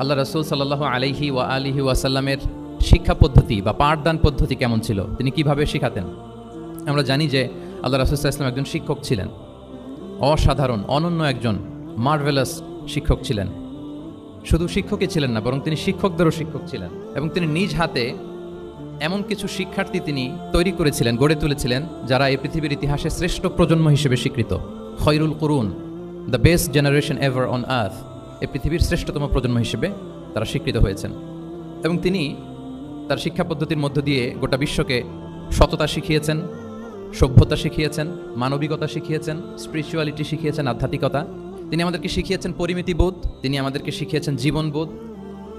আল্লাহ রাসূল সাল্লাল্লাহু আলাইহি ওয়া আলিহি ওয়াসাল্লামের শিক্ষা পদ্ধতি বা পাঠদান পদ্ধতি কেমন ছিল, তিনি কিভাবে শিখাতেন? আমরা জানি যে আল্লাহ রাসূল সাল্লাল্লাহু আলাইহি ওয়াসাল্লাম একজন শিক্ষক ছিলেন, অসাধারণ অনন্য একজন মার্ভেলাস শিক্ষক ছিলেন। শুধু শিক্ষকই ছিলেন না, বরং তিনি শিক্ষকদেরও শিক্ষক ছিলেন এবং তিনি নিজ হাতে এমন কিছু শিক্ষার্থী তিনি তৈরি করেছিলেন, গড়ে তুলেছিলেন, যারা এই পৃথিবীর ইতিহাসে শ্রেষ্ঠ প্রজন্ম হিসেবে স্বীকৃত। খয়রুল কুরুন, the best generation ever on earth, এই পৃথিবীর শ্রেষ্ঠতম প্রজন্ম হিসেবে তারা স্বীকৃত হয়েছেন। এবং তিনি তার শিক্ষা পদ্ধতির মধ্য দিয়ে গোটা বিশ্বকে সততা শিখিয়েছেন, সভ্যতা শিখিয়েছেন, মানবিকতা শিখিয়েছেন, স্পিরিচুয়ালিটি শিখিয়েছেন, আধ্যাত্মিকতা। তিনি আমাদেরকে শিখিয়েছেন পরিমিতিবোধ, তিনি আমাদেরকে শিখিয়েছেন জীবনবোধ,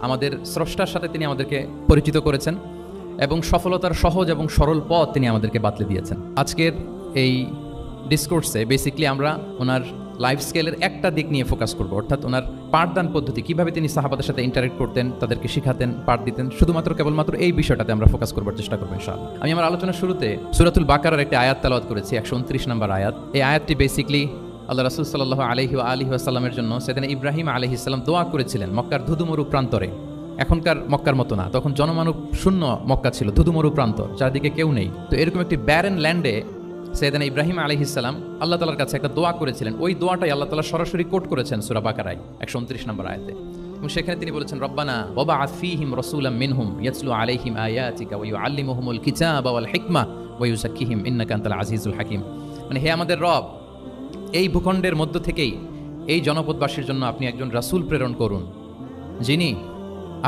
আমাদের স্রষ্টার সাথে তিনি আমাদেরকে পরিচিত করেছেন এবং সফলতার সহজ এবং সরল পথ তিনি আমাদেরকে বাতলে দিয়েছেন। আজকের এই ডিসকোর্সে বেসিকলি আমরা ওনার লাইফ স্কেলের একটা দিক নিয়ে ফোকাস করব, অর্থাৎ ওনার পাঠদান পদ্ধতি, কিভাবে তিনি সাহাবাদের সাথে ইন্টারেক্ট করতেন, তাদেরকে শিখাতেন, পাঠ দিতেন। শুধুমাত্র কেবলমাত্র এই বিষয়টাতে আমরা ফোকাস করবার চেষ্টা করবো ইনশাআল্লাহ। আমি আমার আলোচনার শুরুতে সূরাতুল বাকারার একটি আয়াত তেলাওয়াত করেছি, 129 নম্বর আয়াত। এই আয়াতটি বেসিকলি আল্লাহ রাসূল সাল্লাল্লাহু আলাইহি ওয়া আলিহি ওয়াসাল্লামের জন্য সেদিন ইব্রাহিম আলাইহিস সালাম দোয়া করেছিলেন মক্কার ধুধুমরু প্রান্তরে। এখনকার মক্কার মতো না, তখন জনমানব শূন্য মক্কা ছিল, ধুধুমরু প্রান্তর, চারদিকে কেউ নেই। তো এরকম একটি ব্যারেন ল্যান্ডে সৈয়দনা ইব্রাহিম আলাইহিস সালাম আল্লাহ তাআলার কাছে একটা দোয়া করেছিলেন। ওই দোয়াটাই আল্লাহ তাআলা সরাসরি কোট করেছেন সূরা বাকারায় 129 নম্বর আয়াতে। এবং সেখানে তিনি বলেছেন, রব্বানা ওয়াবআথ ফীহিম রাসূলাম মিনহুম ইয়াতলু আলাইহিম আয়াতিকা ওয়া ইউআল্লিমুহুমুল কিতাবা ওয়াল হিকমা ওয়া ইউযাক্কিহিম ইন্নাকা আনতাল আজিজুল হাকীম। মানে হে আমাদের রব, এই ভূখণ্ডের মধ্য থেকেই এই জনপদবাসীর জন্য আপনি একজন রাসূল প্রেরণ করুন, যিনি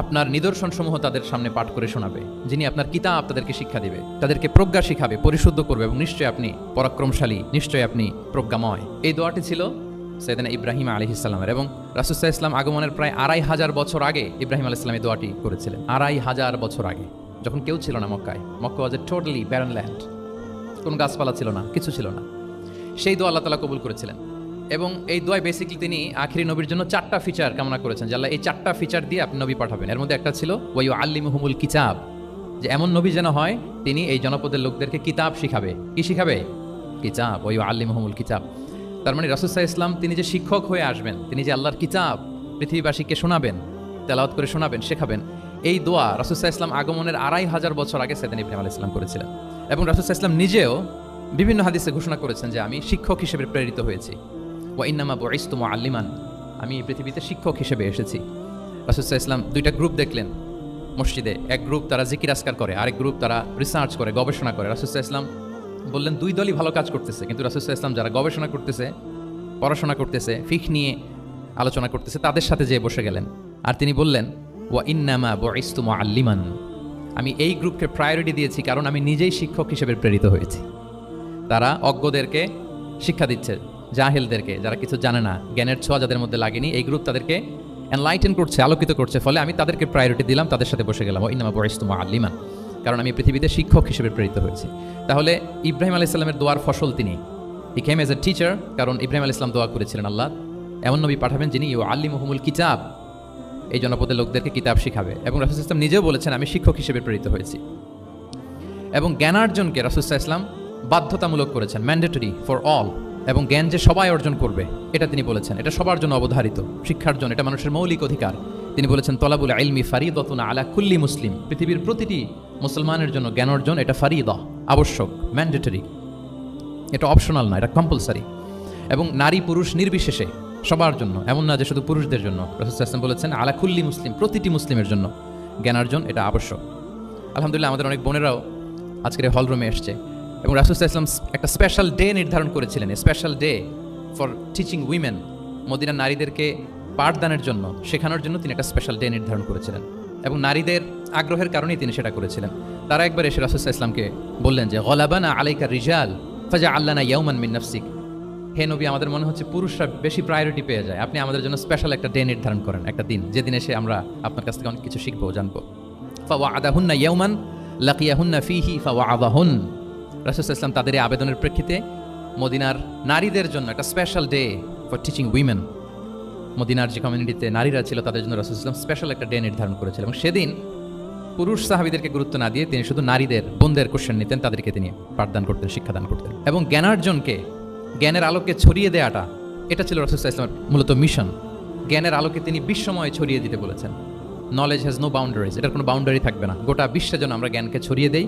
আপনার নিদর্শনসমূহ তাদের সামনে পাঠ করে শোনাবে, যিনি আপনার কিতাব তাদেরকে শিক্ষা দিবে, তাদেরকে প্রজ্ঞা শিখাবে, পরিশুদ্ধ করবে, এবং নিশ্চয়ই আপনি পরাক্রমশালী, নিশ্চয়ই আপনি প্রজ্ঞাময়। এই দোয়াটি ছিল সৈয়দনা ইব্রাহিম আলাইহিস সালামের। এবং রাসূল সাল্লাল্লাহু আলাইহি ওয়াসাল্লাম আগমনের প্রায় 2500 বছর আগে ইব্রাহিম আলাইহিস সালাম এই দোয়াটি করেছিলেন। 2500 বছর আগে, যখন কেউ ছিল না মক্কায়। মক্কা ওয়াজ এ টোটালি ব্যারন ল্যান্ড, কোনো গাছপালা ছিল না, কিছু ছিল না। সেই দোয়া আল্লাহ তাআলা কবুল করেছিলেন। এবং এই দোয়ায় বেসিক্যালি তিনি আখিরি নবীর জন্য 4টা ফিচার কামনা করেছেন, যে আল্লাহ এই 4টা ফিচার দিয়ে আপনি নবী পাঠাবেন। এর মধ্যে একটা ছিল ওয়া ইউআল্লিমুহুমুল কিতাব, যে এমন নবী যেন হয় তিনি এই জনপদের লোকদেরকে কিতাব শিখাবে। কি শিখাবে? কিতাব। ওয়া ইউআল্লিমুহুমুল কিতাব, তার মানে রাসূল সাল্লাল্লাহু আলাইহি ওয়াসাল্লাম তিনি যে শিক্ষক হয়ে আসবেন, তিনি যে আল্লাহর কিতাব পৃথিবীবাসীকে শোনাবেন, তেলাওয়াত করে শোনাবেন, শেখাবেন, এই দোয়া রাসূল সাল্লাল্লাহু আলাইহি ওয়াসাল্লাম আগমনের 2500 বছর আগে সাইয়েদনা ইব্রাহিম আলাইহিস সালাম করেছিলেন। এবং রাসূল সাল্লাল্লাহু আলাইহি ওয়াসাল্লাম নিজেও বিভিন্ন হাদিসে ঘোষণা করেছেন যে আমি শিক্ষক হিসেবে প্রেরিত হয়েছি। ওয়া ইন্নামা বুইসতু মুআল্লিমান, আমি এই পৃথিবীতে শিক্ষক হিসেবে এসেছি। রাসূল সাল্লাল্লাহু আলাইহি ওয়াসাল্লাম দুইটা গ্রুপ দেখলেন মসজিদে, এক গ্রুপ তারা জিকির আজকার করে, আরেক গ্রুপ তারা রিসার্চ করে, গবেষণা করে। রাসূল সাল্লাল্লাহু আলাইহি ওয়াসাল্লাম বললেন দুই দলই ভালো কাজ করতেছে, কিন্তু রাসূল সাল্লাল্লাহু আলাইহি ওয়াসাল্লাম যারা গবেষণা করতেছে, পড়াশোনা করতেছে, ফিকহ নিয়ে আলোচনা করতেছে, তাদের সাথে যেয়ে বসে গেলেন। আর তিনি বললেন ওয়া ইন্নামা বুইসতু মুআল্লিমান, আমি এই গ্রুপকে প্রায়োরিটি দিয়েছি কারণ আমি নিজেই শিক্ষক হিসেবে প্রেরিত হয়েছি। তারা অজ্ঞদেরকে শিক্ষা দিচ্ছে, জাহেলদেরকে, যারা কিছু জানে না, জ্ঞানের ছোঁয়া যাদের মধ্যে লাগেনি, এই গ্রুপ তাদেরকে এনলাইটেন করছে, আলোকিত করছে, ফলে আমি তাদেরকে প্রায়োরিটি দিলাম, তাদের সাথে বসে গেলাম। ওয়া ইন্নামা বুইসতু মুআল্লিমান, কারণ আমি পৃথিবীতে শিক্ষক হিসেবে প্রেরিত হয়েছি। তাহলে ইব্রাহিম আলাইহিস সালামের দোয়ার ফসল তিনি, হি কেম এজ এ টিচার, কারণ ইব্রাহিম আলাইহিস সালাম দোয়া করেছিলেন আল্লাহ এমন নবী পাঠাবেন যিনি ইউআল্লিমুহুমুল কিতাব, এই জনপদের লোকদেরকে কিতাব শিখাবে। এবং রাসূল সাল্লাল্লাহু আলাইহি ওয়াসাল্লাম নিজেও বলেছেন আমি শিক্ষক হিসেবে প্রেরিত হয়েছি। এবং জ্ঞানার্জনকে রাসূল সাল্লাল্লাহু আলাইহি ওয়াসাল্লাম বাধ্যতামূলক করেছেন, ম্যান্ডেটরি ফর অল, এবং জ্ঞান যে সবাই অর্জন করবে এটা তিনি বলেছেন, এটা সবার জন্য অবধারিত, শিক্ষার জন্য, এটা মানুষের মৌলিক অধিকার। তিনি বলেছেন তলাবুল ইলমি ফারিদাতুন আলা কুল্লি মুসলিম, পৃথিবীর প্রতিটি মুসলমানের জন্য জ্ঞান অর্জন এটা ফারিদা, আবশ্যক, ম্যান্ডেটরি, এটা অপশনাল না, এটা কম্পালসারি। এবং নারী পুরুষ নির্বিশেষে সবার জন্য, এমন না যে শুধু পুরুষদের জন্য। রাসূল সাল্লাল্লাহু আলাইহি ওয়াসাল্লাম বলেছেন আলা কুল্লি মুসলিম, প্রতিটি মুসলিমের জন্য জ্ঞান অর্জন এটা আবশ্যক। আলহামদুলিল্লাহ আমাদের অনেক বোনেরাও আজকের হল রুমে এসছে। এবং রাসূল সাল্লাল্লাহু আলাইহি ওয়াসাল্লাম একটা স্পেশাল ডে নির্ধারণ করেছিলেন, special day for teaching women, মদিনার নারীদেরকে পাঠদানের জন্য, শেখানোর জন্য তিনি একটা স্পেশাল ডে নির্ধারণ করেছিলেন। এবং নারীদের আগ্রহের কারণেই তিনি সেটা করেছিলেন। তারা একবার এসে রাসূল সাল্লাল্লাহু আলাইহি ওয়াসাল্লামকে বললেন যে গলাবানা আলাইকা রিজাল ফাজআলনা ইয়াওমান মিন নাফসিক, হে নবী আমাদের মনে হচ্ছে পুরুষরা বেশি প্রায়োরিটি পেয়ে যায়, আপনি আমাদের জন্য স্পেশাল একটা ডে নির্ধারণ করেন, একটা দিন, যেদিন এসে আমরা আপনার কাছ থেকে অনেক কিছু শিখবো, জানবো। ফাওয়াআদাহুন্না ইয়াওমান লাকিয়াহুন্না ফীহি ফাওয়াআদাহুন, রাসূল সাল্লাল্লাহু আলাইহি ওয়াসাল্লাম তাদের এই আবেদনের প্রেক্ষিতে মদিনার নারীদের জন্য একটা special day for teaching women, মদিনার যে কমিউনিটিতে নারীরা ছিল তাদের জন্য রাসূল সাল্লাল্লাহু আলাইহি ওয়াসাল্লাম স্পেশাল একটা ডে নির্ধারণ করেছিলেন। এবং সেদিন পুরুষ সাহাবীদেরকে গুরুত্ব না দিয়ে তিনি শুধু নারীদের, বোনদের কোশ্চেন নিতেন, তাদেরকে তিনি পাঠদান করতেন, শিক্ষাদান করতেন। এবং জ্ঞানার্জনকে, জ্ঞানের আলোকে ছড়িয়ে দেওয়াটা, এটা ছিল রাসূল সাল্লাল্লাহু আলাইহি ওয়াসাল্লামের মূলত মিশন। জ্ঞানের আলোকে তিনি বিশ্বময় ছড়িয়ে দিতে বলেছেন। নলেজ হ্যাজ নো বাউন্ডারিজ, এটার কোনো বাউন্ডারি থাকবে না, গোটা বিশ্বের জন্য আমরা জ্ঞানকে ছড়িয়ে দেই,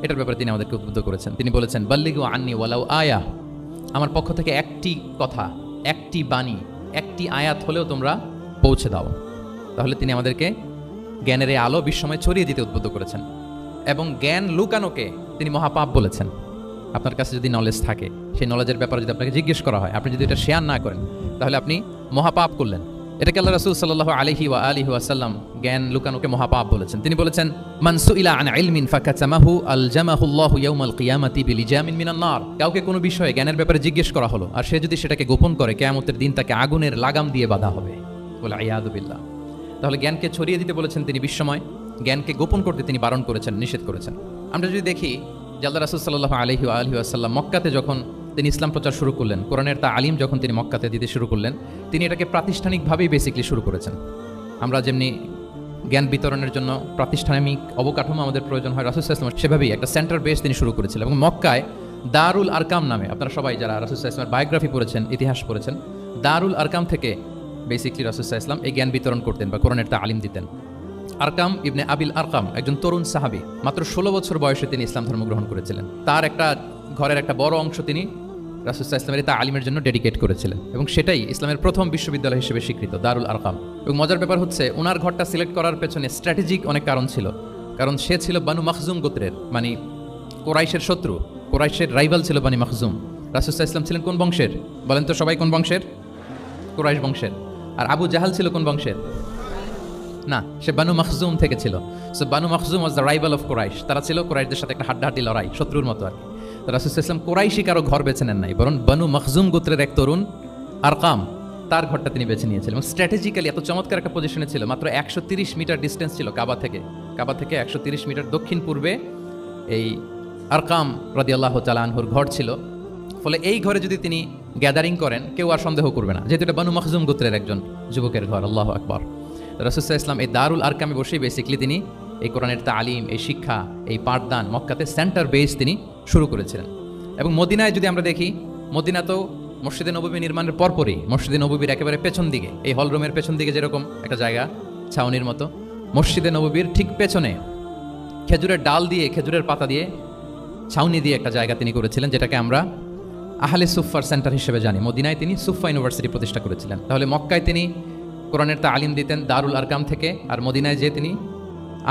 এটার ব্যাপারে তিনি আমাদেরকে উদ্বুদ্ধ করেছেন। তিনি বলেছেন বাল্লিগু আন্নি ওয়ালাউ আয়া, আমার পক্ষ থেকে একটি কথা, একটি বাণী, একটি আয়াত হলেও তোমরা পৌঁছে দাও। তাহলে তিনি আমাদেরকে জ্ঞানের এই আলো বিশ্বময় ছড়িয়ে দিতে উদ্বুদ্ধ করেছেন। এবং জ্ঞান লুকানোকে তিনি মহাপাপ বলেছেন। আপনার কাছে যদি নলেজ থাকে, সেই নলেজের ব্যাপারে যদি আপনাকে জিজ্ঞেস করা হয়, আপনি যদি এটা শেয়ার না করেন, তাহলে আপনি মহাপাপ করলেন। এটাকে আল্লাহ রাসূল সাল্লাল্লাহু আলাইহি ওয়া আলিহি ওয়াসাল্লাম জ্ঞান লুকানোকে মহাপাপ বলেছেন। তিনি বলেছেন মান সুইলা আন ইলমিন ফাকাতামাহু আলজামাহুল্লাহু ইয়াউমাল কিয়ামাতি বিলিজামিন মিনান নার। কাউকে কোনো বিষয়ে জ্ঞানের ব্যাপারে জিজ্ঞেস করা হলো, আর সে যদি সেটাকে গোপন করে, কিয়ামতের দিন তাকে আগুনের লাগাম দিয়ে বাঁধা হবে। বলে আয়াযু বিল্লাহ। তাহলে জ্ঞানকে ছড়িয়ে দিতে বলেছেন তিনি বিশ্বময়, জ্ঞানকে গোপন করতে তিনি বারণ করেছেন, নিষেধ করেছেন। আমরা যদি দেখি যে আল্লাহ রাসূল সাল্লাল্লাহু আলাইহি ওয়া আলিহি ওয়াসাল্লাম মক্কাতে যখন তিনি ইসলাম প্রচার শুরু করলেন, কোরআনের তালিম যখন তিনি মক্কাতে দিতে শুরু করলেন, তিনি এটাকে প্রাতিষ্ঠানিকভাবেই বেসিক্যালি শুরু করেছেন। আমরা যেমনি জ্ঞান বিতরণের জন্য প্রাতিষ্ঠানিক অবকাঠামো আমাদের প্রয়োজন হয়, রাসূল সাল্লাল্লাহু আলাইহি ওয়াসাল্লাম সেভাবেই একটা সেন্টার বেস তিনি শুরু করেছিলেন। এবং মক্কায় দারুল আরকাম নামে, আপনারা সবাই যারা রাসূল সাল্লাল্লাহু আলাইহি ওয়াসাল্লামের বায়োগ্রাফি পড়েছেন, ইতিহাস পড়েছেন, দারুল আরকাম থেকে বেসিক্যালি রাসূল সাল্লাল্লাহু আলাইহি ওয়াসাল্লাম এই জ্ঞান বিতরণ করতেন বা কোরআনের তালিম দিতেন। আরকাম ইবনে আবিল আরকাম একজন তরুণ সাহাবী, মাত্র 16 বছর বয়সে তিনি ইসলাম ধর্ম গ্রহণ করেছিলেন। তার একটা ঘরের একটা বড় অংশ তিনি রাসূল সাল্লাল্লাহু আলাইহি ওয়াসাল্লামের তালিমের জন্য ডেডিকেট করেছিলেন, এবং সেটাই ইসলামের প্রথম বিশ্ববিদ্যালয় হিসেবে স্বীকৃত দারুল আরকাম। এবং মজার ব্যাপার হচ্ছে, ওনার ঘরটা সিলেক্ট করার পেছনে স্ট্র্যাটেজিক অনেক কারণ ছিল। কারণ সে ছিল বানু মাখজুম গোত্রের, মানে কোরাইশের শত্রু, কোরাইশের রাইভাল ছিল বানু মাখজুম। রাসূল সাল্লাল্লাহু আলাইহি ওয়াসাল্লাম ছিলেন কোন বংশের? বলেন তো সবাই, কোন বংশের? কোরাইশ বংশের। আর আবু জাহাল ছিল কোন বংশের? না, সে বানু মাখজুম থেকে ছিল। So Banu Makhzum was the rival of Quraish. তারা ছিল কোরাইশদের সাথে একটা হাড্ডাহাড্ডি লড়াই, শত্রুর মতো আর কি। তো রাসূল সাল্লাল্লাহু আলাইহি ওয়াসাল্লাম কোরাইশি কারো ঘর বেছে নেন নাই, বরং বানু মাখজুম গোত্রের এক তরুণ আরকাম, তার ঘরটা তিনি বেছে নিয়েছিলেন। এবং স্ট্র্যাটেজিক্যালি এত চমৎকার একটা পজিশনে ছিল, মাত্র 130 মিটার ডিস্টেন্স ছিল কাবা থেকে। কাবা থেকে 130 মিটার দক্ষিণ পূর্বে এই আরকাম রাদিয়াল্লাহু তাআলা আনহুর ঘর ছিল। ফলে এই ঘরে যদি তিনি গ্যাদারিং করেন, কেউ আর সন্দেহ করবে না, যেহেতু এটা বানু মাখজুম গোত্রের একজন যুবকের ঘর। আল্লাহু আকবার। রাসূল সাল্লাল্লাহু আলাইহি ওয়াসাল্লাম এই দারুল আরকামে বসেই বেসিক্যালি তিনি এই কোরআনের তালিম, এই শিক্ষা, এই পাঠদান মক্কাতে সেন্টার বেস তিনি শুরু করেছিলেন। এবং মদিনায় যদি আমরা দেখি, মদিনা তো মসজিদে নববী নির্মাণের পরপরই মসজিদে নববীর একেবারে পেছন দিকে, এই হলরুমের পেছন দিকে যেরকম একটা জায়গা ছাউনির মতো, মসজিদে নববীর ঠিক পেছনে খেজুরের ডাল দিয়ে, খেজুরের পাতা দিয়ে ছাউনি দিয়ে একটা জায়গা তিনি করেছিলেন, যেটাকে আমরা আহলে সুফার সেন্টার হিসেবে জানি। মদিনায় তিনি সুফা ইউনিভার্সিটি প্রতিষ্ঠা করেছিলেন। তাহলে মক্কায় তিনি কোরআনের তালিম দিতেন দারুল আরকাম থেকে, আর মদিনায় যে তিনি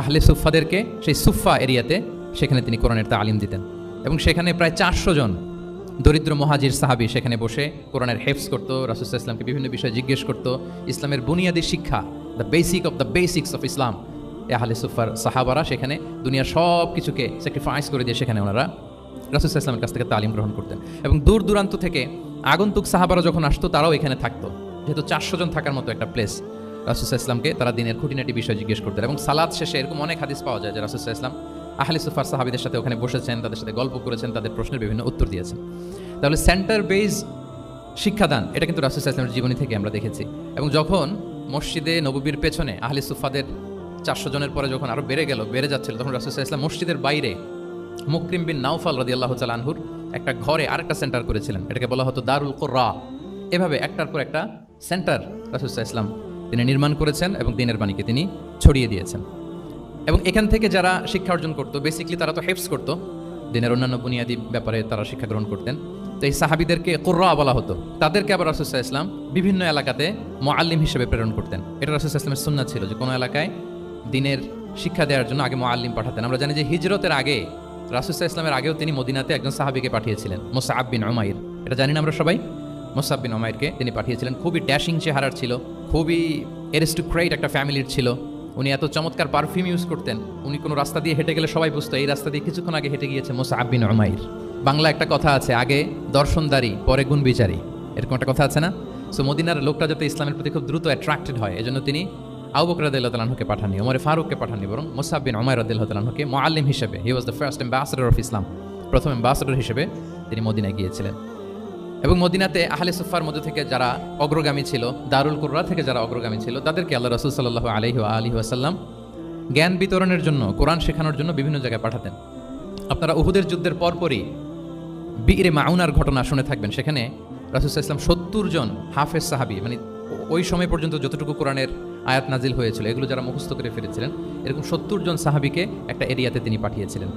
আহলে সুফাদেরকে সেই সুফা এরিয়াতে, সেখানে তিনি কোরআনের তালিম দিতেন। এবং সেখানে প্রায় 400 জন দরিদ্র মুহাজির সাহাবী সেখানে বসে কোরআনের হেফজ করতো, রাসূল সাল্লাল্লাহু আলাইহি ওয়াসাল্লামকে বিভিন্ন বিষয়ে জিজ্ঞেস করতো, ইসলামের বুনিয়াদি শিক্ষা, the basic of the basics of Islam. আহলে সুফার সাহাবারা সেখানে দুনিয়ার সব কিছুকে স্যাক্রিফাইস করে দিয়ে সেখানে ওনারা রাসূল সাল্লাল্লাহু আলাইহি ওয়াসাল্লামের কাছ থেকে তালিম গ্রহণ করতেন। এবং দূর দূরান্ত থেকে আগন্তুক সাহাবারা যখন আসতো, তারাও এখানে থাকতো, যেহেতু 400 জন থাকার মতো একটা প্লেস। রাসূল সাল্লাল্লাহু আলাইহি ওয়াসাল্লামকে তারা দিনের খুঁটিনাটি বিষয় জিজ্ঞেস করতেন। এবং সালাত শেষে এরকম অনেক হাদিস পাওয়া যায় যে রাসূল সাল্লাল্লাহু আলাইহি ওয়াসাল্লাম আহলে সুফার সাহাবীদের সাথে ওখানে বসেছেন, তাদের সাথে গল্প করেছেন, তাদের প্রশ্নের বিভিন্ন উত্তর দিয়েছেন। তাহলে সেন্টার বেস শিক্ষাদান, এটা কিন্তু রাসূল সাল্লাল্লাহু আলাইহি ওয়াসাল্লামের জীবনী থেকে আমরা দেখেছি। এবং যখন মসজিদে নববীর পেছনে আহলে সুফাদের 400 জনের পরে যখন আরো বেড়ে যাচ্ছিল, তখন রাসূল সাল্লাল্লাহু আলাইহি ওয়াসাল্লাম মসজিদের বাইরে মুকরিম বিন নাওফাল রাদিয়াল্লাহু তাআলা আনহুর একটা ঘরে আরেকটা সেন্টার করেছিলেন, এটাকে বলা হতো দারুল কুররা। এভাবে একটার পর একটা সেন্টার রাসূল সাল্লাল্লাহু আলাইহি ওয়াসাল্লাম তিনি নির্মাণ করেছেন এবং দ্বীনের বাণীকে তিনি ছড়িয়ে দিয়েছেন। এবং এখান থেকে যারা শিক্ষা অর্জন করতো, বেসিক্যালি তারা তো হেফজ করতো, দ্বীনের অন্যান্য বুনিয়াদি ব্যাপারে তারা শিক্ষা গ্রহণ করতেন। তো এই সাহাবীদেরকে কুররা বলা হতো। তাদেরকে আবার রাসূল সাল্লাল্লাহু আলাইহি ওয়াসাল্লাম বিভিন্ন এলাকাতে মুআল্লিম হিসেবে প্রেরণ করতেন। এটা রাসূল সাল্লাল্লাহু আলাইহি ওয়াসাল্লামের সুন্নাত ছিল যে কোনো এলাকায় দ্বীনের শিক্ষা দেওয়ার জন্য আগে মুআল্লিম পাঠাতেন। আমরা জানি যে হিজরতের আগে রাসূল সাল্লাল্লাহু আলাইহি ওয়াসাল্লামের আগেও তিনি মদিনাতে একজন সাহাবীকে পাঠিয়েছিলেন, মুসআব বিন উমাইর। এটা জানি না আমরা সবাই, মুসআব বিন উমাইরকে তিনি পাঠিয়েছিলেন। খুবই ড্যাশিং চেহারার ছিল, খুবই অ্যারিস্টোক্রেট একটা ফ্যামিলির ছিল। উনি এত চমৎকার পারফিউম ইউজ করতেন, উনি কোনো রাস্তা দিয়ে হেঁটে গেলে সবাই বুঝতো এই রাস্তা দিয়ে কিছুক্ষণ আগে হেঁটে গিয়েছে মুসআব বিন উমাইর। বাংলা একটা কথা আছে, আগে দর্শনদারি পরে গুণ বিচারী, এরকম একটা কথা আছে না? সো মদিনার লোকটা যাতে ইসলামের প্রতি খুব দ্রুত অ্যাট্রাক্টেড হয়, এজন্য তিনি আবু বকর রাদিয়াল্লাহু তাআলা আনহুকে পাঠাননি, ওমর ফারুককে পাঠাননি, বরং মুসআব বিন উমাইর রাদিয়াল্লাহু তাআলা আনহুকে মুআল্লিম হিসেবে, he was the first ambassador of Islam, প্রথম অ্যাম্বাসেডর হিসেবে তিনি মদিনায় গিয়েছিলেন। এবং মদিনাতে আহলে সুফার মধ্যে থেকে যারা অগ্রগামী ছিল, দারুল কুররা থেকে যারা অগ্রগামী ছিল, তাদেরকে আল্লাহ রাসূল সাল্লাল্লাহু আলাইহি ওয়া আলিহি ওয়াসাল্লাম জ্ঞান বিতরণের জন্য, কোরআন শেখানোর জন্য বিভিন্ন জায়গায় পাঠাতেন। আপনারা উহুদের যুদ্ধের পরপরই বিরে মাউনার ঘটনা শুনে থাকবেন। সেখানে রাসূল সাল্লাল্লাহু আলাইহি ওয়াসাল্লাম 70 জন হাফেজ সাহাবী, মানে ওই সময় পর্যন্ত যতটুকু কোরআনের আয়াত নাজিল হয়েছিল এগুলো যারা মুখস্থ করে ফেলেছিলেন, এরকম 70 জন সাহাবীকে একটা এরিয়াতে তিনি পাঠিয়েছিলেন।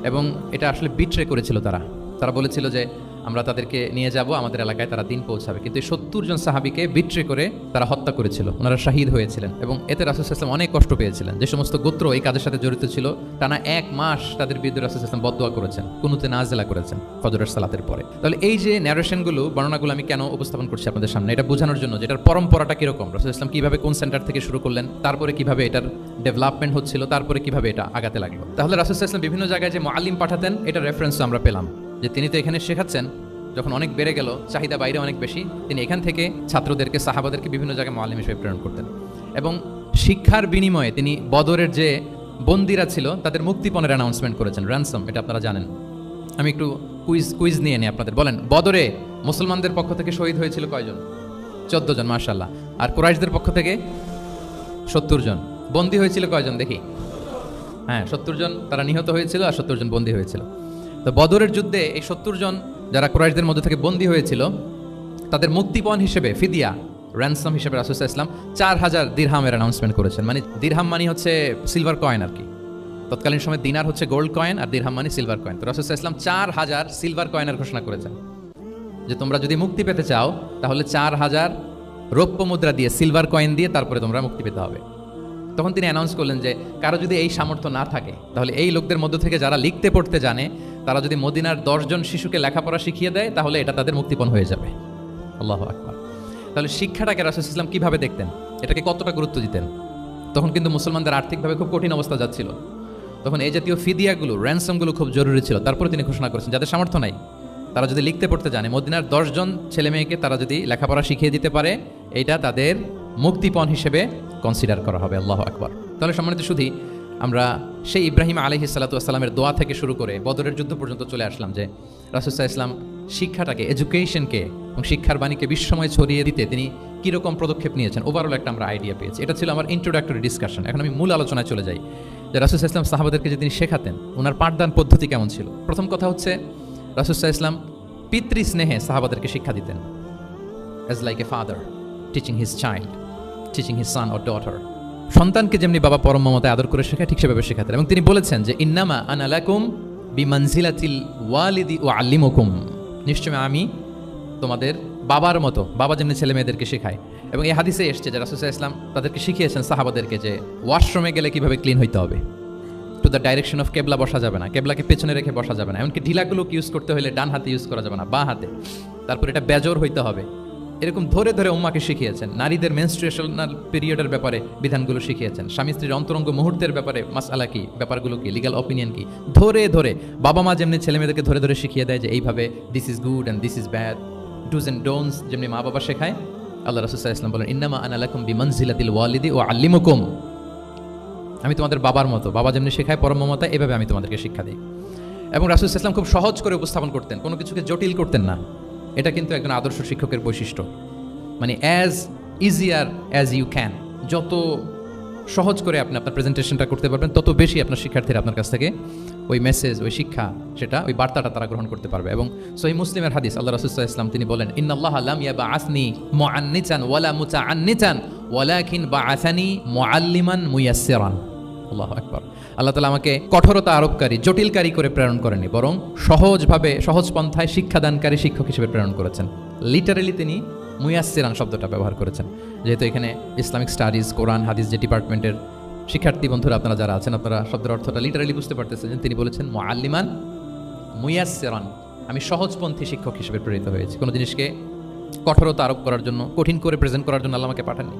এবং এটা আসলে বিট্রে করেছিল তারা বলেছিল যে আমরা তাদেরকে নিয়ে যাব আমাদের এলাকায়, তারা দিন পৌঁছাবে। কিন্তু এই 70 জন সাহাবীকে বিট্রে করে তারা হত্যা করেছিল, ওনারা শাহীদ হয়েছিলেন। এবং এতে রাসূল সাল্লাল্লাহু আলাইহি ওয়াসাল্লাম অনেক কষ্ট পেয়েছিলেন। যে সমস্ত গোত্র এই কাজের সাথে জড়িত ছিল টানা 1 মাস তাদের বিরুদ্ধে রাসূল সাল্লাল্লাহু আলাইহি ওয়াসাল্লাম বদদোয়া করেছেন, কুনুতে নাজিলা করেছেন ফজরের সালাতের পরে। তাহলে এই যে ন্যারেশনগুলো, বর্ণনাগুলো আমি কেন উপস্থাপন করছি আপনাদের সামনে, এটা বোঝানোর জন্য যে এটার পরম্পরাটা কিরকম, রাসূল সাল্লাল্লাহু আলাইহি ওয়াসাল্লাম কিভাবে কোন সেন্টার থেকে শুরু করলেন, তারপরে কিভাবে এটার ডেভেলপমেন্ট হচ্ছিল, তারপরে কিভাবে এটা আগাতে লাগলো। তাহলে রাসূল সাল্লাল্লাহু আলাইহি ওয়াসাল্লাম বিভিন্ন জায়গায় যে মুআল্লিম পাঠাতেন, এটা রেফারেন্স আমরা পেলাম যে তিনি তো এখানে শেখাচ্ছেন, যখন অনেক বেড়ে গেল, চাহিদা বাইরে অনেক বেশি, তিনি এখান থেকে ছাত্রদেরকে, সাহাবাদেরকে বিভিন্ন জায়গায় মুআল্লিম হিসেবে প্রেরণ করতেন। এবং শিক্ষার বিনিময়ে তিনি বদরের যে বন্দীরা ছিল তাদের মুক্তিপণের অ্যানাউন্সমেন্ট করেছেন, র্যানসম, এটা আপনারা জানেন। আমি একটু কুইজ নিয়ে নিই আপনাদের। বলেন, বদরে মুসলমানদের পক্ষ থেকে শহীদ হয়েছিল কয়জন? 14 জন, মাশাআল্লাহ। আর কুরাইশদের পক্ষ থেকে 70 জন। বন্দী হয়েছিল কয়জন দেখি? হ্যাঁ, 70 জন তারা নিহত হয়েছিল আর 70 জন বন্দী হয়েছিল। তো বদরের যুদ্ধে এই 70 জন যারা কুরাইশদের মধ্যে থেকে বন্দী হয়েছিল তাদের মুক্তিপণ হিসেবে, ফিদিয়া, র্যানসম হিসেবে রাসূল সাল্লাল্লাহু আলাইহি ওয়াসাল্লাম 4000 দিরহামের অ্যানাউন্সমেন্ট করেছেন। মানে দিরহাম মানে হচ্ছে সিলভার কয়েন আর কি। তৎকালীন সময় দিনার হচ্ছে গোল্ড কয়েন আর দিরহাম মানে সিলভার কয়েন। তো রাসূল সাল্লাল্লাহু আলাইহি ওয়াসাল্লাম 4000 সিলভার কয়েনের ঘোষণা করেছেন যে তোমরা যদি মুক্তি পেতে চাও তাহলে 4000 রৌপ্য মুদ্রা দিয়ে, সিলভার কয়েন দিয়ে তারপরে তোমরা মুক্তি পেতে হবে। তখন তিনি অ্যানাউন্স করলেন যে কারো যদি এই সামর্থ্য না থাকে তাহলে এই লোকদের মধ্য থেকে যারা লিখতে পড়তে জানে তারা যদি মদিনার 10 জন শিশুকে লেখাপড়া শিখিয়ে দেয় তাহলে এটা তাদের মুক্তিপণ হয়ে যাবে। আল্লাহু আকবার। তাহলে শিক্ষাটাকে রাসূল সাল্লাল্লাহু আলাইহি ওয়াসাল্লাম কিভাবে দেখতেন, এটাকে কতটা গুরুত্ব দিতেন? তখন কিন্তু মুসলমানদের আর্থিকভাবে খুব কঠিন অবস্থা যাচ্ছিল। তখন এই জাতীয় ফিদিয়াগুলো, র্যানসমগুলো খুব জরুরি ছিল। তারপরে তিনি ঘোষণা করেছেন যাদের সামর্থ্য নাই তারা যদি লিখতে পড়তে জানে, মদিনার 10 জন ছেলে মেয়েকে তারা যদি লেখাপড়া শিখিয়ে দিতে পারে, এটা তাদের মুক্তিপণ হিসেবে কনসিডার করা হবে। আল্লাহু আকবার। তাহলে সম্মানিত শুধু আমরা সেই ইব্রাহিম আলাইহিস সালাতু ওয়াস সালামের দোয়া থেকে শুরু করে বদরের যুদ্ধ পর্যন্ত চলে আসলাম যে রাসূল সাল্লাল্লাহু আলাইহি ওয়াসাল্লাম শিক্ষাটাকে, এডুকেশনকে এবং শিক্ষার বাণীকে বিশ্বময় ছড়িয়ে দিতে তিনি কীরকম পদক্ষেপ নিয়েছেন, ওভারঅল একটা আমরা আইডিয়া পেয়েছি। এটা ছিল আমার ইন্ট্রোডাক্টরি ডিসকাশন। এখন আমি মূল আলোচনায় চলে যাই যে রাসূল সাল্লাল্লাহু আলাইহি ওয়াসাল্লাম সাহাবাদেরকে যে তিনি শেখাতেন, ওনার পাঠদান পদ্ধতি কেমন ছিল। প্রথম কথা হচ্ছে রাসূল সাল্লাল্লাহু আলাইহি ওয়াসাল্লাম পিতৃ স্নেহে সাহাবাদেরকে শিক্ষা দিতেন, as like a father teaching his child, teaching his son or daughter. সন্তানকে যেমনি বাবা পরম মমতায় আদর করে শেখায় ঠিক সেভাবে শেখাতেন। এবং তিনি বলেছেন যে ইন্নামা আনা লাকুম বিমানজিলাতিল ওয়ালিদি ওয়াল্লিমুকুম, নিশ্চয় আমি তোমাদের বাবার মতো, বাবা যেমনি ছেলে মেয়েদেরকে শেখায়। এবং এই হাদিসে এসছে যে রাসূল সাল্লাল্লাহু আলাইহি ওয়াসাল্লাম তাদেরকে শিখিয়েছেন সাহাবাদেরকে যে ওয়াশরুমে গেলে কিভাবে ক্লিন হইতে হবে, টু দ্য ডাইরেকশন অফ কেবলা বসা যাবে না, কেবলাকে পেছনে রেখে বসা যাবে না, এমনকি ঢিলাগুলো ইউজ করতে হলে ডান হাতে ইউজ করা যাবে না, বাঁ হাতে। তারপর এটা বেজোর হইতে হবে। এরকম ধরে ধরে উম্মাকে শিখিয়েছেন। নারীদের মেনস্ট্রুয়েশনাল পিরিয়ডের ব্যাপারে বিধানগুলো শিখিয়েছেন। স্বামী স্ত্রীর অন্তরঙ্গ মুহূর্তের ব্যাপারে মাসআলা কি, ব্যাপারগুলো কি, লিগ্যাল অপিনিয়ন কি, ধরে ধরে বাবা মা যেমনি ছেলে মেয়েদেরকে ধরে ধরে শিখিয়ে দেয় যে এইভাবে this is good and this is bad, dos and don'ts যেমনি মা বাবা শেখায়, আল্লাহ রাসূল সাল্লাল্লাহু আলাইহি ওয়াসাল্লাম বলেন ইন্নামা আনা লাকুম বিমানজিলাতিল ওয়ালিদি ওয়া আল্লিমুকুম, আমি তোমাদের বাবার মতো, বাবা যেমনি শেখায় পরম মমতা, এভাবে আমি তোমাদেরকে শিক্ষা দিই। এবং রাসূল সাল্লাল্লাহু আলাইহি ওয়াসাল্লাম খুব সহজ করে উপস্থাপন করতেন, কোনো কিছুকে জটিল করতেন না। এটা কিন্তু একজন আদর্শ শিক্ষকের বৈশিষ্ট্য। মানে as easier as you can, যত সহজ করে আপনি আপনার প্রেজেন্টেশনটা করতে পারবেন তত বেশি আপনার শিক্ষার্থীরা আপনার কাছ থেকে ওই মেসেজ, ওই শিক্ষা, সেটা ওই বার্তাটা তারা গ্রহণ করতে পারবে। এবং সহিহ মুসলিমের হাদিস, আল্লাহ রাসূল সাল্লাল্লাহু আলাইহি ওয়াসাল্লাম তিনি বলেন ইন্নাল্লাহা লাম ইয়াবআসনি মুআন্নিতান ওয়ালা মুতাআন্নিতান ওয়ালাকিন বাআসানি মুআল্লিমান মুয়াসসিরান। আল্লাহু আকবার। আল্লাহ তাআলা আমাকে কঠোরতা আরোপকারী, জটিলকারী করে প্রেরণ করেননি, বরং সহজভাবে, সহজ পন্থায় শিক্ষাদানকারী শিক্ষক হিসেবে প্রেরণ করেছেন। লিটারালি তিনি মুয়াসসিরান শব্দটা ব্যবহার করেছেন। যেহেতু এখানে ইসলামিক স্টাডিজ, কোরআন, হাদিস যে ডিপার্টমেন্টের শিক্ষার্থী বন্ধুরা আপনারা যারা আছেন, আপনারা শব্দের অর্থটা লিটারালি বুঝতে পারতেছেন। তিনি বলেছেন মুআল্লিমান মুয়াসসিরান, আমি সহজপন্থী শিক্ষক হিসেবে প্রেরিত হয়েছি। কোনো জিনিসকে কঠোরতা আরোপ করার জন্য, কঠিন করে প্রেজেন্ট করার জন্য আল্লাহ আমাকে পাঠাননি।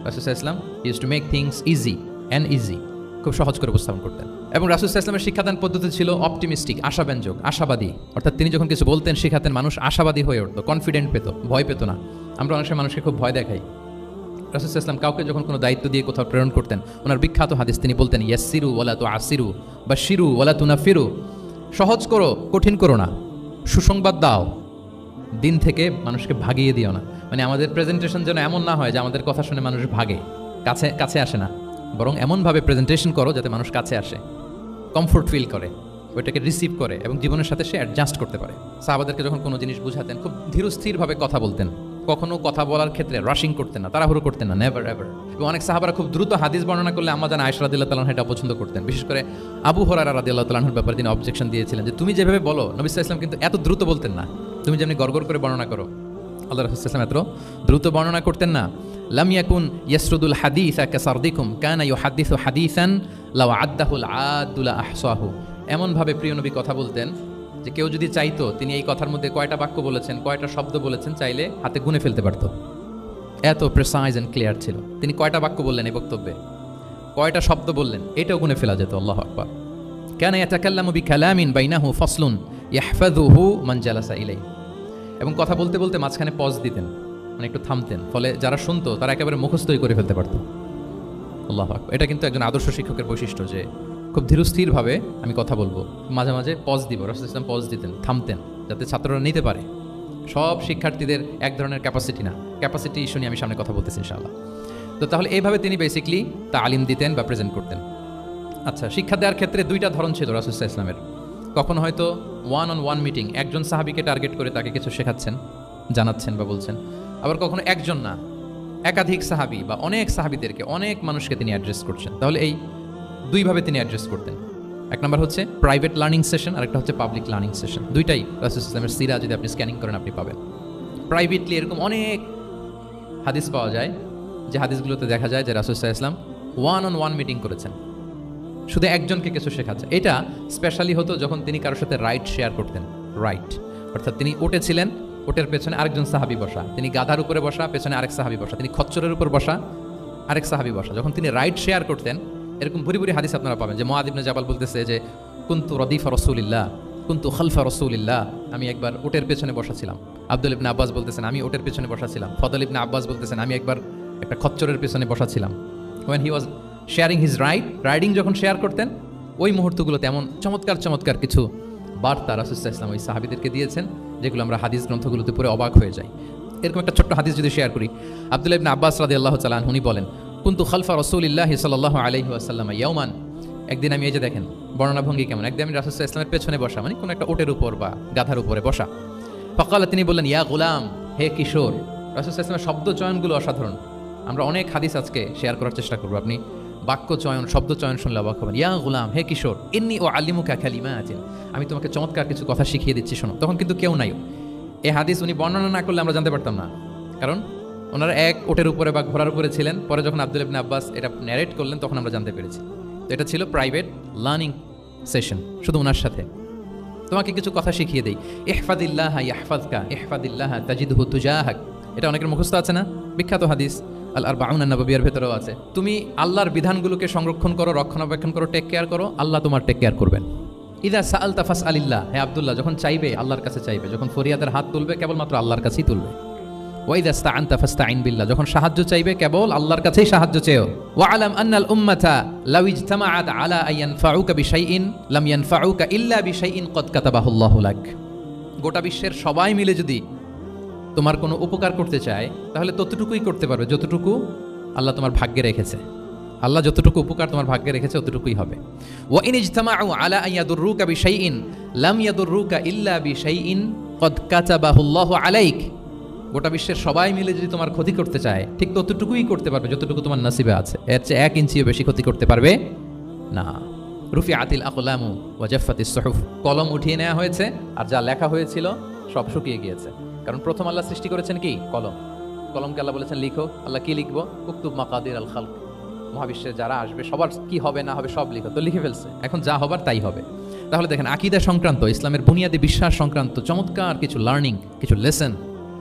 রাসূল সাল্লাল্লাহু আলাইহি ওয়াসাল্লাম use to make things easy and easy, খুব সহজ করে উপস্থাপন করতেন। এবং রাসূল সাল্লাল্লাহু আলাইহি ওয়াসাল্লামের শিক্ষাদান পদ্ধতি ছিল অপটিমিস্টিক, আশাব্যঞ্জক, আশাবাদী। অর্থাৎ তিনি যখন কিছু বলতেন, শেখাতেন, মানুষ আশাবাদী হয়ে উঠতো, কনফিডেন্ট পেত, ভয় পেত না। আমরা অনেক সময় মানুষকে খুব ভয় দেখাই। রাসূল সাল্লাল্লাহু আলাইহি ওয়াসাল্লাম কাউকে যখন কোনো দায়িত্ব দিয়ে কোথাও প্রেরণ করতেন, ওনার বিখ্যাত হাদিস তিনি বলতেন ইয়াসসিরু ওয়ালা তুআসসিরু বাশশিরু ওয়ালা তুনাফিরু, সহজ করো, কঠিন করো না, সুসংবাদ দাও, দিন থেকে মানুষকে ভাগিয়ে দিও না। মানে আমাদের প্রেজেন্টেশন যেন এমন না হয় যে আমাদের কথা শুনে মানুষ ভাগে, কাছে আসে না, বরং এমনভাবে প্রেজেন্টেশন করো যাতে মানুষ কাছে আসে, কমফোর্ট ফিল করে, ওইটাকে রিসিভ করে এবং জীবনের সাথে সে অ্যাডজাস্ট করতে পারে। সাহাবাদেরকে যখন কোনো জিনিস বুঝাতেন খুব ধীরস্থিরভাবে কথা বলতেন, কখনো কথা বলার ক্ষেত্রে রাশিং করতেন না, তাড়াহুড়ো করতেন না, নেভার এভার। এবং অনেক সাহাবারা খুব দ্রুত হাদিস বর্ণনা করলে আম্মা জান আয়েশা রাদিয়াল্লাহু তাআলা এটা পছন্দ করতেন। বিশেষ করে আবু হুরায়রা রাদিয়াল্লাহু তাআলার ব্যাপারে তিনি অবজেকশন দিয়েছিলেন যে তুমি যেভাবে বলো, নবী সাল্লাল্লাহু আলাইহি ওয়াসাল্লাম কিন্তু এত দ্রুত বলতেন না, তুমি যেমনি গড়গড় করে বর্ণনা করো। আল্লাহ রাসূল সাল্লাল্লাহু আলাইহি ওয়াসাল্লাম এত দ্রুত বর্ণনা করতেন না। লাম ইয়াকুন ইয়াসরুদুল হাদিসা কাসারদিকুম কানা ইউহাদ্দিসু হাদিসান লাউ আদ্দাহুল আদুলা আহসাহু। এমনভাবে প্রিয় নবী কথা বলতেন যে কেউ যদি চাইতো তিনি এই কথার মধ্যে কয়টা বাক্য বলেছেন, কয়টা শব্দ বলেছেন, চাইলে হাতে গুনে ফেলতে পারতো। এত প্রেসাইজ অ্যান্ড ক্লিয়ার ছিল। তিনি কয়টা বাক্য বললেন এই বক্তব্যে, কয়টা শব্দ বললেন, এটাও গুনে ফেলা যেত। আল্লাহু আকবার। কানা ইয়াতাকাল্লামু বিকালামিন বাইনাহু ফাসলুন ইয়াহফাযুহু মান জালাসা ইলাইহি। এবং কথা বলতে বলতে মাঝখানে পজ দিতেন, মানে একটু থামতেন, ফলে যারা শুনতো তারা একেবারে মুখস্থই করে ফেলতে পারতো। আল্লাহু আকবার। এটা কিন্তু একজন আদর্শ শিক্ষকের বৈশিষ্ট্য যে খুব ধীরস্থিরভাবে আমি কথা বলবো, মাঝে মাঝে পজ দিব। রাসূল ইসলাম পজ দিতেন, থামতেন, যাতে ছাত্ররা নিতে পারে। সব শিক্ষার্থীদের এক ধরনের ক্যাপাসিটি না, ক্যাপাসিটি ইস্যু নিয়ে আমি সামনে কথা বলতেছি ইনশাআল্লাহ। তো তাহলে এইভাবে তিনি বেসিকলি তালিম দিতেন বা প্রেজেন্ট করতেন। আচ্ছা, শিক্ষা দেওয়ার ক্ষেত্রে দুইটা ধরন ছিল রাসূল সাল্লাল্লাহু আলাইহি ওয়াসাল্লামের। কখনো হয়তো ওয়ান অন ওয়ান মিটিং, একজন সাহাবীকে টার্গেট করে তাকে কিছু শেখাচ্ছেন, জানাচ্ছেন বা বলছেন। আবার কখনো একজন না, একাধিক সাহাবী বা অনেক সাহাবীদেরকে, অনেক মানুষকে তিনি অ্যাড্রেস করছেন। তাহলে এই দুইভাবে তিনি অ্যাড্রেস করতেন। এক নম্বর হচ্ছে প্রাইভেট লার্নিং সেশন, আর একটা হচ্ছে পাবলিক লার্নিং সেশন। দুইটাই রাসূল ইসলামের সিরা যদি আপনি স্ক্যানিং করেন আপনি পাবেন। প্রাইভেটলি এরকম অনেক হাদিস পাওয়া যায় যে হাদিসগুলোতে দেখা যায় যে রাসূল ইসলাম ওয়ান অন ওয়ান মিটিং করেছেন, শুধু একজনকে কিছু শেখাচ্ছে। এটা স্পেশালি হতো যখন তিনি কারোর সাথে রাইট শেয়ার করতেন। রাইট অর্থাৎ তিনি ওটে ছিলেন, ওটের পেছনে আরেকজন সাহাবী বসা, তিনি গাধার উপরে বসা, পেছনে আরেক সাহাবী বসা, তিনি খচ্চরের উপর বসা, আরেক সাহাবী বসা। যখন তিনি রাইট শেয়ার করতেন, এরকম ভুরি ভুরি হাদিস আপনারা পাবেন যে মুআয ইবনে জাবাল বলতেছে যে কুনতু রদিফা রাসূলিল্লাহ, কুনতু খালফা রাসূলিল্লাহ, আমি একবার ওটের পেছনে বসা ছিলাম। আব্দুল ইবনে আব্বাস বলতেছেন আমি ওটের পেছনে বসা ছিলাম। ফদল ইবনে আব্বাস বলতেছেন আমি একবার একটা খচ্চরের পেছনে বসা ছিলাম। when he was sharing his riding যখন শেয়ার করতেন, ওই মুহূর্তগুলোতে এমন চমৎকার চমৎকার কিছু বার্তা রাসূল সাল্লাল্লাহু আলাইহি ওয়াসাল্লাম ওই সাহাবীদেরকে দিয়েছেন যেগুলো আমরা হাদিস গ্রন্থগুলোতে পড়ে অবাক হয়ে যাই। এরকম একটা ছোট্ট হাদিস যদি শেয়ার করি, আব্দুল্লাহ ইবনে আব্বাস রাদিয়াল্লাহু তাআলা আনহু বলেন কুনতু খালফা রাসূলিল্লাহি সাল্লাল্লাহু আলাইহি ওয়াসাল্লাম ইয়াওমান। একদিন আমি, এই যে দেখেন বর্ণনা ভঙ্গি কেমন, একদিন আমি রাসূল সাল্লাল্লাহু আলাইহি ওয়াসাল্লামের পেছনে বসা, মানে কোন একটা ওটের উপর বা গাধার উপরে বসা। ফাকালা, তিনি বললেন ইয়া গুলাম, হে কিশোর। রাসূল সাল্লাল্লাহু আলাইহি ওয়াসাল্লামের শব্দ চয়নগুলো অসাধারণ। আমরা অনেক হাদিস আজকে শেয়ার করার চেষ্টা করব, আপনি বাক্য চয়ন, শব্দ চয়ন শুনলে অবাক হবেন। ইয়া গুলাম, হে কিশোর, ইন্নী উআল্লিমুকা কালিমাতিন, আমি তোমাকে চমৎকার কিছু কথা শিখিয়ে দিচ্ছি, শোনো। তখন কিন্তু কেউ নাই। এই হাদিস উনি বর্ণনা না করলে আমরা জানতে পারতাম না, কারণ ওনারা এক ওটের উপরে বা ঘোড়ার উপরে ছিলেন। পরে যখন আব্দুল্লাহ ইবনে আব্বাস এটা ন্যারেট করলেন তখন আমরা জানতে পেরেছি। তো এটা ছিল প্রাইভেট লার্নিং সেশন, শুধু ওনার সাথে। তোমাকে কিছু কথা শিখিয়ে দেই। ইহফাদিল্লাহ ইয়াহফাযকা, ইহফাদিল্লাহ তাজিদহু তুজাহাক। এটা অনেকের মুখস্থ আছে না, বিখ্যাত হাদিস আল আরবাউন আন-নববিয়ার ভেতরেও আছে। তুমি আল্লাহর বিধানগুলোকে সংরক্ষণ করো, রক্ষণাবেক্ষণ করো, টেক কেয়ার করো, আল্লাহ তোমার টেক কেয়ার করবেন। ইদা সাআলতা ফাসআলিল্লাহ, হে আব্দুল্লাহ, যখন চাইবে আল্লাহর কাছে চাইবে, যখন ফরিয়াদের হাত তুলবে কেবলমাত্র আল্লাহর কাছেই তুলবে। ওয়া ইদা ইসতাআনতা ফাসতাঈন বিল্লাহ, যখন সাহায্য চাইবে কেবল আল্লাহর কাছেই সাহায্য চেও। ওয়া আলাম আন্নাল উম্মাতা লাউ ইজতামাআত আলা আইয়ানফাউকা বিশাইইন লাম ইয়ানফাউকা ইল্লা বিশাইইন ক্বাদ কাতাবাহুল্লাহু লাক। গোটা বিশ্বের সবাই মিলে যদি তোমার কোনো উপকার করতে চায় তাহলে ততটুকুই করতে পারবে যতটুকু আল্লাহ তোমার ভাগ্যে রেখেছে। আল্লাহ যতটুকু উপকার তোমার ভাগ্যে রেখেছে ততটুকুই হবে। ওয়া ইন ইজতামাউ আলা আন ইয়াদুররুকা বিশাইইন লাম ইয়াদুররুকা ইল্লা বিশাইইন ক্বাদ কাতাবাহুল্লাহু আলাইক। গোটা বিশ্বের সবাই মিলে যদি তোমার ক্ষতি করতে চায় ঠিক ততটুকুই করতে পারবে যতটুকু তোমার নসিবে আছে, এর চেয়ে 1 ইঞ্চিও বেশি ক্ষতি করতে পারবে না। রুফিআতিল আকলামু ওয়া জাফফাতিস সুহুফ, কলম উঠিয়ে নেওয়া হয়েছে আর যা লেখা হয়েছিল সব শুকিয়ে গিয়েছে। কারণ প্রথম আল্লাহ সৃষ্টি করেছেন কি? কলম। কলমকে আল্লাহ বলেছেন লিখো। আল্লাহ কি লিখবো? উকতুব মাকাদির আল খালক, মহাবিশ্বে যারা আসবে সবার কি হবে না হবে সব লিখো। তো লিখে ফেলছে, এখন যা হবার তাই হবে। তাহলে দেখেন আকীদা সংক্রান্ত, ইসলামের বুনিয়াদী বিশ্বাস সংক্রান্ত চমৎকার কিছু লার্নিং, কিছু লেসন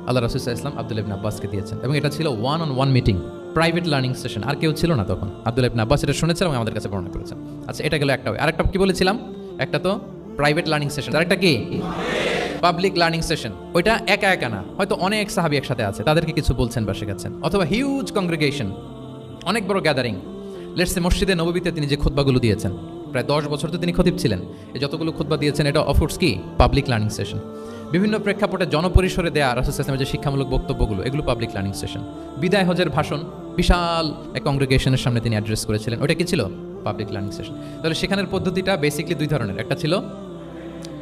আল্লাহ রাসূল সাল্লাল্লাহু আলাইহি ওয়াসাল্লাম আব্দুল্লাহ ইবনে আব্বাসকে দিয়েছেন। এবং এটা ছিল one on one meeting, private learning session. আর কেউ ছিল না তখন। আব্দুল্লাহ ইবনে আব্বাস এটা শুনেছেন এবং আমাদের কাছে বর্ণনা করেছেন। আচ্ছা, এটা গেল একটা। আরেকটা কি বলেছিলাম? একটা তো প্রাইভেট লার্নিং সেশন, আরেকটা কি পাবলিক লার্নিং সেশন। ওইটা একা একা না, হয়তো অনেক সাহাবী একসাথে আছে, তাদেরকে কিছু বলছেন বা শেখাচ্ছেন। অথবা হিউজ কংগ্রেগেশন, অনেক বড় গ্যাদারিং। লেটস সে মসজিদে নববীতে তিনি যে খুতবাগুলো দিয়েছেন, প্রায় 10 বছর তো তিনি খতিব ছিলেন। এই যতগুলো খুতবা দিয়েছেন এটা অফকোর্স কি পাবলিক লার্নিং সেশন। বিভিন্ন প্রেক্ষাপটে জনপরিসরে দেয়া রাসূল সাল্লাল্লাহু আলাইহি ওয়াসাল্লামের যে শিক্ষামূলক বক্তব্যগুলো, এগুলো পাবলিক লার্নিং সেশন। বিদায় হজের ভাষণ বিশাল এক কংগ্রেগেশনের সামনে তিনি অ্যাড্রেস করেছিলেন, ওটা কি ছিল? Public learning session. তাহলে সেখানের পদ্ধতিটা বেসিকলি 2 ধরনের, একটা ছিল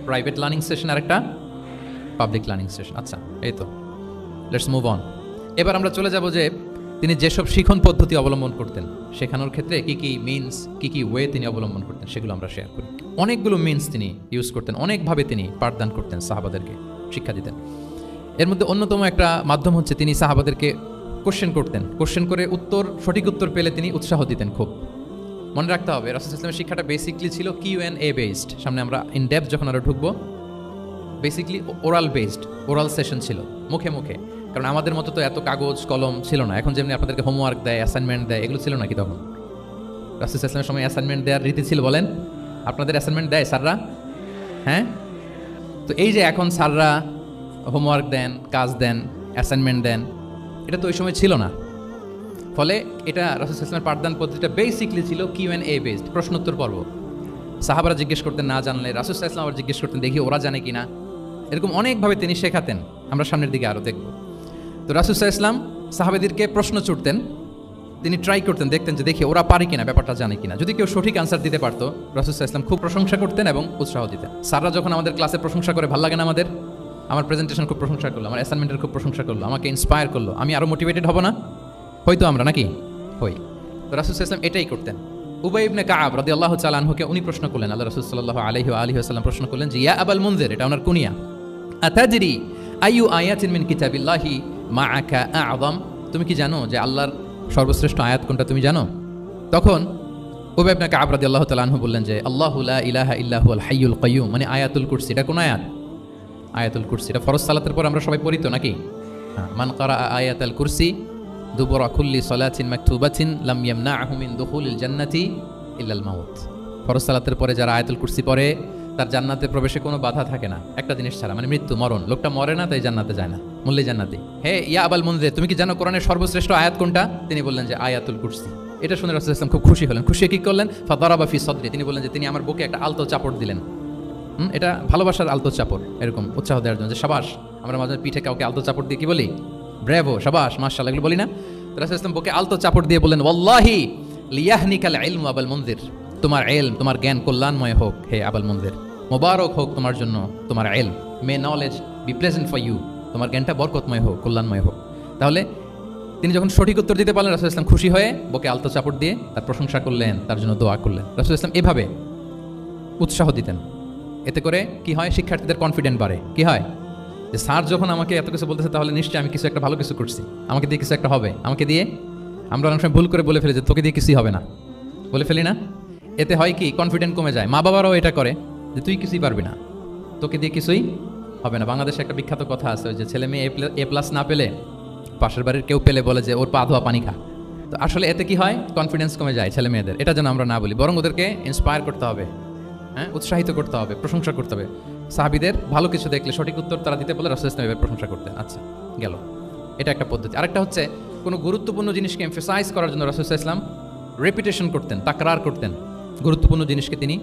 প্রাইভেট লার্নিং সেশন আর একটা পাবলিক লার্নিং সেশন। আচ্ছা, এই তো লেটস মুভ অন। এবার আমরা চলে যাব যে তিনি যেসব শিখন পদ্ধতি অবলম্বন করতেন, শেখানোর ক্ষেত্রে কি কি মিনস, কি কি ওয়ে তিনি অবলম্বন করতেন, সেগুলো আমরা শেয়ার করি। অনেকগুলো মিনস তিনি ইউজ করতেন, অনেকভাবে তিনি পাঠদান করতেন, সাহাবাদেরকে শিক্ষা দিতেন। এর মধ্যে অন্যতম একটা মাধ্যম হচ্ছে তিনি সাহাবাদেরকে কোশ্চেন করতেন, কোশ্চেন করে সঠিক উত্তর পেলে তিনি উৎসাহ দিতেন খুব। মনে রাখতে হবে রাসূল সাল্লাল্লাহু আলাইহি ওয়াসাল্লামের শিক্ষাটা বেসিকলি ছিল Q&A বেসড। সামনে আমরা ইন ডেপথ যখন আরো ঢুকবো, basically oral based, oral session ছিল, মুখে মুখে। কারণ আমাদের মতো তো এত কাগজ কলম ছিল না। এখন যেমনি আপনাদেরকে হোমওয়ার্ক দেয়, অ্যাসাইনমেন্ট দেয়, এগুলো ছিল নাকি তখন? রাসূল সাল্লাল্লাহু আলাইহি ওয়াসাল্লামের সময় অ্যাসাইনমেন্ট দেওয়ার রীতি ছিল বলেন? আপনাদের অ্যাসাইনমেন্ট দেয় স্যাররা? হ্যাঁ। তো এই যে এখন স্যাররা হোমওয়ার্ক দেন, কাজ দেন, অ্যাসাইনমেন্ট দেন, এটা তো ওই সময় ছিল না। ফলে এটা রাসূল সাল্লাল্লাহু আলাইহি ওয়াসাল্লামের পাঠদান পদ্ধতিটা বেসিকলি ছিল Q&A বেসড, প্রশ্নোত্তর পর্ব। সাহাবারা জিজ্ঞেস করতেন, না জানলে রাসূল সাল্লাল্লাহু আলাইহি ওয়াসাল্লাম আবার জিজ্ঞেস করতেন, দেখি ওরা জানে কিনা। এরকম অনেকভাবে তিনি শেখাতেন, আমরা সামনের দিকে আরও দেখব। তো রাসূল সাল্লাল্লাহু আলাইহি ওয়াসাল্লাম সাহাবাদেরকে প্রশ্ন ছুড়তেন, তিনি ট্রাই করতেন, দেখতেন যে দেখি ওরা পারে কিনা, ব্যাপারটা জানে কিনা। যদি কেউ সঠিক আনসার দিতে পারতো, রাসূল সাল্লাল্লাহু আলাইহি ওয়াসাল্লাম খুব প্রশংসা করতেন এবং উৎসাহ দিতেন। স্যাররা যখন আমাদের ক্লাসে প্রশংসা করে, ভালো লাগে না আমাদের? আমার প্রেজেন্টেশন খুব প্রশংসা করলো, আমার অ্যাসাইনমেন্টের খুব প্রশংসা করলো, আমাকে ইন্সপায়ার করলো, আমি আরও মোটিভেটেড হব না? হয়তো আমরা নাকি হই। তো রাসূল সাল্লাল্লাহু আলাইহি ওয়াসাল্লাম এটাই করতেন। উবাই ইবনে কাআব রাদিয়াল্লাহু তাআলা আনহুকে উনি প্রশ্ন করলেন, আল্লাহ রাসূল সাল্লাল্লাহু আলাইহি ওয়া আলিহি ওয়াসাল্লাম প্রশ্ন করলেন যে, ইয়া আবাল মুনজির, এটা ওনার কুনিয়া, আতাদরি আইয়ু আয়াতিন মিন কিতাবিল্লাহি মাআকা আ'যাম, তুমি কি জানো যে আল্লাহর সর্বশ্রেষ্ঠ আয়াত কোনটা, তুমি জানো? তখন উবাই ইবনে কাআব রাদিয়াল্লাহু তাআলা আনহু বললেন যে, আল্লাহু লা ইলাহা ইল্লা হুয়াল হাইয়ুল কাইয়্যুম, মানে আয়াতুল কুরসি। এটা কোন আয়াত? আয়াতুল কুরসি। এটা ফরজ সালাতের পর আমরা সবাই পড়ি তো নাকি? হ্যাঁ, মান ক্বারা আয়াতুল কুরসি দুবুরা কুল্লি সালাতিন মাকতুবাতিন লাম ইয়ামনাহু মিন দুখুলিল জান্নাতি ইল্লাল মাউত। ফরজ সালাতের পরে যারা আয়াতুল কুরসি পড়ে, তার জান্নাতে প্রবেশে কোনো বাধা থাকে না, একটা জিনিস ছাড়া, মানে মৃত্যু, মরণ। লোকটা মরে না, তাই জান্নাতে যায় না, মরলেই জান্নাতি। হে ইয়া আবাল মুনজির, তুমি কি জানো কোরআনের সর্বশ্রেষ্ঠ আয়াত কোনটা? তিনি বললেন যে আয়াতুল কুরসি। এটা শুনে রাসূল সাল্লাল্লাহু আলাইহি ওয়াসাল্লাম খুব খুশি হলেন। খুশি কি করলেন? ফাদারাবা ফি সদরি, তিনি বললেন যে তিনি আমার বুকে একটা আলতো চাপড় দিলেন। এটা ভালোবাসার আলতো চাপড়, এরকম উৎসাহ দেওয়ার জন্য, যে সাবাস। আমরা মাঝে পিঠে কাউকে আলতো চাপড় দিয়ে কি বলি? ব্রেভো, সাবাস, মাশাআল্লাহ, এগুলো বলি না? রাসূল সাল্লাল্লাহু আলাইহি ওয়াসাল্লাম বুকে আলতো চাপড় দিয়ে বললেন, ওয়াল্লাহি লিয়াহনিকাল ইলমু আবাল মুনজির, তোমার ইলম, তোমার জ্ঞান কল্যাণময় হোক হে আবাল মুনজির, মোবারক হোক তোমার জন্য তোমার ইলম, may knowledge be pleasant for you, তোমার জ্ঞানটা বরকতময় হোক, কল্যাণময় হোক। তাহলে তিনি যখন সঠিক উত্তর দিতে পারলেন, রাসূল সাল্লাল্লাহু আলাইহি ওয়াসাল্লাম খুশি হয়ে বুকে আলতো চাপড় দিয়ে তার প্রশংসা করলেন, তার জন্য দোয়া করলেন। রাসূল সাল্লাল্লাহু আলাইহি ওয়াসাল্লাম এভাবে উৎসাহ দিতেন। এতে করে কি হয়? শিক্ষার্থীদের কনফিডেন্ট বাড়ে। কি হয়? যে স্যার যখন আমাকে এত কিছু বলতেছে, তাহলে নিশ্চয়ই আমি কিছু একটা ভালো কিছু করছি, আমাকে দিয়ে কিছু একটা হবে। আমাকে দিয়ে, আমরা অনেক সময় ভুল করে বলে ফেলি যে তোকে দিয়ে কিছুই হবে না, বলে ফেলি না? এতে হয় কি? কনফিডেন্ট কমে যায়। মা বাবারাও এটা করে যে তুই কিছুই পারবি না, তোকে দিয়ে কিছুই হবে না। বাংলাদেশে একটা বিখ্যাত কথা আছে, ওই যে ছেলে মেয়ে এ প্লাস না পেলে পাশের বাড়ির কেউ পেলে বলে যে ওর পা ধোয়া পানি খা। তো আসলে এতে কি হয়? কনফিডেন্স কমে যায় ছেলে মেয়েদের। এটা যেন আমরা না বলি, বরং ওদেরকে ইন্সপায়ার করতে হবে, হ্যাঁ, উৎসাহিত করতে হবে, প্রশংসা করতে হবে। সাহাবীদের ভালো কিছু দেখলে সঠিক উত্তর তারা দিতে বলে রাসূল সাল্লাল্লাহু আলাইহি ওয়াসাল্লাম এভাবে প্রশংসা করতেন। আচ্ছা, গেল, এটা একটা পদ্ধতি। আরেকটা হচ্ছে কোনো গুরুত্বপূর্ণ জিনিসকে এমফাসাইজ করার জন্য রাসূল সাল্লাল্লাহু আলাইহি ওয়াসাল্লাম রেপিটেশন করতেন, তাকরার করতেন। গুরুত্বপূর্ণ জিনিসকে তিনি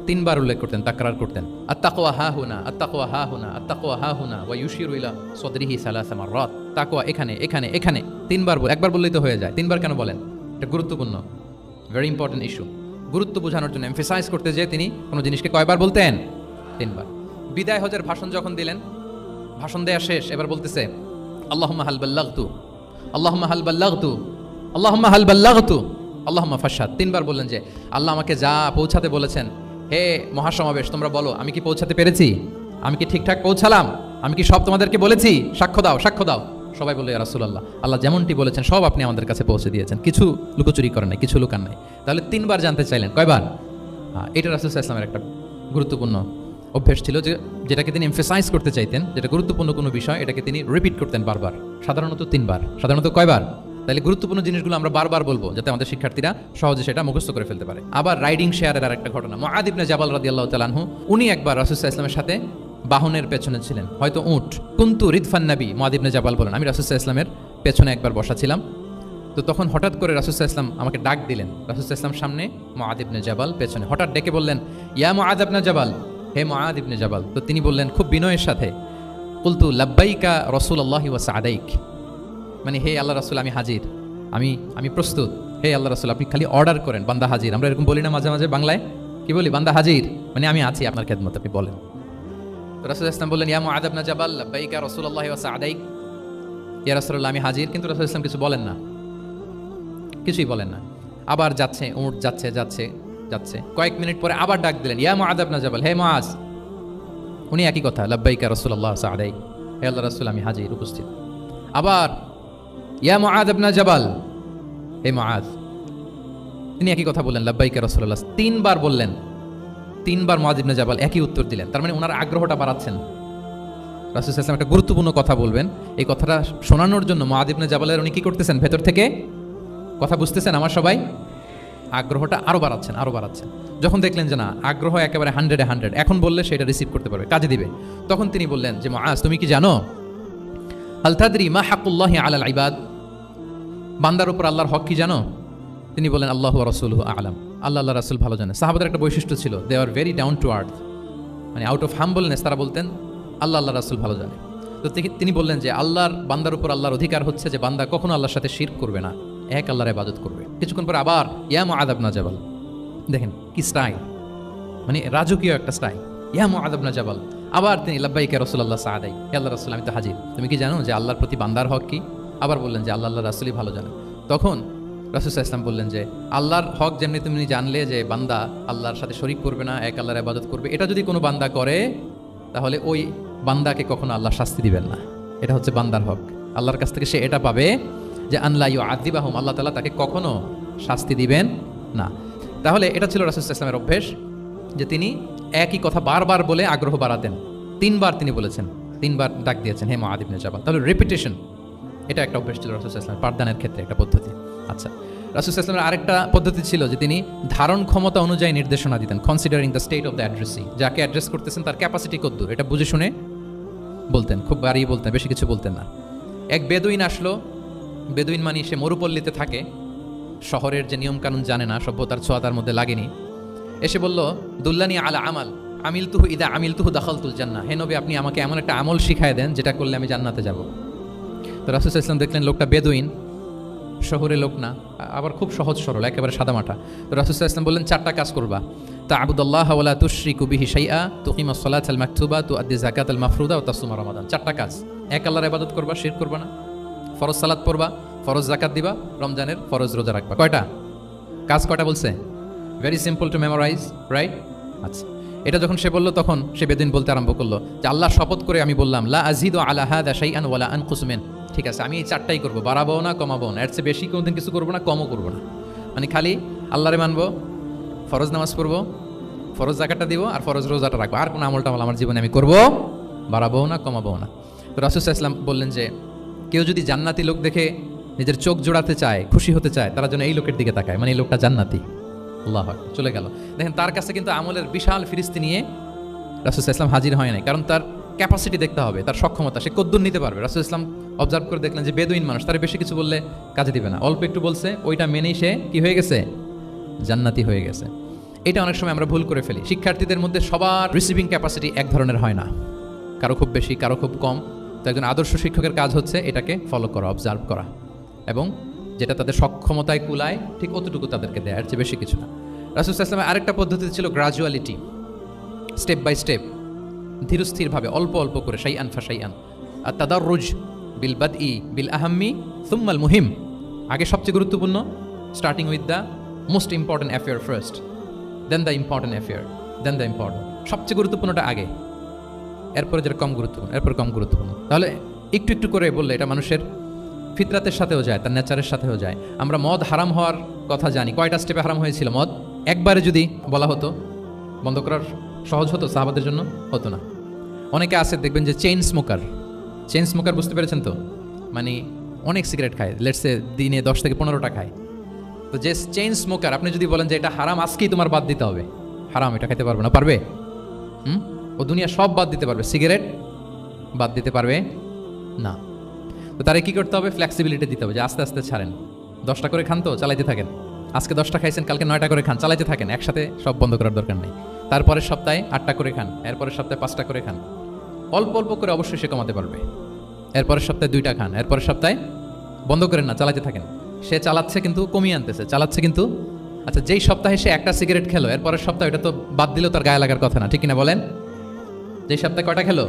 3 বার উল্লেখ করতেন, তাকরার করতেন। আত-তাকওয়া হা হুনা, আত-তাকওয়া হা হুনা, আত-তাকওয়া হা হুনা, ওয়া ইউশিরু ইলা সাদরিহি সালাসা মাররাত। তাকওয়া এখানে, এখানে, এখানে 3 বার বল। একবার বললেই তো হয়ে যায়, 3 বার কেন বলেন? এটা গুরুত্বপূর্ণ, ভেরি ইম্পর্টেন্ট ইস্যু। গুরুত্ব বোঝানোর জন্য, এমফাসাইজ করতে যেয়ে তিনি কোনো জিনিসকে কয়বার বলতেন? 3 বার। বিদায় হজের ভাষণ যখন দিলেন, ভাষণ দেয়া শেষ, এবার বলতেছে আল্লাহুম্মা হাল বাল্লাগতু, আল্লাহুম্মা হাল বাল্লাগতু, আল্লাহুম্মা হাল বাল্লাগতু, আল্লাহুম্মা ফাশহাদ। 3 বার বললেন যে আল্লাহ আমাকে যা পৌঁছাতে বলেছেন, হে মহাসমাবেশ, তোমরা বলো আমি কি পৌঁছাতে পেরেছি? আমি কি ঠিকঠাক পৌঁছালাম? আমি কি সব তোমাদেরকে বলেছি? সাক্ষ্য দাও, সাক্ষ্য দাও। সবাই বলে, ইয়া রাসূলুল্লাহ, আল্লাহ যেমনটি বলেছেন সব আপনি আমাদের কাছে পৌঁছে দিয়েছেন, কিছু লুকোচুরি করেন নাই, কিছু লুকান নাই। তাহলে 3 বার জানতে চাইলেন, কয়বার? এটা রাসূল সাল্লাল্লাহু আলাইহি ওয়াসাল্লামের একটা গুরুত্বপূর্ণ অভ্যাস ছিল, যেটাকে তিনি এমফাসাইজ করতে চাইতেন, যেটা গুরুত্বপূর্ণ কোনো বিষয়, এটাকে তিনি রিপিট করতেন বারবার, সাধারণত 3 বার। সাধারণত কয়বার? তাহলে গুরুত্বপূর্ণ জিনিসগুলো আমরা বারবার বলবো, যাতে আমাদের শিক্ষার্থীরা সহজে সেটা মুখস্থ করে ফেলতে পারে। আবার রাইডিং শেয়ারের আর একটা ঘটনা, মুআদ ইবনে জাবাল রাদিয়াল্লাহু তাআলা আনহু, উনি একবার রাসূল সাল্লাল্লাহু আলাইহি ওয়াসাল্লামের সাথে বাহনের পেছনে ছিলেন, হয়তো উট। কুনতু রিদফান নবী, মুআদ ইবনে জাবাল বলেন, আমি রাসূল সাল্লাল্লাহু আলাইহি ওয়াসাল্লামের পেছনে একবার বসা ছিলাম। তো তখন হঠাৎ করে রাসূল সাল্লাল্লাহু আলাইহি ওয়াসাল্লাম আমাকে ডাক দিলেন। রাসূল সাল্লাল্লাহু আলাইহি ওয়াসাল্লাম সামনে, মুআদ ইবনে জাবাল পেছনে। হঠাৎ ডেকে বললেন, ইয়া মুআদ ইবনে জাবাল, হে মুআদ ইবনে জাবাল। তো তিনি বললেন খুব বিনয়ের সাথে, কুলতু লাব্বাইকা রাসূলুল্লাহি ওয়া সা'দাইক, মানে হে আল্লাহ রাসূল, আমি হাজির, আমি প্রস্তুত। হে আল্লাহ রাসূল, আপনি খালি অর্ডার করেন, বান্দা হাজির। আমরা এরকম বলি না মাঝে মাঝে বাংলায়? কি বলি? বান্দা হাজির, মানে আমি আছি আপনার খেদমতে, আপনি বলেন। তো রাসূল সাল্লাল্লাহু আলাইহি ওয়াসাল্লাম বললেন, ইয়া মুআদ ইবনে জাবাল, লাব্বাইকা রাসূলুল্লাহি ওয়া সা'দাইক, ইয়া রাসূলুল্লাহ আমি হাজির, কিন্তু রাসূল ইসলাম কিছু বলেন না, কিছুই বলেন না। আবার যাচ্ছে, উট যাচ্ছে যাচ্ছে যাচ্ছে, কয়েক মিনিট পরে আবার ডাক দিলেন, ইয়া মুআয ইবনে জাবাল, হে মুআয। উনি একই কথা, লাব্বাইকা রাসূলুল্লাহ সাআদাই, হে আল্লাহর রাসূল আমি হাজির, উপস্থিত। আবার ইয়া মুআয ইবনে জাবাল, হে মুআয। তিনি একই কথা বললেন, লাব্বাইকা রাসূলুল্লাহ, তিনবার বললেন। তিনবার মুআয ইবনে জাবাল একই উত্তর দিলেন। তার মানে ওনার আগ্রহটা বাড়াচ্ছেন। রাসূল সাল্লাল্লাহু আলাইহি ওয়াসাল্লাম একটা গুরুত্বপূর্ণ কথা বলবেন, এই কথাটা শোনানোর জন্য মুআয ইবনে জাবালের উনি কি করতেছেন, ভেতর থেকে কথা বুঝতেছেন আমার সবাই, আগ্রহটা আরো বাড়াচ্ছেন, আরো বাড়াচ্ছেন। যখন দেখলেন যে না, আগ্রহ একেবারে 100-এ 100, এখন বললে সেটা রিসিভ করতে পারবে, কাজে দিবে, তখন তিনি বললেন যে মুআয, তুমি কি জানো, হাল তাদরি মা হাক্কুল্লাহি আলাল ইবাদ, বান্দার উপর আল্লাহর হক কি জানো? তিনি বললেন, আল্লাহু ওয়া রাসূলুহু আ'লাম, আল্লাহ আল্লাহ রাসূল ভালো জানে। সাহাবাদের একটা বৈশিষ্ট্য ছিল, they are very down to earth, মানে আউট অফ হাম্বলনেস তারা বলতেন আল্লাহ আল্লাহ রাসূল ভালো জানে। তো তিনি বললেন যে আল্লাহর, বান্দার উপর আল্লাহর অধিকার হচ্ছে যে বান্দা কখনো আল্লাহর সাথে শিরক করবে না, এক আল্লাহর ইবাদত করবে। কিছুক্ষণ পর আবার ইয়া মুআয ইবনে জাবাল, দেখেন কি স্টাইল, মানে রাজকীয় একটা স্টাইল, ইয়া মুআয ইবনে জাবাল। আবার তিনি লাব্বাইকা রাসূলুল্লাহ সাআদাই, হে আল্লাহর রাসূল আমি তো হাজির, তুমি কি জানো যে আল্লাহর প্রতি বান্দার হক কি? আবার বললেন যে আল্লাহ আল্লাহ রাসূলই ভালো জানেন। তখন রাসূল সাল্লাল্লাহু আলাইহি ওয়াসাল্লাম বললেন যে আল্লাহর হক যেমনি তুমি জানলে যে বান্দা আল্লাহর সাথে শরীক করবে না, এক আল্লাহর ইবাদত করবে, এটা যদি কোনো বান্দা করে তাহলে ওই বান্দাকে কখনো আল্লাহ শাস্তি দিবেন না। এটা হচ্ছে বান্দার হক, আল্লাহর কাছ থেকে সে এটা পাবে যে আল্লাহ ইউআযিবাহুম, আল্লাহ তাআলা তাকে কখনো শাস্তি দিবেন না। তাহলে এটা ছিল রাসূল সাল্লাল্লাহু আলাইহি ওয়াসাল্লামের অভ্যেস, যে তিনি একই কথা বারবার বলে আগ্রহ বাড়াতেন। তিনবার তিনি বলেছেন, তিনবার ডাক দিয়েছেন হে মুআয ইবনে জাবাল। তাহলে রিপিটেশন, এটা একটা অভ্যেস ছিল রাসূল সাল্লাল্লাহু আলাইহি ওয়াসাল্লামের, পাঠদানের ক্ষেত্রে একটা পদ্ধতি। আচ্ছা, রাসূল সাল্লাল্লাহু আলাইহি ওয়াসাল্লামের আরেকটা পদ্ধতি ছিল যে তিনি ধারণ ক্ষমতা অনুযায়ী নির্দেশনা দিতেন, considering the state of the addressee, যাকে অ্যাড্রেস করতেছেন তার ক্যাপাসিটি কতদূর, এটা বুঝে শুনে বলতেন, খুব বাড়িয়ে বলতেন, বেশি কিছু বলতেন না। এক বেদুইন আসলো, বেদুইন মানে সে মরুপল্লীতে থাকে, শহরের যে নিয়মকানুন জানে না, সভ্যতার ছোঁয়া তার মধ্যে লাগেনি। এসে বলল, দুল্লানি আলা আমাল আমিলতুহু ইদা আমিলতুহু দাখালতুল জান্নাহ, হে নবী আপনি আমাকে এমন একটা আমল শিখায় দেন যেটা করলে আমি জান্নাতে যাব। তো রাসূল সাল্লাল্লাহু আলাইহি ওয়াসাল্লাম দেখলেন লোকটা বেদুইন, শহরে লোক না, আবার খুব সহজ সরল, একেবারে সাদামাটা। তো রাসূল সাল্লাল্লাহু আলাইহি ওয়াসাল্লাম বললেন, চারটা কাজ করবা, তা'বুদাল্লাহ ওয়া লা তুশরিকু বিহি শাইআ, তুকিমাস সালাতাল মাকতুবা, তুআদ্দি যাকাতাল মাফরুদা ওয়া তাসুমা রমাদান। চারটা কাজ, এক আল্লাহর ইবাদত করবা, শিরক করবা না, ফরজ সালাত পড়বা, ফরজ যাকাত দিবা, রমজানের ফরজ রোজা রাখবা। কয়টা কাজ, কয়টা বলছে? Very simple to memorize, right? আচ্ছা, এটা যখন সে বলল তখন সে বেদিন বলতে আরম্ভ করলো যে আল্লাহ শপথ করে আমি বললাম, লা আযীদু আলা হাযা শাইআন ওয়া লা আনকুসু মিন, ঠিক আছে আমি এই চারটাই করবো, বাড়াবো না কমাবো না, এর চেয়ে বেশি কোনোদিন কিছু করবো না, কমও করবো না। মানে খালি আল্লাহরে মানবো, ফরজ নামাজ পড়বো, ফরজ যাকাতটা দিব, আর ফরজ রোজাটা রাখবো, আর কোনো আমলটা আমার জীবনে আমি করবো, বাড়াবো না কমাবো না। তো রাসূল সাল্লাল্লাহু আলাইহি ওয়াসাল্লাম বললেন যে কেউ যদি জান্নাতি লোক দেখে নিজের চোখ জোড়াতে চায়, খুশি হতে চায়, তারা যেন এই লোকের দিকে তাকায়, মানে এই লোকটা জান্নাতি। আল্লাহু আকবার, চলে গেল। দেখেন তার কাছে কিন্তু আমলের বিশাল ফিরিস্তি নিয়ে রাসূল সাল্লাল্লাহু আলাইহি ওয়াসাল্লাম হাজির হয় নাই, কারণ তার ক্যাপাসিটি দেখতে হবে, তার সক্ষমতা, সে কদ্দুর নিতে পারবে। রাসূল সাল্লাল্লাহু আলাইহি ওয়াসাল্লাম অবজার্ভ করে দেখলেন যে বেদুইন মানুষ, তার বেশি কিছু বললে কাজে দিবে না, অল্প একটু বলছে, ওইটা মেনেই সে কি হয়ে গেছে, জান্নাতি হয়ে গেছে। এটা অনেক সময় আমরা ভুল করে ফেলি। শিক্ষার্থীদের মধ্যে সবার রিসিভিং ক্যাপাসিটি এক ধরনের হয় না, কারো খুব বেশি, কারো খুব কম। তো একজন আদর্শ শিক্ষকের কাজ হচ্ছে এটাকে ফলো করা, অবজার্ভ করা, এবং যেটা তাদের সক্ষমতায় কুলায় ঠিক অতটুকু তাদেরকে দেয়, এর চেয়ে বেশি কিছু না। রাসূল সাল্লাল্লাহু আলাইহি ওয়াসাল্লামের আরেকটা পদ্ধতি ছিল গ্রাজুয়ালিটি, স্টেপ বাই স্টেপ, ধীরস্থিরভাবে, অল্প অল্প করে, শাইআন ফাশাইআন, আর তাদাররুজ বিল বাদই বিল আহাম্মি সুম্মাল মুহিম, আগে সবচেয়ে গুরুত্বপূর্ণ, starting with the most important affair first, then the important affair, then the important, সবচেয়ে গুরুত্বপূর্ণটা আগে, এরপরে যেটা কম গুরুত্বপূর্ণ, এরপর কম গুরুত্বপূর্ণ। তাহলে একটু একটু করে বললে এটা মানুষের ফিতরাতের সাথেও যায়, তার নেচারের সাথেও যায়। আমরা মদ হারাম হওয়ার কথা জানি, কয়টা স্টেপে হারাম হয়েছিল মদ? একবারে যদি বলা হতো বন্ধ করার সহজ হতো সাহাবাদের জন্য, হতো না। অনেকে আছে দেখবেন যে চেইন স্মোকার, চেইন স্মোকার বুঝতে পেরেছেন তো, মানে অনেক সিগারেট খায়, লেটসে দিনে 10 থেকে 15টা খায়। তো যে চেইন স্মোকার, আপনি যদি বলেন যে এটা হারাম, আজকেই তোমার বাদ দিতে হবে, হারাম, এটা খেতে পারবে না, পারবে? ও দুনিয়া সব বাদ দিতে পারবে, সিগারেট বাদ দিতে পারবে না। তো তারে কি করতে হবে? ফ্লেক্সিবিলিটি দিতে হবে, যে আস্তে আস্তে ছাড়েন, 10টা করে খান তো চালাইতে থাকেন, আজকে 10টা খাইছেন, কালকে 9টা করে খান, চালাইতে থাকেন, একসাথে সব বন্ধ করার দরকার নেই। তারপরের সপ্তাহে 8টা করে খান, এরপরের সপ্তাহে 5টা করে খান, অল্প অল্প করে অবশ্যই সে কমাতে পারবে। এরপরের সপ্তাহে 2টা খান, এরপরের সপ্তাহে বন্ধ করেন না, চালাতে থাকেন। সে চালাচ্ছে কিন্তু কমিয়ে আনতেছে, চালাচ্ছে কিন্তু। আচ্ছা, যেই সপ্তাহে সে একটা সিগারেট খেলো, এরপরের সপ্তাহে এটা তো বাদ দিলেও তার গায়ে লাগার কথা না, ঠিক কিনা বলেন? যেই সপ্তাহে কয়টা খেলো?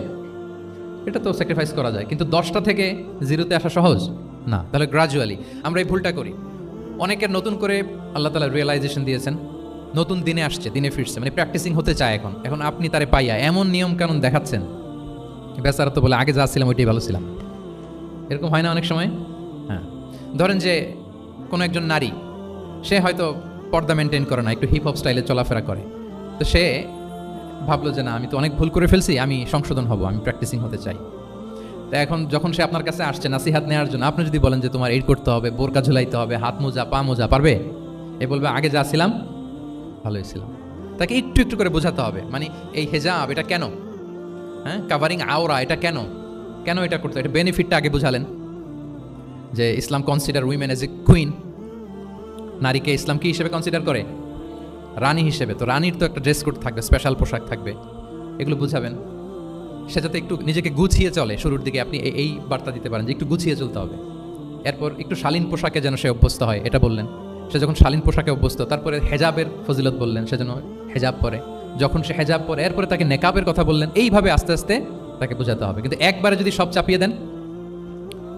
এটা তো স্যাক্রিফাইস করা যায়, কিন্তু 10টা থেকে 0-তে আসা সহজ না। তাহলে গ্রাজুয়ালি আমরা এই ভুলটা করি। অনেকের নতুন করে আল্লাহ তাআলা রিয়েলাইজেশন দিয়েছেন, নতুন দিনে আসছে, দিনে ফিরছে, মানে প্র্যাকটিসিং হতে চায় এখন আপনি তারে পাইয়া এমন নিয়ম কানুন দেখাচ্ছেন, বেচারা তো বলে আগে যা ছিলাম ওইটাই ভালো ছিলাম। এরকম হয় না অনেক সময়? হ্যাঁ, ধরেন যে কোনো একজন নারী, সে হয়তো পর্দা মেনটেন করে না, একটু হিপ হপ স্টাইলে চলাফেরা করে, তো সে ভাবলো যে না, আমি তো অনেক ভুল করে ফেলছি, আমি সংশোধন হব, আমি প্র্যাকটিসিং হতে চাই। তো এখন যখন সে আপনার কাছে আসছে নাসিহাত নেওয়ার জন্য, আপনি যদি বলেন যে তোমার এই করতে হবে, বোরকা ঝুলাইতে হবে, হাত মোজা পা মোজা, পারবে? এ বলবে আগে যা ছিলাম ভালোই ছিলাম। তাকে একটু একটু করে বোঝাতে হবে, মানে এই হেজাব এটা কেন, হ্যাঁ, কাভারিং আওরা এটা কেন এটা করতে, এটা বেনিফিটটা আগে বুঝালেন। যে Islam consider women as a queen, নারীকে ইসলাম কি হিসেবে কনসিডার করে? রানী হিসেবে। তো রানীর তো একটা ড্রেস কোড থাকবে, স্পেশাল পোশাক থাকবে, এগুলো বুঝাবেন। সে যাতে একটু নিজেকে গুছিয়ে চলে, শুরুর দিকে আপনি এই বার্তা দিতে পারেন যে একটু গুছিয়ে চলতে হবে। এরপর একটু শালীন পোশাকে যেন সে অভ্যস্ত হয়, এটা বললেন। সে যখন শালীন পোশাকে অভ্যস্ত, তারপরে হেজাবের ফজিলত বললেন, সে যেন হেজাব পরে। যখন সে হেজাব পরে, এরপরে তাকে নেকাবের কথা বললেন। এইভাবে আস্তে আস্তে তাকে বোঝাতে হবে। কিন্তু একবারে যদি সব চাপিয়ে দেন,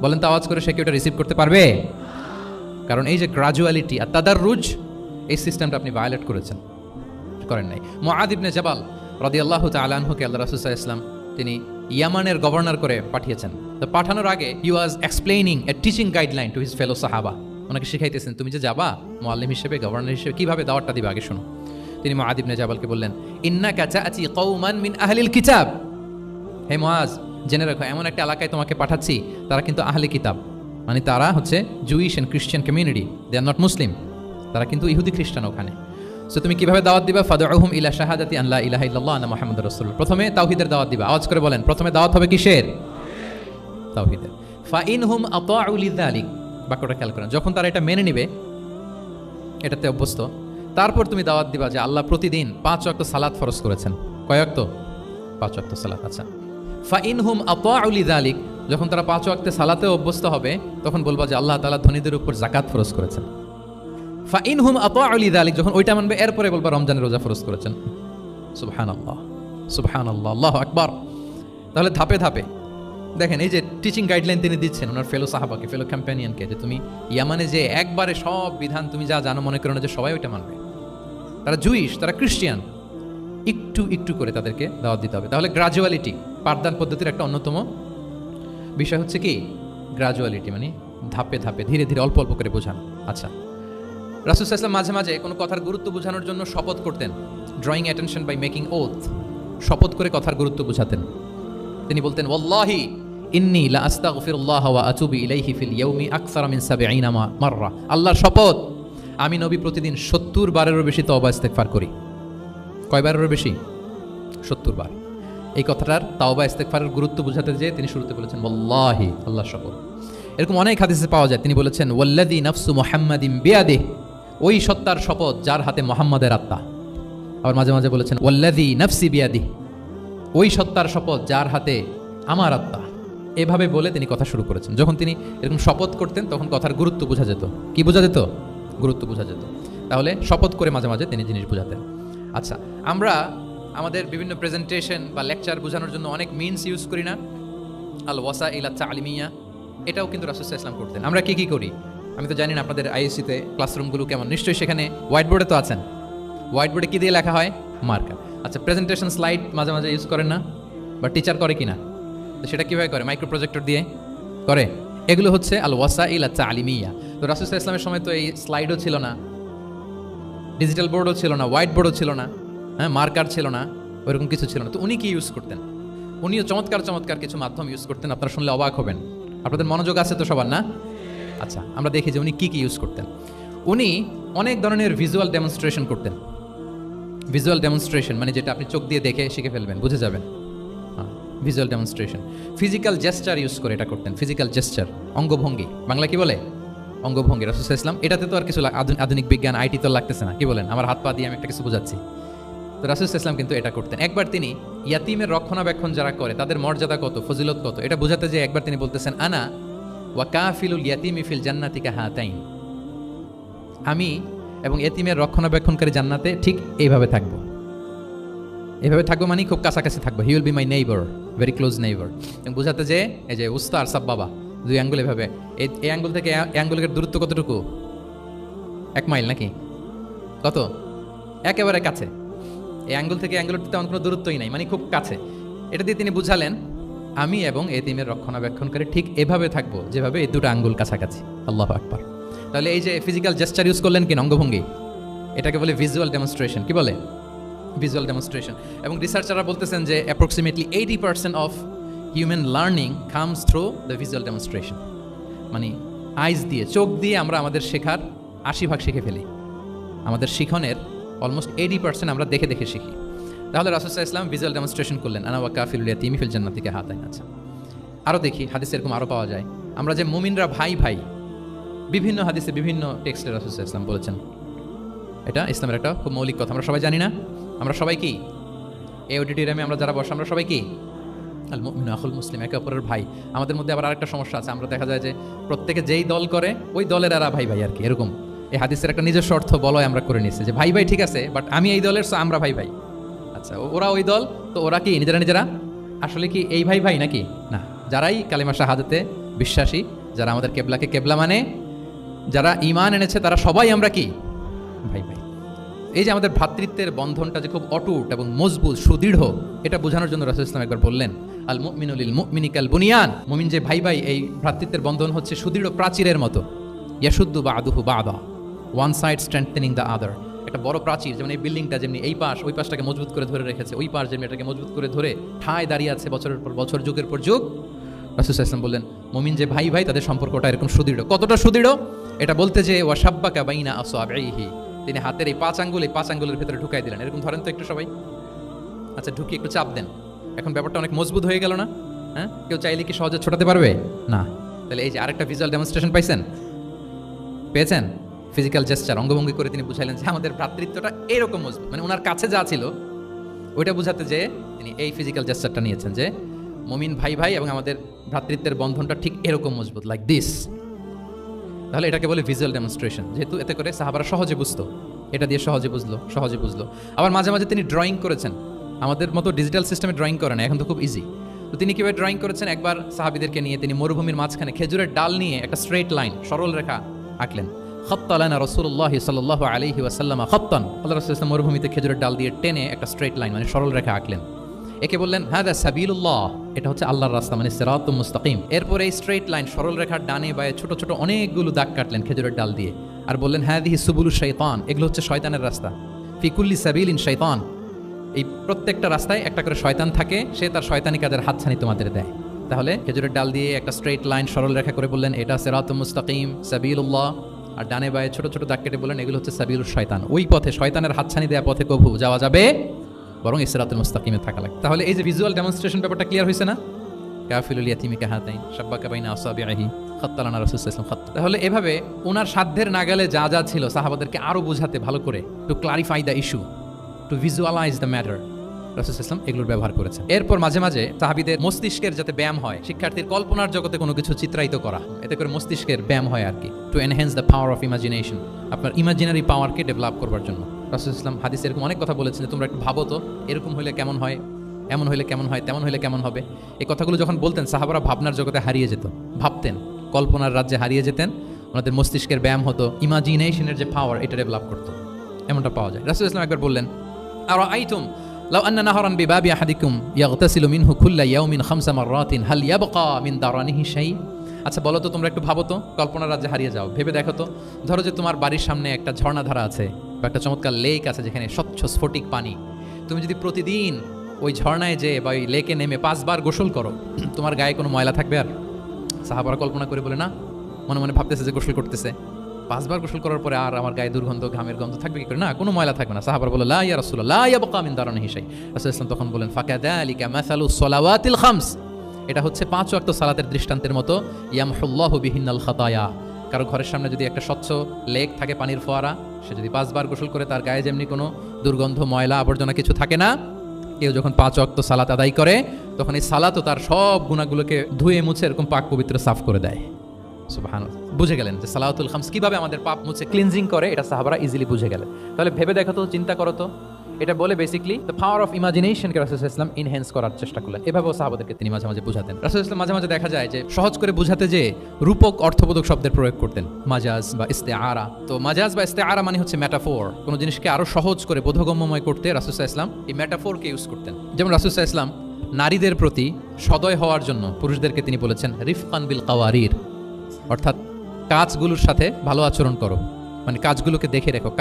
বলেন তো আওয়াজ করে, সে কি ওটা রিসিভ করতে পারবে? কারণ এই যে গ্রাজুয়ালিটি আর তাদাররুজ, এই সিস্টেমটা আপনি ভায়োলেট করেন নাই। মুআদ ইবনে জাবাল রাদিয়াল্লাহু তাআলা আনহুকে আল্লাহ রাসূল সাল্লাল্লাহু আলাইহি ওয়াসাল্লাম তিনি ইয়ামানের গভর্নর করে পাঠিয়েছেন। তো পাঠানোর আগে he was explaining a teaching guideline to his fellow সাহাবা। ওনাকে শিখাইতেছেন, তুমি যে যাবা মুআল্লিম হিসেবে, গভর্নর হিসেবে, কিভাবে দাওয়াতটা দিবা আগে শোনো। তিনি মুআদ ইবনে জাবালকে বললেন, ইন্নাকা তা'তি কওমান মিন আহলিল কিতাব। হে মুআজ, জেনে রাখো, এমন একটা এলাকায় তোমাকে পাঠাচ্ছি, তারা কিন্তু আহলে কিতাব, মানে তারা হচ্ছে জুইশ এন্ড খ্রিস্টান কমিউনিটি, দে আর নট মুসলিম, তারা কিন্তু ইহুদি খ্রিস্টান ওখানে। সো তুমি কিভাবে দাওয়াত দিবা? ফাদউহুম ইলা শাহাদাতি আন লা ইলাহা ইল্লাল্লাহ আন্না মুহাম্মাদুর রাসূলুল্লাহ। প্রথমে তাওহীদের দাওয়াত দিবা। আওয়াজ করে বলেন, প্রথমে দাওয়াত হবে কিসের? তাওহীদের। ফাইনহুম আতাউ লিযালিক, বাক্যটা খেয়াল করেন। যখন তারা এটা মেনে নিবে, এটাতে অভ্যস্ত, তারপর তুমি দাওয়াত দিবা যে আল্লাহ প্রতিদিন 5 ওয়াক্ত সালাত ফরজ করেছেন। কয় ওয়াক্ত? 5 ওয়াক্ত সালাত। আচ্ছা, ফাইনহুম আতাউ লিযালিক, যখন তারা 5 ওয়াক্তে সালাতে অভ্যস্ত হবে, তখন বলবা যে আল্লাহ তাআলা ধনীদের উপর যাকাত ফরজ করেছেন। ফাইনহুম আতাউ লিযালিক, যখন ওইটা মানবে, এরপরে বলবা রমজানের রোজা ফরজ করেছেন। সুবহানাল্লাহ, সুবহানাল্লাহ, আল্লাহু আকবার। তাহলে ধাপে ধাপে দেখেন, এই যে টিচিং গাইডলাইন তিনি দিচ্ছেন ওনার ফেলো সাহাবাকে, ফেলো কম্প্যানিয়নকে, যে তুমি ইয়ামানে যে একবারে সব বিধান তুমি যা জানো মনে করো না যে সবাই ওইটা মানবে। তারা জুইশ, তারা খ্রিস্টিয়ান, একটু একটু করে তাদেরকে দাওয়াত দিতে হবে। তাহলে গ্রাজুয়ালিটি, পাঠদান পদ্ধতির একটা অন্যতম বিষয় হচ্ছে কি গ্রাজুয়ালিটি, মানে ধাপে ধাপে, ধীরে ধীরে, অল্প অল্প করে বোঝানো। আচ্ছা, রাসূল সাল্লাল্লাহু আলাইহি ওয়াসাল্লাম মাঝে মাঝে কোনো কথার গুরুত্ব বোঝানোর জন্য শপথ করতেন, drawing attention by making oath, শপথ করে কথার গুরুত্ব বোঝাতেন। তিনি বলতেন, ওয়াল্লাহি ইন্নী লা আস্তাগফিরুল্লাহ ওয়া আতুবু ইলাইহি ফিল ইয়াউমি আকসারা মিন ৭০ মাররা। আল্লাহর শপথ, আমি নবী প্রতিদিন ৭০ বারেরও বেশি তওবা ইস্তেগফার করি। কয়বারেরও বেশি? ৭০ বার। এই কথাটার তাওবা ইস্তেগফারের গুরুত্ব বোঝাতে যেয়ে তিনি শুরুতে বলেছেন ওয়াল্লাহি, আল্লাহর শপথ। এরকম অনেক হাদিসে পাওয়া যায়, তিনি বলেছেন ওয়াল্লাযী নাফসু মুহাম্মাদিন বিয়াদিহি, ওই সত্তার শপথ যার হাতে মুহাম্মাদের আত্মা। আবার মাঝে মাঝে বলেছেন ওয়াল্লাযী নাফসি বিয়াদিহি, ওই সত্তার শপথ যার হাতে আমার আত্মা। এভাবে বলে তিনি কথা শুরু করেছেন। যখন তিনি এরকম শপথ করতেন, তখন কথার গুরুত্ব বোঝা যেত। কি বোঝা যেত? গুরুত্ব বোঝা যেত। তাহলে শপথ করে মাঝে মাঝে তিনি জিনিস বোঝাতেন। আচ্ছা, আমরা আমাদের বিভিন্ন প্রেজেন্টেশন বা লেকচার বোঝানোর জন্য অনেক মিনস ইউজ করি না? আল ওয়াসাইল তালিমিয়া, এটাও কিন্তু রাসূল সাল্লাল্লাহু আলাইহি ওয়াসাল্লাম করতেন। আমরা কি কি করি? আমি তো জানি না আপনাদের আইএসসিতে ক্লাসরুমগুলো কেমন, নিশ্চয়ই সেখানে হোয়াইট বোর্ডে তো আছেন। হোয়াইট বোর্ডে কি দিয়ে লেখা হয়? মার্কার। আচ্ছা, প্রেজেন্টেশন স্লাইড মাঝে মাঝে ইউজ করেন না? বা টিচার করে কিনা? তো সেটা কীভাবে করে? মাইক্রো প্রজেক্টর দিয়ে করে। এগুলো হচ্ছে আল ওয়াসাইল তালিমিয়া। তো রাসূল সাল্লাল্লাহু আলাইহি ওয়াসাল্লামের সময় তো এই স্লাইডও ছিল না, ডিজিটাল বোর্ডও ছিল না, হোয়াইট বোর্ডও ছিল না, হ্যাঁ, মার্কার ছিল না, ওইরকম কিছু ছিল না। তো উনি কি ইউজ করতেন? উনিও চমৎকার চমৎকার কিছু মাধ্যম ইউজ করতেন। আপনারা শুনলে অবাক হবেন। আপনাদের মনোযোগ আছে তো সবার, না? আচ্ছা, আমরা দেখি যে উনি কি কি ইউজ করতেন। উনি অনেক ধরনের ভিজুয়াল ডেমনস্ট্রেশন করতেন। ভিজুয়াল ডেমনস্ট্রেশন মানে যেটা আপনি চোখ দিয়ে দেখে শিখে ফেলবেন, বুঝে যাবেন। হ্যাঁ, visual demonstration. Physical gesture use করে এটা করতেন। ফিজিক্যাল জেস্চার, অঙ্গভঙ্গি, বাংলা কি বলে? অঙ্গভঙ্গি। রাসূল সাল্লাল্লাহু আলাইহি ওয়াসাল্লাম, এটাতে তো আর কিছু আধুনিক বিজ্ঞান, আইটি তো লাগতেছে না। কি বলেন? আমার হাত পা দিয়ে আমি একটা কিছু বোঝাচ্ছি। তো রাসূল সাল্লাল্লাহু আলাইহি ওয়াসাল্লাম কিন্তু এটা করতেন। একবার তিনি ইয়াতিমের রক্ষণাবেক্ষণ যারা করে তাদের মর্যাদা কত, ফজিলত কত, এটা বোঝাতে যে একবার তিনি বলতেছেন, আনা ওয়া কাফিলুল ইয়াতিমি ফিল জান্নাতি কাহাতাইন, আমি এবং এতিমের রক্ষণাবেক্ষণকারী জান্নাতে ঠিক এইভাবে থাকবো। এভাবে থাকবো মানে খুব কাছাকাছি থাকবো, he will be my neighbour, very close neighbour. এবং বোঝাতে যে এই যে উস্তা আর সাব্বাবা দুই আঙ্গুল এভাবে, এই আঙ্গুল থেকে এই আঙ্গুলের দূরত্ব কতটুকু? 1 মাইল নাকি কত? একেবারে কাছে। এই আঙ্গুল থেকে আঙ্গুলটিতে তেমন কোনো দূরত্বই নাই, মানে খুব কাছে। এটা দিয়ে তিনি বুঝালেন আমি এবং এতিমের রক্ষণাবেক্ষণকারী ঠিক এভাবে থাকবো যেভাবে এই দুটো আঙ্গুল কাছাকাছি। আল্লাহু আকবার। তাহলে এই যে ফিজিক্যাল জেস্টার ইউজ করলেন কিনা, অঙ্গভঙ্গি, এটাকে বলে ভিজুয়াল ডেমনস্ট্রেশন। কি বলে? Visual demonstration. এবং রিসার্চাররা বলতেছেন যে approximately 80% of human learning comes through the visual demonstration. মানে আইজ দিয়ে, চোখ দিয়ে আমরা আমাদের শেখার 80% শিখে ফেলি। আমাদের শিখনের অলমোস্ট 80% আমরা দেখে দেখে শিখি। তাহলে রাসূল সাল্লাল্লাহু আলাইহি ওয়াসাল্লাম ভিজুয়াল ডেমনস্ট্রেশন করলেন, আনা ওয়া কাফিলুল ইয়াতীমি ফিল জান্নাতি কাহাতাইন। আচ্ছা, আরও দেখি হাদিস এরকম আরও পাওয়া যায়। আমরা যে মুমিনরা ভাই ভাই, বিভিন্ন হাদিসে বিভিন্ন টেক্সটে রাসূল সাল্লাল্লাহু আলাইহি ওয়াসাল্লাম বলেছেন। এটা ইসলামের একটা খুব মৌলিক কথা, আমরা সবাই জানি না? আমরা সবাই কি এই অডিটোরিয়ামে আমরা যারা বসে আমরা সবাই কি আল মুমিনু আখুল মুসলিম, একে অপরের ভাই। আমাদের মধ্যে আবার আরেকটা সমস্যা আছে, আমরা দেখা যায় যে প্রত্যেকে যেই দল করে ওই দলের এরা ভাই ভাই আর কি, এরকম। এই হাদিসের একটা নিজস্ব অর্থ বলয় আমরা করে নিচ্ছি যে ভাই ভাই ঠিক আছে, বাট আমি এই দলের, সো আমরা ভাই ভাই। আচ্ছা, ওরা ওই দল, তো ওরা কি নিজেরা নিজেরা আসলে কি এই ভাই ভাই নাকি? না, যারাই কালিমা শাহাদাতে বিশ্বাসী, যারা আমাদের কেবলাকে কেবলা মানে, যারা ঈমান এনেছে, তারা সবাই আমরা কি ভাই ভাই। এই যে আমাদের ভ্রাতৃত্বের বন্ধনটা যে খুব অটুট এবং মজবুত সুদৃঢ়, এটা বোঝানোর জন্য রাসূল ইসলাম একবার বললেন আল মুমিনু লিল মুমিনি কাল বুনিয়ান। মুমিন যে ভাই ভাই, এই ভ্রাতৃত্বের বন্ধন হচ্ছে সুদৃঢ় প্রাচীরের মতো। ইয়াশুদ্দু বা'দুহু বা'দা, one side strengthening the other. একটা বড় প্রাচীর, যেমন এই বিল্ডিংটা যেমনি এই পাশ ওই পাশটাকে মজবুত করে ধরে রেখেছে, ওই পাশ যেমনি এটাকে মজবুত করে ধরে ঠায় দাঁড়িয়ে আছে বছরের পর বছর, যুগের পর যুগ। রাসূল সাল্লাল্লাহু আলাইহি ওয়াসাল্লাম বললেন মুমিন যে ভাই ভাই, তাদের সম্পর্কটা এরকম সুদৃঢ়। কতটা সুদৃঢ় এটা বলতে যে ওয়াশাব্বাকা বাইনা আসওয়াবিহি, তিনি হাতের এই 5 আঙ্গুল, এই 5 আঙ্গুলের ভেতরে ঢুকাই দিলেন। এরকম ধরেন তো একটু সবাই। আচ্ছা, ঢুকিয়ে একটু চাপ দেন, এখন ব্যাপারটা অনেক মজবুত হয়ে গেল না? হ্যাঁ, কেউ চাইলে কি সহজে ছোটাতে পারবে? না। তাহলে এই যে আরেকটা ভিজুয়াল ডেমনস্ট্রেশন পাইছেন, পেয়েছেন? ফিজিক্যাল জেস্টার, অঙ্গভঙ্গি করে তিনি বুঝাইলেন যে আমাদের ভ্রাতৃত্বটা এরকম মজবুত। মানে ওনার কাছে যা ছিল ওইটা বুঝাতে যে তিনি এই ফিজিক্যাল জেস্টারটা নিয়েছেন যে মুমিন ভাই ভাই এবং আমাদের ভ্রাতৃত্বের বন্ধনটা ঠিক এরকম মজবুত, লাইক দিস। তাহলে এটাকে বলে ভিজুয়াল ডেমনস্ট্রেশন, যেহেতু এতে করে সাহাবারা সহজে বুঝতো, এটা দিয়ে সহজে বুঝলো। আবার মাঝে মাঝে তিনি ড্রয়িং করেছেন, আমাদের মতো ডিজিটাল সিস্টেমে ড্রয়িং করে না, এখন তো খুব ইজি। তো তিনি কীভাবে ড্রয়িং করেছেন, একবার সাহাবিদেরকে নিয়ে তিনি মরুভূমির মাঝখানে খেজুরের ডাল নিয়ে একটা স্ট্রেট লাইন, সরল রেখা আঁকলেন। খাত্তা লানা রাসূলুল্লাহ সাল্লাল্লাহু আলাইহি ওয়াসাল্লাম খাত্তান, আল্লাহ রাসূল সাল্লাল্লাহু মরুভূমিতে খেজুরের ডাল দিয়ে টেনে একটা স্ট্রেট লাইন, মানে সরল রেখা আঁকলেন। একে বললেন হাদা সাবিলুল্লাহ, এটা হচ্ছে আল্লাহর রাস্তা, মানে সিরাতুম মুস্তাকিম। এরপরে এই স্ট্রেট লাইন, সরল রেখার ডানে বায়ে ছোট ছোট অনেকগুলো দাগ কাটলেন খেজুরের ডাল দিয়ে, আর বললেন হাদিহি সুবুলুশ শাইতান, এগুলো হচ্ছে শয়তানের রাস্তা। ফি কুল্লি সাবিলিন শাইতান, এই প্রত্যেকটা রাস্তায় একটা করে শয়তান থাকে, সে তার শয়তানি কাজের হাতছানি তোমাদের দেয়। তাহলে খেজুরের ডাল দিয়ে একটা স্ট্রেট লাইন, সরল রেখা করে বললেন এটা সিরাতুম মুস্তাকিম সাবিলুল্লাহ, আর ডানে বায়ে ছোট ছোট দাগ কেটে বললেন এগুলো হচ্ছে সাবিলুশ শয়তান, ওই পথে শয়তানের হাতছানি দেয়া পথে কভু যাওয়া যাবে, বরং সিরাতুল মুস্তাকিমে থাকা লাগে। তাহলে এই যে ভিজুয়াল ডেমনস্ট্রেশন ব্যাপারটা ক্লিয়ার হয়েছে না? কাফিলুল ইয়াতীমি কাহাতাইন শাব্বাকা বাইনা আসাবিহি খাত্তা লানা রাসূল সাল্লাল্লাহু আলাইহি ওয়াসাল্লাম খাত্তা। তাহলে এভাবে ওনার সাধ্যের নাগালে যা যা ছিল সাহাবাদেরকে আরো বোঝাতে, ভালো করে to clarify the issue, to visualize the matter, রাসূল সাল্লাল্লাহু আলাইহি ওয়াসাল্লাম এগুলোর ব্যবহার করেছেন। এরপর মাঝে মাঝে সাহাবীদের মস্তিষ্কের যাতে ব্যায়াম হয়, শিক্ষার্থীর কল্পনার জগতে কোনো কিছু চিত্রায়িত করা, এতে করে মস্তিষ্কের ব্যায়াম হয় আর কি, to enhance the power of imagination, আপনার ইমাজিনারি পাওয়ারকে ডেভেলপ করবার জন্য। রাসূল সাল্লাল্লাহু আলাইহি ওয়াসাল্লাম হাদিসে এরকম অনেক কথা বলেছেন যে তোমরা একটু ভাবো তো, এরকম হইলে কেমন হয়, এমন হইলে কেমন হয়, তেমন হইলে কেমন হবে। এই কথাগুলো যখন বলতেন সাহাবারা ভাবনার জগতে হারিয়ে যেত, ভাবতেন, কল্পনার রাজ্যে হারিয়ে যেতেন, ওনাদের মস্তিষ্কের ব্যায়াম হতো, ইমাজিনেশনের যে পাওয়ার এটা ডেভেলপ করতো, এমনটা পাওয়া যায়। রাসূল সাল্লাল্লাহু আলাইহি ওয়াসাল্লাম একবার বললেন আরাআইতুম লাউ আন্না নাহরান বিবাবি আহাদিকুম ইয়াগতাসিলু মিনহু কুল্লা ইয়াউমিন 5 মাররাতিন হাল ইয়াবকা মিন দারানিহি শাই। আচ্ছা বলো তো, তোমরা একটু ভাবো তো, কল্পনার রাজ্যে হারিয়ে যাও, ভেবে দেখো তো, ধরো যে তোমার বাড়ির সামনে একটা ঝর্ণাধারা আছে বা একটা চমৎকার লেক আছে যেখানে স্বচ্ছ স্ফটিক পানি, তুমি যদি প্রতিদিন ওই ঝর্ণায় যে বা ওই লেকে নেমে 5 বার গোসল করো, তোমার গায়ে কোনো ময়লা থাকবে? আর সাহাবারা কল্পনা করে বলে না, মনে মনে ভাবতেছে যে গোসল করতেছে, 5 বার গোসল করার পরে আর আমার গায়ে দুর্গন্ধ, ঘামের গন্ধ থাকবে কি করে? না, কোনো ময়লা থাকবে না। সাহাবারা বলে লা ইয়া রাসূলুল্লাহ লা ইয়াবকা মিন দারানিহি শাই। রাসূল সাল্লাল্লাহু তখন বলেন ফাকাযালিকা মাসালুস সালাওয়াতিল খামস, এটা হচ্ছে 5 ওয়াক্ত সালাতের দৃষ্টান্তের মতো, ইয়ামহুল্লাহু বিহিন্নাল খাতায়া। কারো ঘরের সামনে যদি একটা স্বচ্ছ লেক থাকে, পানির ফোয়ারা, সে যদি 5 বার গোসল করে তার গায়ে যেমনি কোনো দুর্গন্ধ, ময়লা, আবর্জনা কিছু থাকে না, কেউ যখন 5 ওয়াক্ত সালাত আদায় করে তখন এই সালাতও তার সব গুনাহগুলোকে ধুয়ে মুছে এরকম পাক পবিত্র সাফ করে দেয়। সুবহানাল্লাহ। বুঝে গেলেন যে সালাওয়াতুল খামস কিভাবে আমাদের পাপ মুছে ক্লিনজিং করে, এটা সাহাবারা ইজিলি বুঝে গেলেন। তাহলে ভেবে দেখো তো, চিন্তা করো তো, এটা বলে বেসিক্যালি দ্য পাওয়ার অফ ইমাজিনেশনকে রাসূল সাল্লাল্লাহু আলাইহি ওয়াসাল্লাম এনহ্যান্স করার চেষ্টা করলেন। এভাবেও সাহাবাদেরকে তিনি মাঝে মাঝে বুঝাতেন। রাসূল সাল্লাল্লাহু আলাইহি ওয়াসাল্লাম মাঝে মাঝে দেখা যায় যে সহজ করে বুঝাতে যে রূপক অর্থবোধক শব্দের প্রয়োগ করতেন, মাজাজ বা ইস্তেআরা। তো মাজাজ বা ইস্তেআরা মানে হচ্ছে মেটাফোর, কোনো জিনিসকে আরো সহজ করে বোধগম্যময় করতে রাসূল সাল্লাল্লাহু আলাইহি ওয়াসাল্লাম এই মেটাফোরকে ইউজ করতেন। যেমন রাসূল সাল্লাল্লাহু আলাইহি ওয়াসাল্লাম নারীদের প্রতি সদয় হওয়ার জন্য পুরুষদেরকে তিনি বলেছেন রিফকান বিল কাওয়ারির, অর্থাৎ কাঁচগুলোর সাথে ভালো আচরণ করো, মানে কাঁচগুলোকে দেখে রেখো।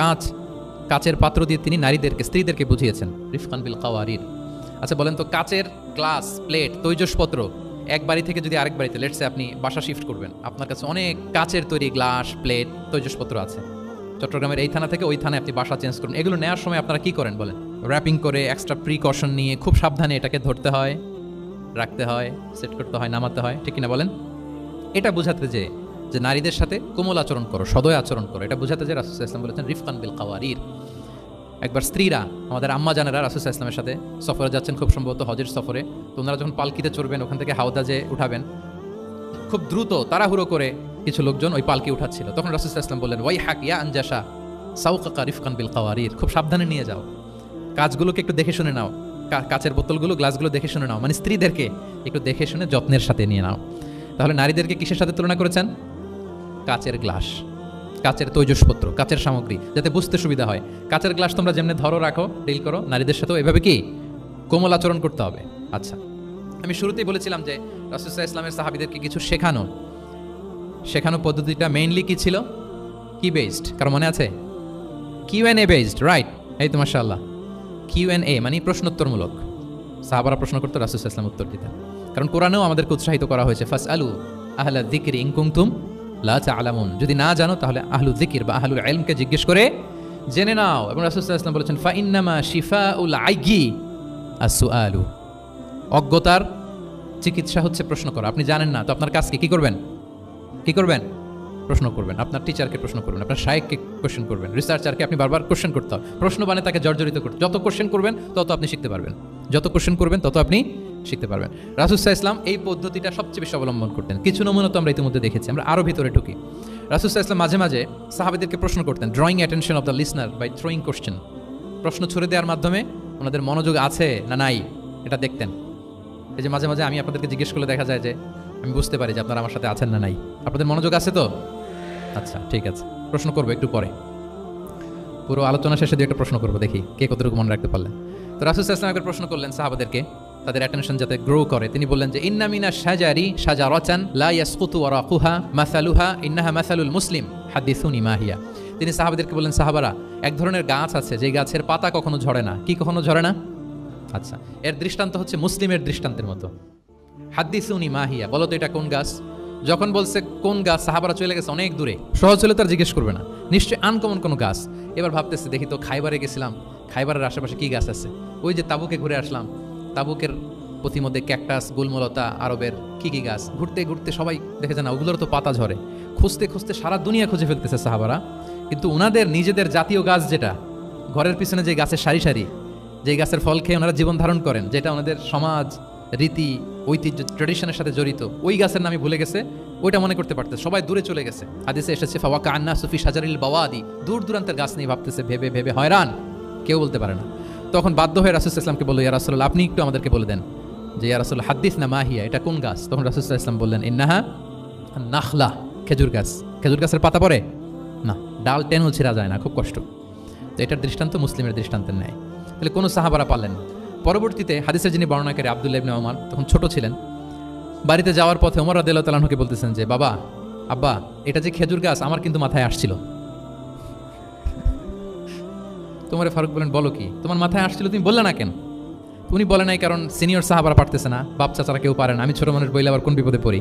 কাচের পাত্র দিয়ে তিনি নারীদেরকে, স্ত্রীদেরকে বুঝিয়েছেন রিফকান বিল কাওয়ারির। আচ্ছা বলেন তো, কাচের গ্লাস, প্লেট, তৈজসপত্র এক বাড়ি থেকে যদি আরেক বাড়িতে, লেটসে আপনি বাসা শিফট করবেন, আপনার কাছে অনেক কাচের তৈরি গ্লাস, প্লেট, তৈজসপত্র আছে। চট্টগ্রামের এই থানা থেকে ওই থানায় আপনি বাসা চেঞ্জ করুন, এগুলো নেওয়ার সময় আপনারা কি করেন বলেন? র্যাপিং করে, এক্সট্রা প্রিকশন নিয়ে খুব সাবধানে এটাকে ধরতে হয়, রাখতে হয়, সেট করতে হয়, নামাতে হয়, ঠিক কিনা বলেন? এটা বোঝাতে যে নারীদের সাথে কোমল আচরণ করো, সদয় আচরণ করো, এটা বোঝাতে যে রাসূল সাল্লাল্লাহু আলাইহি ওয়াসাল্লাম বলেছেন রিফকান বিল কাওয়ারির। একবার স্ত্রীরা, আমাদের আম্মা জানেরা রাসূল সাল্লাল্লাহু আলাইহি ওয়াসাল্লামের সাথে সফরে যাচ্ছেন, খুব সম্ভবত হজের সফরে। তো ওনারা যখন পালকিতে চড়বেন, ওখান থেকে হাওদাজে উঠাবেন, খুব দ্রুত তাড়াহুড়ো করে কিছু লোকজন ওই পালকি উঠাচ্ছিল। তখন রাসূল সাল্লাল্লাহু আলাইহি ওয়াসাল্লাম বললেন, ওয়াই হাক ইয়া আনজাসা সাউকাকা রিফকান বিল কাওয়ারির, খুব সাবধানে নিয়ে যাও, কাজগুলোকে একটু দেখে শুনে নাও, কাচের বোতলগুলো, গ্লাসগুলো দেখে শুনে নাও, মানে স্ত্রীদেরকে একটু দেখে শুনে যত্নের সাথে নিয়ে নাও। তাহলে নারীদেরকে কিসের সাথে তুলনা করেছেন? কাচের গ্লাস, কাচের তৈজসপত্র, কাচের সামগ্রী, যাতে বুঝতে সুবিধা হয়। কাচের গ্লাস তোমরা যেমনি ধরো, রাখো, ডিল করো, নারীদের সাথেও এভাবে কি কোমল আচরণ করতে হবে। আচ্ছা, আমি শুরুতেই বলেছিলাম যে রাসূল সাল্লাল্লাহু আলাইহি ওয়াসাল্লামের সাহাবীদেরকে কিছু শেখানো পদ্ধতিটা মেইনলি কি ছিল? কি বেসড? কারো মনে আছে? কিউ&এ বেসড, রাইট? এই তো মাশাআল্লাহ, কিউ&এ মানে প্রশ্নোত্তরমূলক। সাহাবারা প্রশ্ন করতে রাসূল সাল্লাল্লাহু আলাইহি ওয়াসাল্লাম উত্তর দিতেন। কারণ কোরআনেও আমাদেরকে উৎসাহিত করা হয়েছে, ফাসআলু আহলা যিকরি ইন কুনতুম লা তা'লামুন, যদি না জানো তাহলে আহলু যিকির বা আহলুল ইলমকে জিজ্ঞেস করে জেনে নাও। এবং রাসূল সাল্লাল্লাহু আলাইহি ওয়াসাল্লাম বলেছেন, ফা ইন্নামা শিফাউল আইয়ি আস-সুআলু, অজ্ঞতার চিকিৎসা হচ্ছে প্রশ্ন করা। আপনি জানেন না তো আপনার কাজকে কি করবেন? প্রশ্ন করবেন। আপনার টিচারকে প্রশ্ন করবেন, আপনার শায়েখকে কোশ্চেন করবেন, রিসার্চারকে আপনি বারবার কোশ্চেন করতে হবে। প্রশ্ন মানে তাকে জর্জরিত করতে, যত কোশ্চেন করবেন তত আপনি শিখতে পারবেন, যত কোশ্চেন করবেন তত আপনি শিখতে পারবেন। রাসূল সাল্লাল্লাহু আলাইহি ওয়াসাল্লাম এই পদ্ধতিটা সবচেয়ে বেশি অবলম্বন করতেন। কিছু নমুনা তো আমরা ইতিমধ্যে দেখেছি। আমরা আরও ভিতরে ঢুকি। রাসূল সাল্লাল্লাহু আলাইহি ওয়াসাল্লাম মাঝে মাঝে সাহাবীদেরকে প্রশ্ন করতেন, drawing attention of the listener by throwing question, প্রশ্ন ছুড়ে দেওয়ার মাধ্যমে ওনাদের মনোযোগ আছে না নাই এটা দেখতেন। এই যে মাঝে মাঝে আমি আপনাদেরকে জিজ্ঞেস করলে দেখা যায় যে আমি বুঝতে পারি যে আপনারা আমার সাথে আছেন না নাই, আপনাদের মনোযোগ আছে তো? আচ্ছা, ঠিক আছে, প্রশ্ন করবো একটু পরে, পুরো আলোচনা শেষে দিয়ে একটা প্রশ্ন করবো, দেখি কে কতটুকু মনে রাখতে পারলেন। তো রাসূল সাল্লাল্লাহু আলাইহি ওয়াসাল্লাম একবার প্রশ্ন করলেন সাহাবাদেরকে, তাদের অ্যাটেনশন যাতে গ্রো করে। তিনি বললেন যে ইন্না মিনা শাজারি শাজারাতান লা ইয়াসকুতু ওয়ারাকুহা মাসালুহা ইন্নাহা মাসালুল মুসলিম হাদিসুনি মা হিয়া। তিনি সাহাবাদেরকে বললেন, সাহাবারা, এক ধরনের গাছ আছে যে গাছের পাতা কখনো ঝরে না। কি কখনো ঝরে না? আচ্ছা, এর দৃষ্টান্ত হচ্ছে মুসলিমের দৃষ্টান্তের মতো। হাদিসুনি মা হিয়া, বলো তো এটা কোন গাছ? যখন বলছে কোন গাছ, সাহাবারা চলে গেছে অনেক দূরে, সহজ হলে তার জিজ্ঞেস করবে না, নিশ্চয়ই আনকমন কোনো গাছ। এবার ভাবতেছে, দেখি তো খাইবারে গেছিলাম, খাইবারের আশেপাশে কি গাছ আছে। ওই যে তাবুকে ঘুরে আসলাম, তাবুকের পথিমধ্যে ক্যাকটাস, গুলমলতা, আরবের কি কি গাছ, ঘুরতে ঘুরতে সবাই দেখে না ওগুলোর তো পাতা ঝরে। খুঁজতে খুঁজতে সারা দুনিয়া খুঁজে ফেলতেছে সাহাবারা, কিন্তু ওনাদের নিজেদের জাতীয় গাছ যেটা, ঘরের পিছনে যে গাছের সারি সারি, যে গাছের ফল খেয়ে ওনারা জীবন ধারণ করেন, যেটা ওনাদের সমাজ, রীতি, ঐতিহ্য, ট্র্যাডিশনের সাথে জড়িত, ওই গাছের নামই ভুলে গেছে, ওইটা মনে করতে পারতেছে, সবাই দূরে চলে গেছে। হাদিসে এসেছে ফাওয়াকা আন্নাসু ফি শাজারিল বাওয়াদি, দূর দূরান্তের গাছ নিয়ে ভাবতেছে, ভেবে ভেবে হয়রান, কেউ বলতে পারে না। তখন বাধ্য হয়ে রাসূল সাল্লাল্লাহু আলাইহি ওয়াসাল্লামকে বলল, ইয়া রাসূলুল্লাহ, আপনি একটু আমাদেরকে বলে দেন যে ইয়া রাসূলুল্লাহ হাদিসনা মা হিয়া, এটা কোন গাছ? তখন রাসূল সাল্লাল্লাহু আলাইহি ওয়াসাল্লাম বললেন, ইন্নাহা নাখলা, খেজুর গাছ। খেজুর গাছের পাতা পড়ে না, ডাল টেনেও ছিঁড়া যায় না, খুব কষ্ট। তো এটার দৃষ্টান্ত মুসলিমের দৃষ্টান্তের ন্যায়। তাহলে কোনো সাহাবারা পারলেন না। পরবর্তীতে হাদিসের যিনি বর্ণনাকারী আব্দুল্লাহ ইবনে ওমর তখন ছোট ছিলেন, বাড়িতে যাওয়ার পথে ওমর রাদিয়াল্লাহু তাআলা আনহুকে বলতেছেন যে, বাবা, আব্বা, এটা যে খেজুর গাছ আমার কিন্তু মাথায় আসছিল। তোমারে ফারুক বলেন, বলো কি, তোমার মাথায় আসছিল, তুমি বললে না কেন? উনি বলে নাই কারণ সিনিয়র সাহাবারা পারতেছে না, বাপ চাচারা কেউ পারে না, আমি ছোট মানুষ বইলে আবার কোন বিপদে পড়ি,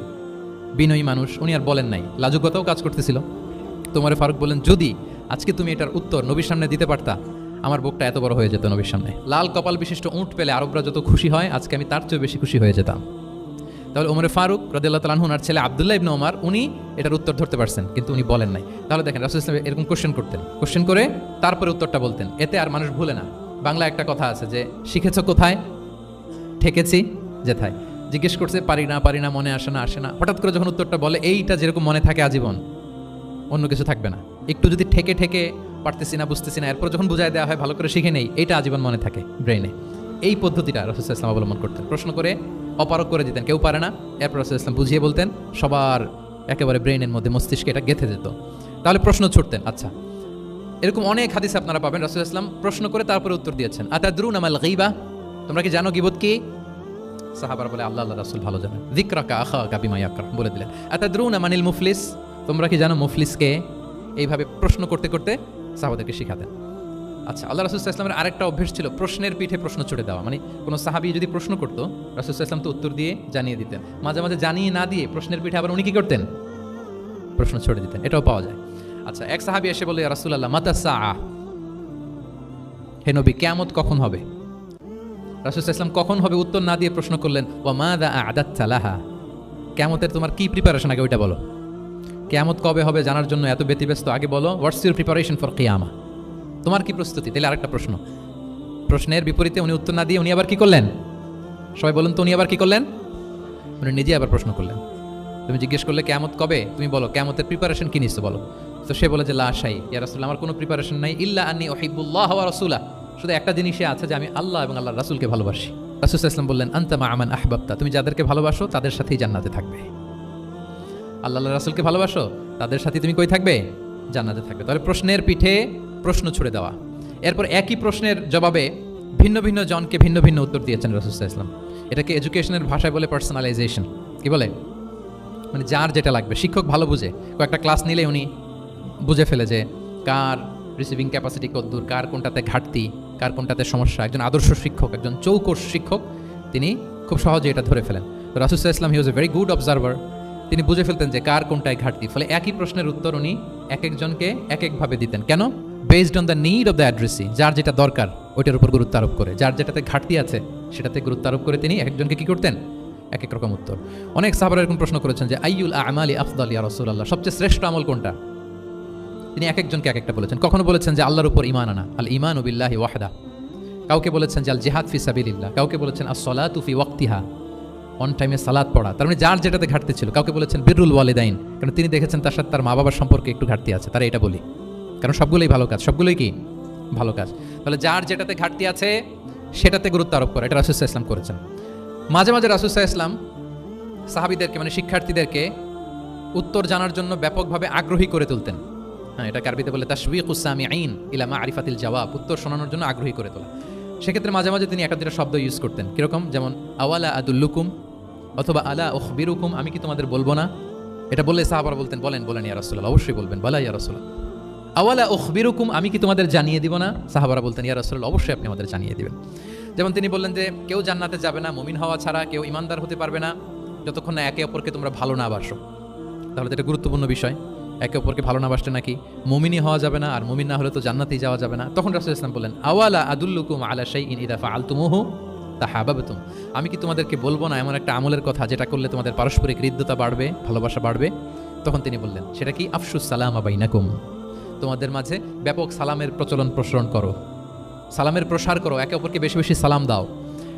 বিনয়ী মানুষ, উনি আর বলেন নাই, লাজুকতাও কাজ করতেছিল। তোমারে ফারুক বলেন, যদি আজকে তুমি এটার উত্তর নবীর সামনে দিতে পারতা, আমার বুকটা এত বড় হয়ে যেত নবীর সামনে। লাল কপাল বিশিষ্ট উট পেলে আরবরা যত খুশি হয়, আজকে আমি তার চেয়ে বেশি খুশি হয়ে যেতাম। তাহলে ওমরে ফারুক রাদিয়াল্লাহু তাআলা আনহু ওনার ছেলে আব্দুল্লাহ ইবনে ওমর, উনি এটার উত্তর ধরতে পারছেন, কিন্তু উনি বলেন নাই। তাহলে দেখেন রাসূল সাল্লাল্লাহু আলাইহি ওয়াসাল্লাম এরকম কোশ্চেন করতেন, কোশ্চেন করে তারপরে উত্তরটা বলতেন, এতে আর মানুষ ভুলে না। বাংলা একটা কথা আছে যে, শিখেছ কোথায়, ঠেকেছি যেথায়। জিজ্ঞেস করছে, পারি না, মনে আসে না, হঠাৎ করে যখন উত্তরটা বলে, এইটা যেরকম মনে থাকে আজীবন, অন্য কিছু থাকবে না। একটু যদি ঠেকে ঠেকে পারতেছি না, বুঝতেছি না, এরপর যখন বুঝাই দেওয়া হয় ভালো করে শিখে নেই, এইটা আজীবন মনে থাকে ব্রেনে। এই পদ্ধতিটা রাসূল সাল্লাল্লাহু আলাইহি ওয়াসাল্লাম অবলম্বন করতেন। প্রশ্ন করে অপারগ করে দিতেন, কেউ পারে না, এরপর রাসূল সাল্লাল্লাহু আলাইহি ওয়াসাল্লাম বুঝিয়ে বলতেন, সবার একেবারে ব্রেনের মধ্যে, মস্তিষ্কে এটা গেঁথে যেত। তাহলে প্রশ্ন ছুটতেন। আচ্ছা, এরকম অনেক হাদিস আপনারা পাবেন রাসূল সাল্লাল্লাহু আলাইহি ওয়াসাল্লাম প্রশ্ন করে তারপরে উত্তর দিয়েছেন। আতাদরুনা মাল গীবা, তোমরা কি জানো গীবত কি? সাহাবারা বলে আল্লাহ রাসূল ভালো জানেন। যিকরাকা আখাকা বিমা ইয়াকরা, বলে দিলেন। আতাদরুনা মানিল মুফলিস, তোমরা কি জানো মুফলিসকে? এইভাবে প্রশ্ন করতে করতে সাহাবাদেরকে শিখাতেন। আচ্ছা, আল্লাহ রাসূল সাল্লাল্লাহু আলাইহি ওয়াসাল্লামের আরেকটা অভ্যাস ছিল প্রশ্নের পিঠে প্রশ্ন ছুড়ে দেওয়া। মানে কোনো সাহাবী যদি প্রশ্ন করতো, রাসূল সাল্লাল্লাহু আলাইহি ওয়াসাল্লাম তো উত্তর দিয়ে জানিয়ে দিতেন। মাঝে মাঝে জানিয়ে না দিয়ে প্রশ্নের পিঠে আবার উনি কি করতেন? প্রশ্ন ছুড়ে দিতেন। এটাও পাওয়া যায়। আচ্ছা, এক সাহাবী এসে বলে, ইয়া রাসূলুল্লাহ মাতা সাআ, হে নবী কিয়ামত কখন হবে? রাসূল সাল্লাল্লাহু আলাইহি ওয়াসাল্লাম কখন হবে উত্তর না দিয়ে প্রশ্ন করলেন, ওয়া মাযা আ'দাততা লাহা, কিয়ামতের তোমার কি প্রিপারেশন আগে ওইটা বলো। কিয়ামত কবে হবে জানার জন্য এত ব্যতিব্যস্ত, আগে বলো হোয়াটস ইউর প্রিপারেশন ফর কিয়ামা, তোমার কি প্রস্তুতি। তাহলে আরেকটা প্রশ্ন। প্রশ্নের বিপরীতে উনি উত্তর না দিয়ে উনি আবার কি করলেন? সবাই বলুন তো, উনি আবার কি করলেন? উনি নিজে আবার প্রশ্ন করলেন। তুমি জিজ্ঞেস করলে কিয়ামত কবে, তুমি বলো কিয়ামতের প্রিপারেশন কি নিচ্ছ বলো। তো সে বলে যে লা শাই ইয়া রাসূলুল্লাহ, আমার কোনো প্রিপারেশন নাই, ইল্লা আন্নী উহিব্বুল্লাহ ওয়া রাসূলা, শুধু একটা জিনিসই আছে যে আমি আল্লাহ এবং আল্লাহর রাসূলকে ভালোবাসি। রাসূল সাল্লাল্লাহু আলাইহি ওয়াসাল্লাম বললেন, আনতা মা আমান আহবাবতা, তুমি যাদেরকে ভালোবাসো তাদের সাথেই জান্নাতে থাকবে। আল্লাহ রাসূলকে ভালোবাসো, তাদের সাথে তুমি কই থাকবে? জান্নাতে থাকবে। তাহলে প্রশ্নের পিঠে প্রশ্ন ছুড়ে দেওয়া। এরপর একই প্রশ্নের জবাবে ভিন্ন ভিন্ন জনকে ভিন্ন ভিন্ন উত্তর দিয়েছেন রাসূল সাল্লাল্লাহু আলাইহি ওয়াসাল্লাম। এটাকে এডুকেশনের ভাষায় বলে পার্সোনালাইজেশন। কি বলে? মানে যার যেটা লাগবে। শিক্ষক ভালো বুঝে, কয়েকটা ক্লাস নিলে উনি বুঝে ফেলে যে কার রিসিভিং ক্যাপাসিটি কতদূর, কার কোনটাতে ঘাটতি, কার কোনটাতে সমস্যা। একজন আদর্শ শিক্ষক, একজন চৌকস শিক্ষক, তিনি খুব সহজে এটা ধরে ফেলেন। তো রাসূল সাল্লাল্লাহু আলাইহি ওয়াসাল্লাম হি was a very good observer. তিনি বুঝে ফেলতেন যে কার কোনটায় ঘাটতি। ফলে একই প্রশ্নের উত্তর উনি এক একজনকে এক একভাবে দিতেন। কেন? Based on the need of the addressee, যার যেটা দরকার ওইটার উপর গুরুত্ব আরোপ করে, যার যেটাতে ঘাটতি আছে সেটাতে গুরুত্ব আরোপ করে তিনি একজনকে কি করতেন? এক এক রকম উত্তর। অনেক সাহাবারা এরকম প্রশ্ন করেছেন যে আইয়ুল আমালি আফদাল ইয়া রাসূলুল্লাহ, সবচেয়ে শ্রেষ্ঠ আমল কোনটা? তিনি এক একজনকে এক একটা বলেছেন। কখনো বলেছেন যে আল্লাহর উপর ঈমান আনা, আল ঈমানু বিল্লাহি ওয়াহদা। কাউকে বলেছেন যে আল জিহাদ ফি সাবিলিল্লাহ, কাউকে বলেছেন আস-সালাতু ফি ওয়াক্তিহা, অন টাইমে সালাত পড়া। তার মানে যার যেটাতে ঘাটতি ছিল। কাউকে বলেছেন বিররুল ওয়ালিদাইন, কারণ তিনি দেখেছেন তার সাথে তার মা বাবার সম্পর্কে একটু ঘাটতি আছে, তারা এটা বলি, কারণ সবগুলোই ভালো কাজ, সবগুলোই কি ভালো কাজ। তাহলে যার যেটাতে ঘাটতি আছে সেটাতে গুরুত্ব আরোপ করা, এটা রাসূল সাল্লাল্লাহু আলাইহি ওয়াসাল্লাম করেছেন। মাঝে মাঝে রাসূল সাল্লাল্লাহু আলাইহি ওয়াসাল্লাম সাহাবীদেরকে, মানে শিক্ষার্থীদেরকে উত্তর জানার জন্য ব্যাপকভাবে আগ্রহী করে তুলতেন। হ্যাঁ, এটা আরবিতে বলে তাশবিকুস সামিঈন ইলা মা'রিফাতিল জাওয়াব, উত্তর শোনানোর জন্য আগ্রহী করে তোলা। সেক্ষেত্রে মাঝে মাঝে তিনি একটা দুটো শব্দ ইউজ করতেন। কিরকম? যেমন আওয়ালা আদুল্লুকুম, অথবা আলা উখবিরুকুম, আমি কি তোমাদের বলবো না? এটা বললে সাহাবারা বলতেন, বলেন বলেন ইয়া রাসূলুল্লাহ, অবশ্যই বলবেন, বলা ইয়া রাসূলুল্লাহ। আওয়ালা উখবিরুকুম, আমি কি তোমাদের জানিয়ে দিব না? সাহাবারা বলতেন, ইয়া রাসূলুল্লাহ, অবশ্যই আপনি আমাদের জানিয়ে দিবেন। যেমন তিনি বললেন যে কেউ জান্নাতে যাবে না মুমিন হওয়া ছাড়া, কেউ ঈমানদার হতে পারবে না যতক্ষণ না একে অপরকে তোমরা ভালো না বাসো। তাহলে এটা গুরুত্বপূর্ণ বিষয়, একে অপরকে ভালো না বাসতে নাকি মুমিনই হওয়া যাবে না, আর মুমিন না হলে তো জান্নাতেই যাওয়া যাবে না। তখন রাসূল সাল্লাল্লাহু আলাইহি ওয়াসাল্লাম বললেন, আওয়ালা আদুল্লুকুম আলা শাইইন ইযা ফাআলতুমুহু তাহাবাবতুম, আমি কি তোমাদেরকে বলবো না এমন একটা আমলের কথা যেটা করলে তোমাদের পারস্পরিক হৃদ্যতা বাড়বে, ভালোবাসা বাড়বে? তখন তিনি বললেন, সেটা কি? আফশুস সালামা বাইনাকুম, তোমাদের মাঝে ব্যাপক সালামের প্রসারণ করো, সালামের প্রসার করো, একে অপরকে বেশি বেশি সালাম দাও।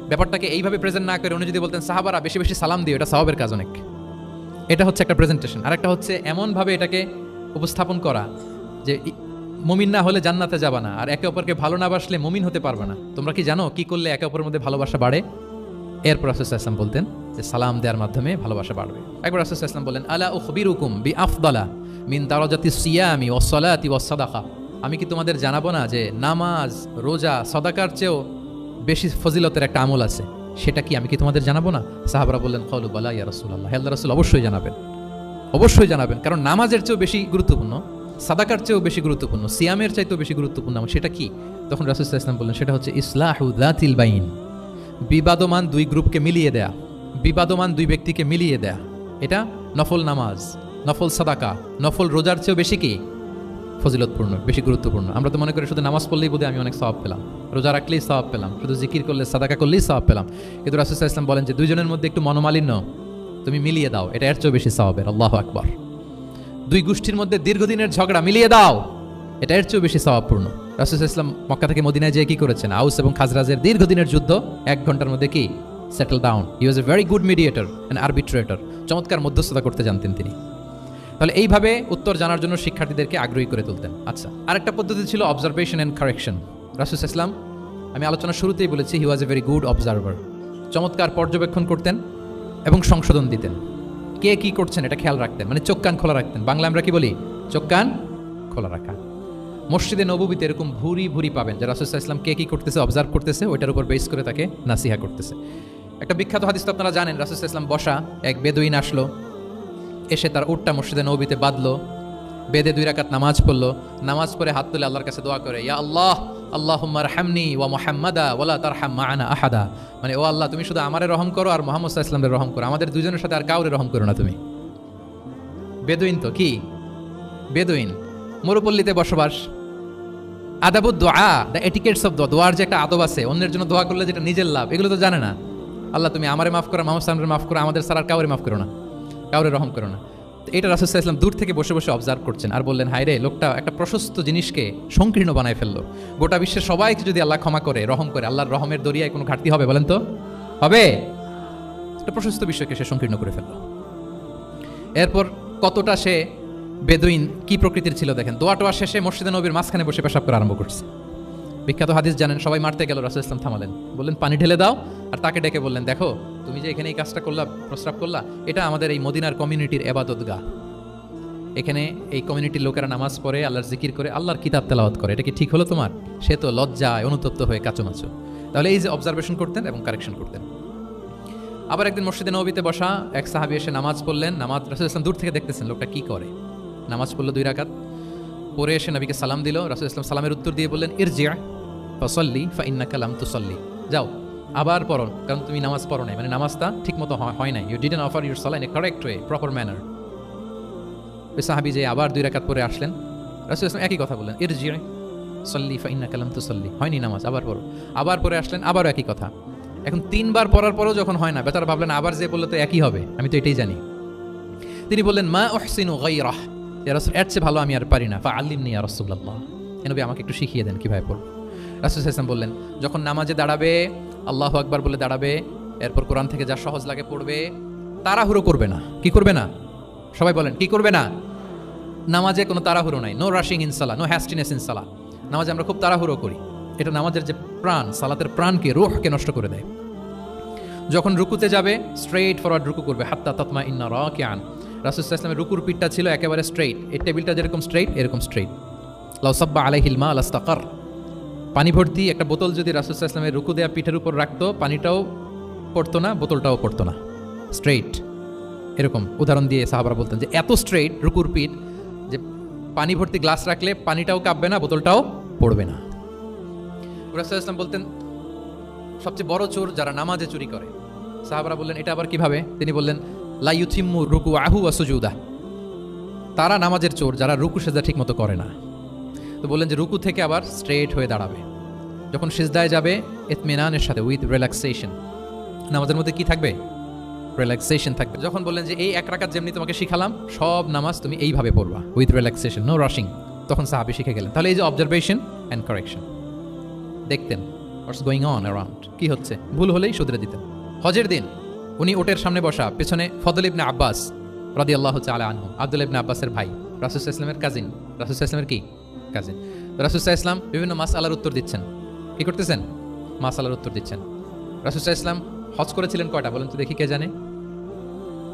ব্যাপারটাকে এইভাবে প্রেজেন্ট না করে উনি যদি বলতেন সাহাবারা বেশি বেশি সালাম দিও, এটা সওয়াবের কাজ অনেক। এটা হচ্ছে একটা প্রেজেন্টেশন। আর একটা হচ্ছে এমনভাবে এটাকে উপস্থাপন করা যে মুমিন না হলে জান্নাতে যাবা না, আর একে অপরকে ভালো না বাসলে মুমিন হতে পারবে না। তোমরা কি জানো কি করলে একে অপরের মধ্যে ভালোবাসা বাড়ে? এরপর রাসূল সাল্লাল্লাহু আলাইহি ওয়াসাল্লাম বলতেন যে সালাম দেওয়ার মাধ্যমে ভালোবাসা বাড়বে। একবার রাসূল সাল্লাল্লাহু আলাইহি ওয়াসাল্লাম বলেন, আলা উখবিরুকুম বিআফদালা মিন দারাজাতিস সিয়ামি ওয়াস সালাতি ওয়াস সাদাকা, আমি কি তোমাদের জানাবো না যে নামাজ, রোজা, সাদাকার চেয়েও বেশি ফজিলতের একটা আমল আছে, সেটা কি আমি কি তোমাদের জানাবো না? সাহাবারা বললেন, ক্বালু বালা ইয়া রাসূলুল্লাহ, হে আল্লাহর রাসূল, অবশ্যই জানাবেন, অবশ্যই জানাবেন। কারণ নামাজের চেয়েও বেশি গুরুত্বপূর্ণ, সাদাকার চেয়েও বেশি গুরুত্বপূর্ণ, সিয়ামের চাইতেও বেশি গুরুত্বপূর্ণ সেটা কি? তখন রাসূল সাল্লাল্লাহু আলাইহি ওয়াসাল্লাম বললেন, সেটা হচ্ছে ইসলাহু যাতিল বাইন, বিবাদমান দুই গ্রুপকে মিলিয়ে দেয়া, বিবাদমান দুই ব্যক্তিকে মিলিয়ে দেয়া। এটা নফল নামাজ, নফল সাদাকা, নফল রোজার চেয়েও বেশি কি ফজিলতপূর্ণ, বেশি গুরুত্বপূর্ণ। আমরা তো মনে করি শুধু নামাজ পড়লেই বোধহয় আমি অনেক সওয়াব পেলাম, রোজা রাখলেই সওয়াব পেলাম, শুধু জিকির করলে, সাদাকা করলেই সওয়াব পেলাম। কিন্তু রাসূল সাল্লাল্লাহু আলাইহি ওয়াসাল্লাম বলেন যে দুইজনের মধ্যে একটু মনোমালিন্য তুমি মিলিয়ে দাও, এটা এর চেয়েও বেশি সওয়াবের। আল্লাহু আকবার। দুই গোষ্ঠীর মধ্যে দীর্ঘদিনের ঝগড়া মিলিয়ে দাও, এটা এর চেয়েও বেশি সওয়াবপূর্ণ। রাসূল সাল্লাল্লাহু আলাইহি ওয়াসাল্লাম মক্কা থেকে মদিনায় যেয়ে কি করেছেন? আউস এবং খাজরাজের দীর্ঘদিনের যুদ্ধ 1 ঘন্টার মধ্যে কি settle down. He was a very good mediator and arbitrator, চমৎকার মধ্যস্থতা করতে জানতেন তিনি। তাহলে এইভাবে উত্তর জানার জন্য শিক্ষার্থীদেরকে আগ্রহী করে তুলতেন। আচ্ছা, আরেকটা পদ্ধতি ছিল অবজারভেশন অ্যান্ড কারেকশন। রাসূল ইসলাম, আমি আলোচনার শুরুতেই বলেছি, হি was a very good observer. চমৎকার পর্যবেক্ষণ করতেন এবং সংশোধন দিতেন। কে কি করছেন এটা খেয়াল রাখতেন, মানে চোখ কান খোলা রাখতেন। বাংলা আমরা কি বলি? চোখ কান খোলা রাখা। মসজিদে নববীতে এরকম ভুরি ভুরি পাবেন যে রাসূল ইসলাম কে কি করতেছে অবজার্ভ করতেছে, ওইটার উপর বেস করে তাকে নাসিহা করতেছে। একটা বিখ্যাত হাদিস তো আপনারা জানেন, রাসূল ইসলাম বসা, এক বেদুইন আসলো, এসে তার উটটা মসজিদে নববীতে বাঁধলো, বেদে 2 রাকাত নামাজ পড়লো, নামাজ পড়ে হাত তুলে আল্লাহর কাছে দোয়া করে, ইয়া আল্লাহ আল্লাহুম্মা আরহামনি ওয়া মুহাম্মাদা ওয়ালা তারহাম মা'ানা আহাদা, মানে ও আল্লাহ তুমি শুধু আমারে রহম করো আর মুহাম্মদ সাল্লাল্লাহু আলাইহি ওয়াসাল্লামের রহম করো, আমাদের দুজনের সাথে আর কাউরে রহম করো না তুমি। বেদুইন তো কি, বেদুইন মরুপল্লীতে বসবাস। আদাবুদ দোয়া, দ্য এটিকেটস অফ দোয়ার যে একটা আদব আছে, অন্যের জন্য দোয়া করলে যেটা নিজের লাভ, এগুলো তো জানে না। আল্লাহ তুমি আমারে মাফ করো, মুহাম্মদ সাল্লাল্লাহু আলাইহি ওয়াসাল্লামকে মাফ করো, আমাদের সারা কাউরে মাফ করো না, কাউরে রহম করো না। এটা রাসূল সাল্লাল্লাহু আলাইহি ওয়াসাল্লাম দূর থেকে বসে বসে অবজার্ভ করছেন আর বললেন, হায় রে, লোকটা একটা প্রশস্ত জিনিসকে সংকীর্ণ বানায় ফেললো। গোটা বিশ্বের সবাইকে যদি আল্লাহ ক্ষমা করে, রহম করে, আল্লাহর রহমের দরিয়ায় কোনো ঘাটতি হবে বলেন তো? হবে? একটা প্রশস্ত বিষয়কে সে সংকীর্ণ করে ফেললো। এরপর কতটা সে বেদুইন কি প্রকৃতির ছিল দেখেন। দোয়া টোয়া শেষে মসজিদে নবীর মাঝখানে বসে পেশাব করা আরম্ভ করছে। বিখ্যাত হাদিস জানেন, সবাই মারতে গেল, রাসূল ইসলাম থামালেন, বললেন পানি ঢেলে দাও, আর তাকে ডেকে বললেন, দেখো তুমি যে এখানে এই কাজটা করলা, প্রস্রাব করলা, এটা আমাদের এই মদিনার কমিউনিটির ইবাদতগাহ। এখানে এই কমিউনিটির লোকেরা নামাজ পড়ে, আল্লাহর জিকির করে, আল্লাহর কিতাব তেলাওয়াত করে, এটা কি ঠিক হলো তোমার? সে তো লজ্জায় অনুতপ্ত হয়ে কাচুমাচু। তাহলে এই যে অবজারভেশন করতেন এবং কারেকশন করতেন। আবার একদিন মসজিদে নববীতে বসা এক সাহাবী এসে নামাজ পড়লেন। নামাজ রাসূল ইসলাম দূর থেকে দেখতেছেন লোকটা কি করে। নামাজ পড়লো 2 রাকাত, পরে এসে নবীকে সালাম দিল। রাসূল ইসলাম সালামের উত্তর দিয়ে বললেন, ইরজি' ফাসাল্লি ফাইন্নাকা লাম তুসাল্লি, যাও আবার পড়ো, কারণ তুমি নামাজ পড়ো নাই, মানে নামাজটা ঠিকমতো হয় নাই, ইউ ডিডন্ট অফার ইউর সালাহ in a correct way, proper manner. ওই সাহাবী যে আবার 2 রাকাত পরে আসলেন, রাসূল ইসলাম একই কথা বললেন, ইরজি' সাল্লি ফাইন্নাকা লাম তুসাল্লি, হয়নি নামাজ, আবার পড়ো। আবার পরে আসলেন, আবারও একই কথা। এখন 3 বার পড়ার পরও যখন হয় না, বেচারা ভাবলেন আবার যে বললে তো একই হবে, আমি তো এটাই জানি। তিনি বললেন, মা উহসিনু গায়রাহ, ইয়া রাসূল এর চেয়ে ভালো আমি আর পারি না, ফাআল্লিমনি ইয়া রাসূলুল্লাহ, নবী আমাকে একটু শিখিয়ে দেন কিভাবে পড়ব। রাসূল সাল্লাল্লাহু আলাইহি ওয়াসাল্লাম বললেন, যখন নামাজে দাঁড়াবে আল্লাহু আকবার বলে দাঁড়াবে, এরপর কোরআন থেকে যা সহজ লাগে পড়বে, তাড়াহুড়ো করবে না। কি করবে না? সবাই বলেন, কি করবে না? নামাজে কোনো তাড়াহুড়ো নাই, নো রাশিং ইন সালাহ, নো হ্যাস্টিনেস ইন সালাহ। নামাজে আমরা খুব তাড়াহুড়ো করি, এটা নামাজের যে প্রাণ, সালাতের প্রাণকে, রূহকে নষ্ট করে দেয়। যখন রুকুতে যাবে স্ট্রেইট ফরওয়ার্ড রুকু করবে, হাত্তা তাতমা ইন্না রাকিআন। রাসূল সাল্লাল্লাহু আলাইহি ওয়াসাল্লামের রুকুর পিঠটা ছিল একেবারে স্ট্রেইট, এই টেবিলটা যেরকম স্ট্রেইট এরকম স্ট্রেইট। লাউ সাব্বা আলাইহিল মা লাস্তাকার, পানি ভর্তি একটা বোতল যদি রাসূল সাল্লাল্লাহু আলাইহি ওয়াসাল্লামের রুকু দেয়া পিঠের উপর রাখতো, পানিটাও পড়তো না, বোতলটাও পড়তো না, স্ট্রেইট। এরকম উদাহরণ দিয়ে সাহাবারা বলতেন যে এত স্ট্রেইট রুকুর পিঠ যে পানি ভর্তি গ্লাস রাখলে পানিটাও কাঁপবে না, বোতলটাও পড়বে না। রাসূল সাল্লাল্লাহু আলাইহি ওয়াসাল্লাম বলতেন, সবচেয়ে বড় চোর যারা নামাজে চুরি করে। সাহাবারা বললেন, এটা আবার কিভাবে? তিনি বললেন, লা ইউতিম্মু রুকুআহু ওয়া সুজুদাহ, তারা নামাজের চোর যারা রুকু সেজদা ঠিকমতো করে না। তো বললেন যে রুকু থেকে আবার স্ট্রেট হয়ে দাঁড়াবে, যখন সিজদায় যাবে ইতমিনানের সাথে, উইথ রিল্যাক্সেশন। নামাজের মধ্যে কি থাকবে? রিল্যাক্সেশন থাকবে। যখন বললেন যে এই 1 রাকাত যেমনি তোমাকে শিখালাম, সব নামাজ তুমি এইভাবে পড়বা, উইথ রিল্যাক্সেশন, নো রাশিং, তখন সাহাবী শিখে গেলেন। তাহলে এই যে অবজারভেশন অ্যান্ড কারেকশন, দেখতেন হোয়াটস গোয়িং অন অ্যারাউন্ড, কি হচ্ছে, ভুল হলেই শুধরে দিতেন। হজের দিন উনি ওটের সামনে বসা, পেছনে ফদল ইবনে আব্বাস রাদিয়াল্লাহু তাআলা আনহু, আব্দুল্লাহ ইবনে আব্বাসের ভাই, রাসূল সাল্লাল্লাহু আলাইহি ওয়াসাল্লামের কাজিন, রাসূল সাল্লাল্লাহু আলাইহি ওয়াসাল্লামের কি কাজিন। রাসূল সাল্লাল্লাহু আলাইহি ওয়াসাল্লাম বিভিন্ন মাসআলার উত্তর দিচ্ছেন। কি করতেছেন? মাসআলার উত্তর দিচ্ছেন। রাসূল সাল্লাল্লাহু আলাইহি ওয়াসাল্লাম হজ করেছিলেন কয়টা বলেন তো দেখি, কে জানে?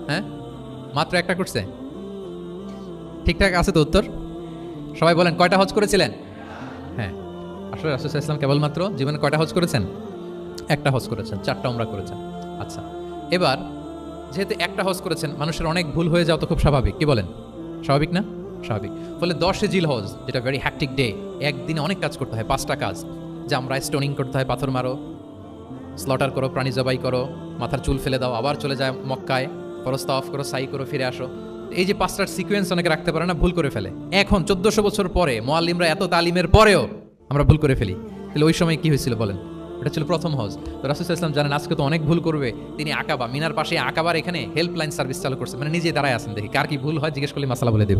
হ্যাঁ, মাত্র 1টা করছে। ঠিকঠাক আছে তো উত্তর? সবাই বলেন, কয়টা হজ করেছিলেন? হ্যাঁ, আসলে রাসূল সাল্লাল্লাহু আলাইহি ওয়াসাল্লাম কেবলমাত্র জীবনে কয়টা হজ করেছেন? 1টা হজ করেছেন, 4টা উমরা করেছেন। আচ্ছা, এবার যেহেতু 1টা হজ করেছেন, মানুষের অনেক ভুল হয়ে যাওয়া তো খুব স্বাভাবিক, কি বলেন? স্বাভাবিক না? স্বাভাবিক। ফলে 10 জিলহজ, যেটা ভেরি হ্যাকটিক ডে, একদিনে অনেক কাজ করতে হয়, 5টা কাজ। জামরায় স্টোনিং করতে হয়, পাথর মারো, স্লটার করো, প্রাণী জবাই করো, মাথার চুল ফেলে দাও, আবার চলে যায় মক্কায়, ফরজ তাওয়াফ করো, সাই করো, ফিরে আসো। এই যে 5টার সিকোয়েন্স অনেকে রাখতে পারে না, ভুল করে ফেলে। এখন 1400 বছর পরে, মুআল্লিমরা এত তালিমের পরেও আমরা ভুল করে ফেলি। তাহলে ওই সময় কি হয়েছিল বলেন? এটা ছিল প্রথম হজ। তো রাসূল সাল্লাল্লাহু আলাইহি ওয়াসাল্লাম জানেন আজকে তো অনেক ভুল করবে, তিনি আকাবা, মিনার পাশে আকাবার এখানে হেল্পলাইন সার্ভিস চালু করছে, মানে নিজে দাঁড়ায় আছেন, দেখি কার কি ভুল হয়, জিজ্ঞেস করলে মাসালা বলে দেব।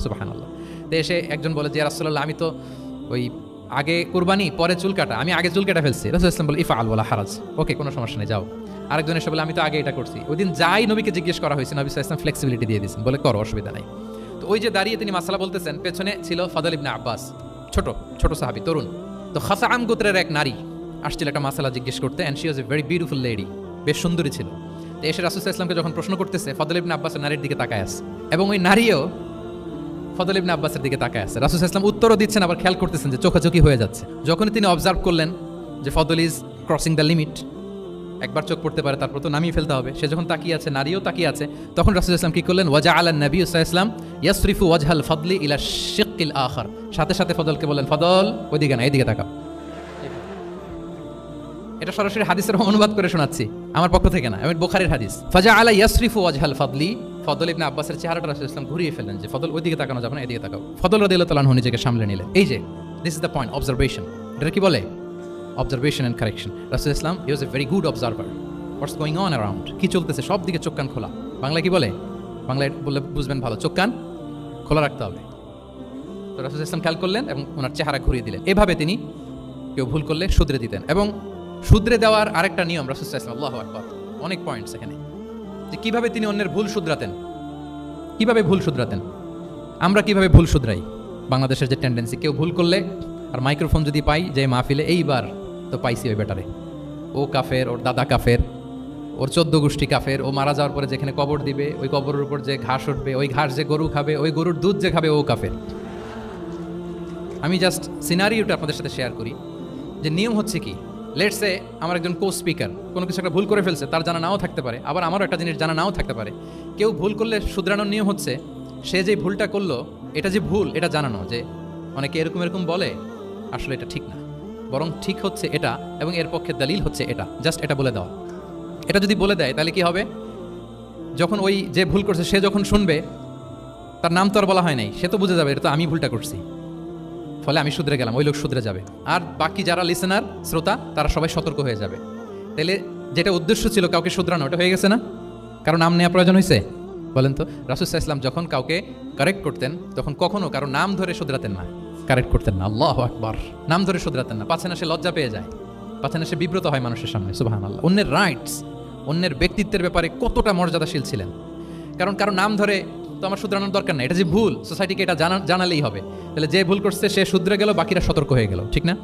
সুবহানাল্লাহ। তো এসে একজন বলে যে, ইয়া রাসূলুল্লাহ, আমি তো ওই আগে কুরবানি পরে চুল কাটা, আমি আগে চুল কাটা ফেলছি। রাসূল সাল্লাল্লাহু আলাইহি ওয়াসাল্লাম বলে, ইফআল ওয়ালা হারাজ, ওকে কোনো সমস্যা নেই, যাও। আরেকজন এসে বলে, আমি তো আগে এটা করছি। ওই দিন যাই নবীকে জিজ্ঞেস করা হয়েছে, নবী সাল্লাল্লাহু আলাইহি ওয়াসাল্লাম ফ্লেক্সিবিলিটি দিয়ে দিয়েছেন, বলে করো, অসুবিধা নাই। তো ওই যে দাঁড়িয়ে তিনি মাসালা বলতেছেন, পেছনে ছিল ফাদল ইবনে আব্বাস, ছোট ছোট সাহাবী, তরুণ। তো খাসাআম গোত্রের এক নারী আসছিল একটা মাসালা জিজ্ঞেস করতে, and she was a very beautiful lady, বেশ সুন্দরী ছিল। তো এসে রাসূল সাল্লাল্লাহু আলাইহি ওয়াসাল্লামকে যখন প্রশ্ন করতেছে, ফাদল ইবনে আব্বাসের নারীর দিকে তাকায় আছে, এবং ওই নারীও ফাদল ইবনে আব্বাসের দিকে তাকায় আছে। রাসূল সাল্লাল্লাহু আলাইহি ওয়াসাল্লাম উত্তরও দিচ্ছেন, আবার খেয়াল করতেছেন যে চোখাচোখি হয়ে যাচ্ছে। যখনই তিনি অবজার্ভ করলেন যে ফদল ইজ ক্রসিং দ্য লিমিট, একবার চোখ পড়তে পারে তারপর তো নামিয়ে ফেলতে হবে, সে যখন তাকিয়ে আছে, নারীও তাকিয়ে আছে, তখন রাসূল সাল্লাল্লাহু আলাইহি ওয়াসাল্লাম কি করলেন, ওয়াজআলা নবী সাল্লাল্লাহু আলাইহি ওয়াসাল্লাম ইয়াসরিফু ওয়াজহাল ফাদলি ইলা শিক্কিল আখার, সাথে সাথে ফদলকে বললেন, ফদল ওইদিকে না, এইদিকে তাকাও। এটা সরাসরি হাদিসের অনুবাদ করে শোনাচ্ছি, আমার পক্ষ থেকে না, আমি বুখারীর হাদিস। ফাজআলা ইয়াসরিফু ওয়াজহাল ফাদলি, ফদল ইবনে আব্বাসের চেহারাটা রাসূল সাল্লাল্লাহু আলাইহি ওয়াসাল্লাম ঘুরিয়ে ফেললেন যে ফদল ওইদিকে তাকানো যাবে না, এদিকে তাকাও। ফদল রাদিয়াল্লাহু তাআলা আনহু নিজেকে সামলে নিলেন। এই যে this is the point, observation. এটা কি বলে? Observation and correction. রাসূল ইসলাম he was a very good observer. What's going on around, কি চলতেছে সব দিকে চোখ কান খোলা। বাংলায় কি বলে? বাংলায় বললে বুঝবেন ভালো, চোখ কান খোলা রাখতে হবে। তো রাসূল ইসলাম খেয়াল করলেন এবং ওনার চেহারা ঘুরিয়ে দিলেন। এভাবে তিনি কেউ ভুল করলে শুধরে দিতেন। এবং শুধরে দেওয়ার আরেকটা নিয়ম রাসূল ইসলাম, আল্লাহু আকবার, অনেক পয়েন্টস এখানে, যে কিভাবে তিনি অন্যের ভুল শুধরাতেন। কিভাবে ভুল শুধরাতেন? আমরা কিভাবে ভুল শুধরাই? বাংলাদেশের যে টেন্ডেন্সি, কেউ ভুল করলে আর মাইক্রোফোন যদি পাই যে মাহফিলে, এইবার তো পাইছি ওই বেটারে, ও কাফের, ওর দাদা কাফের, ওর 14 গোষ্ঠী কাফের, ও মারা যাওয়ার পরে যেখানে কবর দিবে ওই কবরের উপর যে ঘাস উঠবে, ওই ঘাস যে গরু খাবে, ওই গরুর দুধ যে খাবে, ও কাফের। আমি জাস্ট সিনারিওটা আপনাদের সাথে শেয়ার করি যে নিয়ম হচ্ছে কি। লেটস সে আমার একজন কো স্পিকার কোনো কিছু একটা ভুল করে ফেলছে, তার জানা নাও থাকতে পারে, আবার আমারও একটা জিনিস জানা নাও থাকতে পারে। কেউ ভুল করলে শুধরানোর নিয়ম হচ্ছে সে যে ভুলটা করলো এটা যে ভুল এটা জানানো, যে অনেকে এরকম এরকম বলে, আসলে এটা ঠিক না, বরং ঠিক হচ্ছে এটা এবং এর পক্ষে দলিল হচ্ছে এটা, জাস্ট এটা বলে দেওয়া। এটা যদি বলে দেয় তাহলে কি হবে, যখন ওই যে ভুল করছে সে যখন শুনবে, তার নাম তো আর বলা হয় নাই, সে তো বুঝে যাবে এটা তো আমি ভুলটা করছি, ফলে আমি শুধরে গেলাম, ওই লোক শুধরে যাবে। আর বাকি যারা লিসেনার, শ্রোতা, তারা সবাই সতর্ক হয়ে যাবে। তাহলে যেটা উদ্দেশ্য ছিল কাউকে শুধরানো, ওটা হয়ে গেছে না? কারণ নাম নেওয়া প্রয়োজন হয়েছে? বলেন তো। রাসূল সাল্লাল্লাহু আলাইহি ওয়াসাল্লাম যখন কাউকে কারেক্ট করতেন তখন কখনো কারো নাম ধরে শুধরাতেন না, কারেক্ট করতেন না। আল্লাহু আকবার। নাম ধরে শুধরাতেন না, পাছে না সে লজ্জা পেয়ে যায়, পাছে না সে বিব্রত হয় মানুষের সামনে। সুবহানাল্লাহ। অন্যের রাইটস, অন্যের ব্যক্তিত্বের ব্যাপারে কতটা মর্যাদাশীল ছিলেন। কারণ কারো নাম ধরে তো আমার শুধরানোর দরকার নেই, এটা যে ভুল, সোসাইটিকে এটা জানালেই হবে। তাহলে যে ভুল করছে সে শুধরে গেল, বাকিরা সতর্ক হয়ে গেল, ঠিক না?